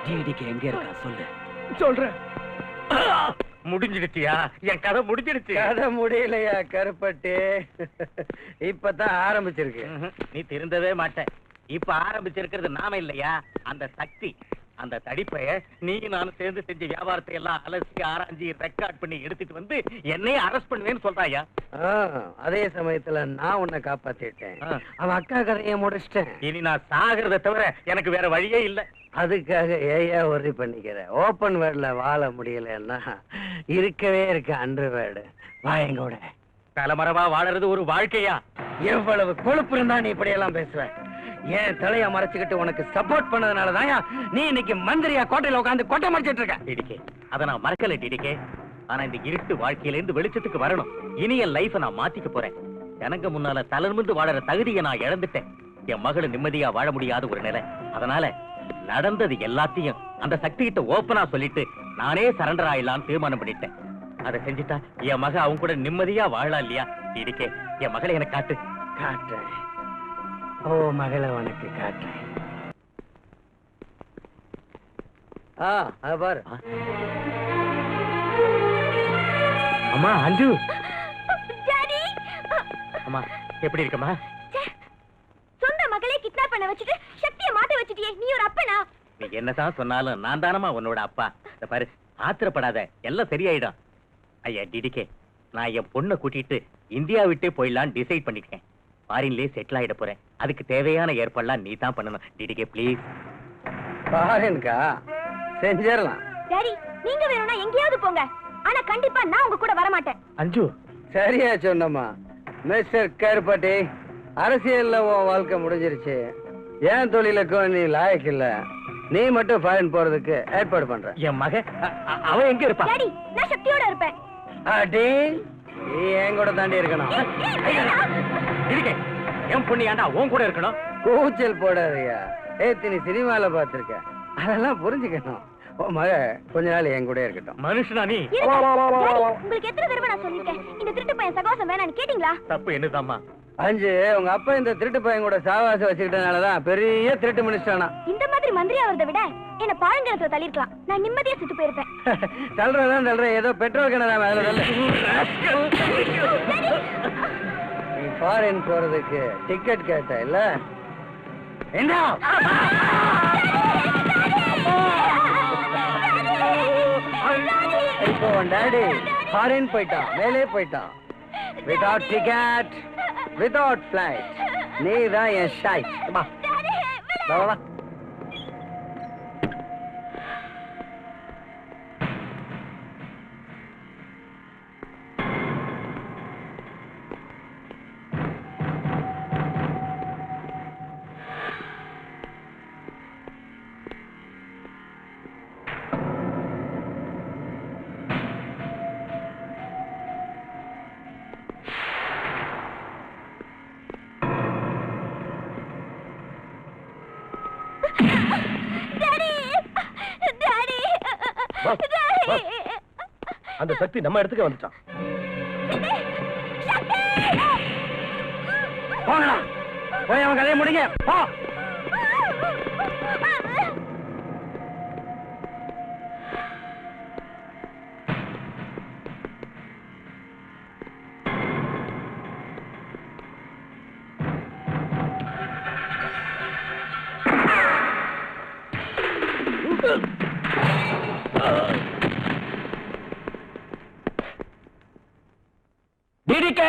டிடிக்கு எங்க இருக்கா சொல்லு. சொல்றேன். முடிஞ்சிடுச்சியா? என் கதை முடிஞ்சிடுச்சு. கதை முடியலையா கருப்பட்டி? இப்பதான் ஆரம்பிச்சிருக்கு. நீ திருந்தவே மாட்ட. இப்ப ஆரம்பிச்சிருக்கிறது நாம இல்லையா, அந்த சக்தி. அந்த தடிப்பைய நீ நானும் சேர்ந்து செஞ்ச வியாபாரத்தை எல்லாம் அலசி ஆராய்ச்சி ரெக்கார்ட் பண்ணி எடுத்துட்டு வந்து என்னையே அரெஸ்ட் பண்ணுவேன்னு சொல்றாயா? அதே சமயத்துல நான் உன்னை காப்பாத்திட்டேன். அவன் அக்கா கதையை முடிச்சிட்டேன். இனி நான் சாகிறத தவிர எனக்கு வேற வழியே இல்ல. அதுக்காக ஏயா ஒர்ரி பண்ணிக்கிற? ஓபன் வேர்ட்ல வாழ முடியலன்னா இருக்கவே இருக்கு அண்டர் வேர்டு. வாயங்கூட தலைமறைவா வாழறது ஒரு வாழ்க்கையா? எவ்வளவு கொழுப்பு இருந்தா நீ இப்படி எல்லாம் பேசுவ? ஏன் தலைய மறைச்சுக்கிட்டு உனக்கு சப்போர்ட் பண்ணதுனாலதான் நீ இன்னைக்கு மந்திரியா கோட்டையில உட்காந்து கொட்டை மறைச்சிட்டு இருக்க. டிடிகே, அத நான் மறக்கல டிடிகே. ஆனா இந்த இருட்டு வாழ்க்கையில இருந்து வெளிச்சத்துக்கு வரணும். இனி என் லைஃப நான் மாத்திக்க போறேன். எனக்கு முன்னால தளர்ந்து வாழற தகுதியை நான் இழந்துட்டேன். என் மகளை நிம்மதியா வாழ முடியாத ஒரு நிலை. அதனால நடந்தது எல்லாத்தையும் அந்த சக்தி கிட்ட ஓப்பனா சொல்லிட்டு நானே சரண்டர் ஆயிடலான்னு தீர்மானம் பண்ணிட்டேன். அதை செஞ்சுட்டா என் மக அவங்க கூட நிம்மதியா வாழலாம் இல்லையா? டிடிகே, என் மகளை எனக்கு காட்டு. காட்டுறேன். ஓ மகளை உனக்கு காட்டுறேன். பாரு. அம்மா அஞ்சு. அம்மா எப்படி இருக்கம்மா? சொந்த மகளே கிட்னாப் பண்ண வச்சுட்டு சக்தியை மாட்ட வச்சிட்டியே, நீ ஒரு அப்பனா? நீ என்னதான் சொன்னாலும் நான் தானமா உன்னோட அப்பா. இந்த பாரு, ஆத்திரப்படாத, எல்லாம் சரியாயிடும். ஐயா டிடிகே, நான் என் பொண்ணை கூட்டிட்டு இந்தியா விட்டே போயிடலான்னு டிசைட் பண்ணிட்டேன். ஃபாரின்லயே செட்டில் ஆயிட போறேன். அதுக்கு தேவையான ஏற்பாடுலாம் நீ தான் பண்ணணும். டிடிகே ப்ளீஸ். ஃபாரின்கா? செஞ்சிடலாம். டாடி, நீங்க வேணும்னா எங்கேயாவது போங்க. ஆனா கண்டிப்பா நான் உங்க கூட வர மாட்டேன். அஞ்சு. சரியா சொன்னம்மா. மிஸ்டர் கருப்பட்டி, அரசியல்ல உன் வாழ்க்கை முடிஞ்சிருச்சு. ஏன் தொழிலுக்கும் நீ லாயக்கு இல்ல. நீ மட்டும் ஃபாரின் போறதுக்கு ஏற்பாடு பண்ற. என் மக அவன் எங்க இருப்பா? டாடி, நான் சக்தியோட இருப்பேன். அடி, நீ என் கூட தாண்டி இருக்கணும். டிடிகே, என் பொண்ணு ஏன்டா உன் கூட இருக்கணும்? கூச்சல் போடாதயா. நீ சினிமால பாத்திருக்க, அதெல்லாம் புரிஞ்சுக்கணும். உன் மக கொஞ்ச நாள் என் கூட இருக்கட்டும். மனுஷனா நீ? உங்களுக்கு எத்தனை தடவை நான் சொல்லிருக்கேன் இந்த திருட்டு பையன் சகவாசம் வேணான்னு கேட்டீங்களா? தப்பு என்னதாம்மா? அஞ்சு உங்க அப்பா இந்த திருட்டு பையன் கூட சாவாசம் வச்சுக்கிட்டனாலதான் பெரிய திருட்டு மனுஷனா. இந்த மாதிரி மந்திரி ஆவறதை விட என்ன பாழங்கிணத்துல தள்ளிருக்கலாம். நான் நிம்மதியா செத்து போயிருப்பேன். தள்ளுறேன் ஏதோ பெட்ரோல் கிணறாம அதுல தள்ளு. நீ ஃபாரின் போறதுக்கு டிக்கெட் கேட்ட இல்ல? என்ன இப்போ உன் டாடி ஃபாரின் போயிட்டான், மேலே போயிட்டான். Without ticket, without flight. நீ தான் என் ஷாய். வா வா வா. அந்த சக்தி நம்ம இடத்துக்கு வந்துட்டான். போங்கடா, போய் அவன் கதையை முடிங்க. போ. DDK!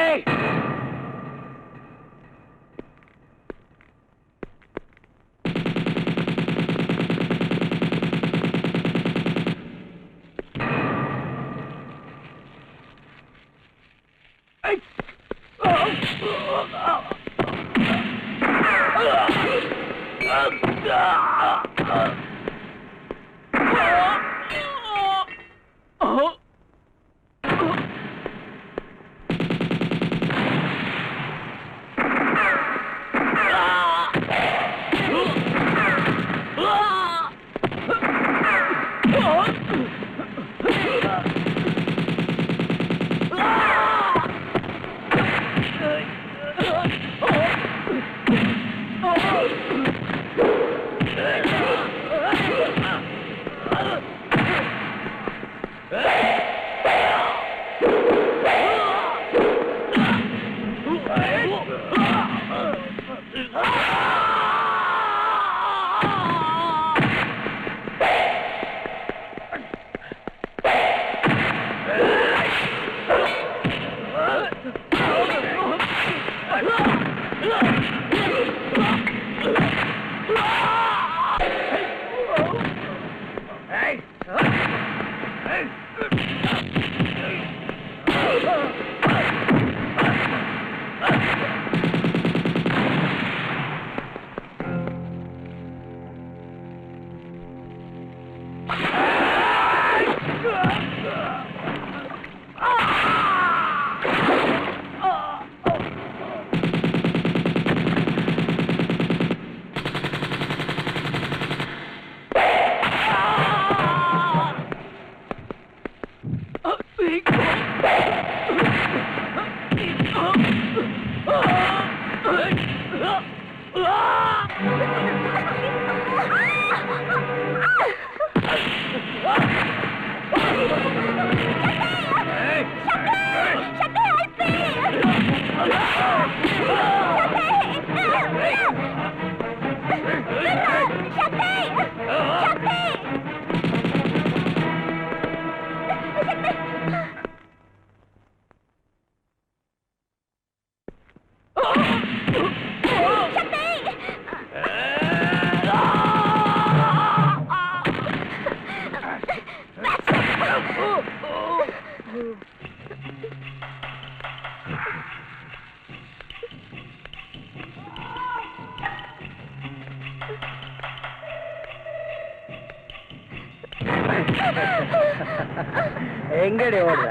எங்கடி ஓடுற?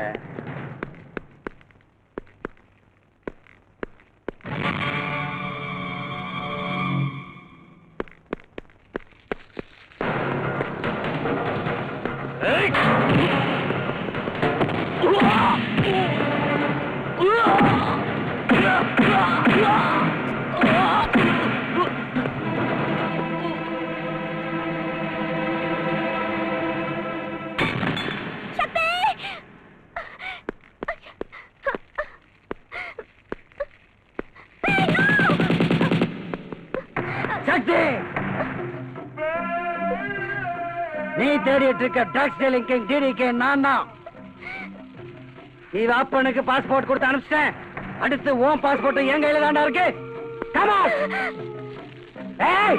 சக்தி, நீ தேடிட்டு இருக்க ட்ரக்ஸ் டீலிங் கிங் டிடிகே நான் தான். இவ அப்பனுக்கு பாஸ்போர்ட் கொடுத்து அனுப்பிச்சிட்டேன். அடுத்து உன் பாஸ்போர்ட் என் கையில தாண்டா இருக்கு. Come on! ஏய்!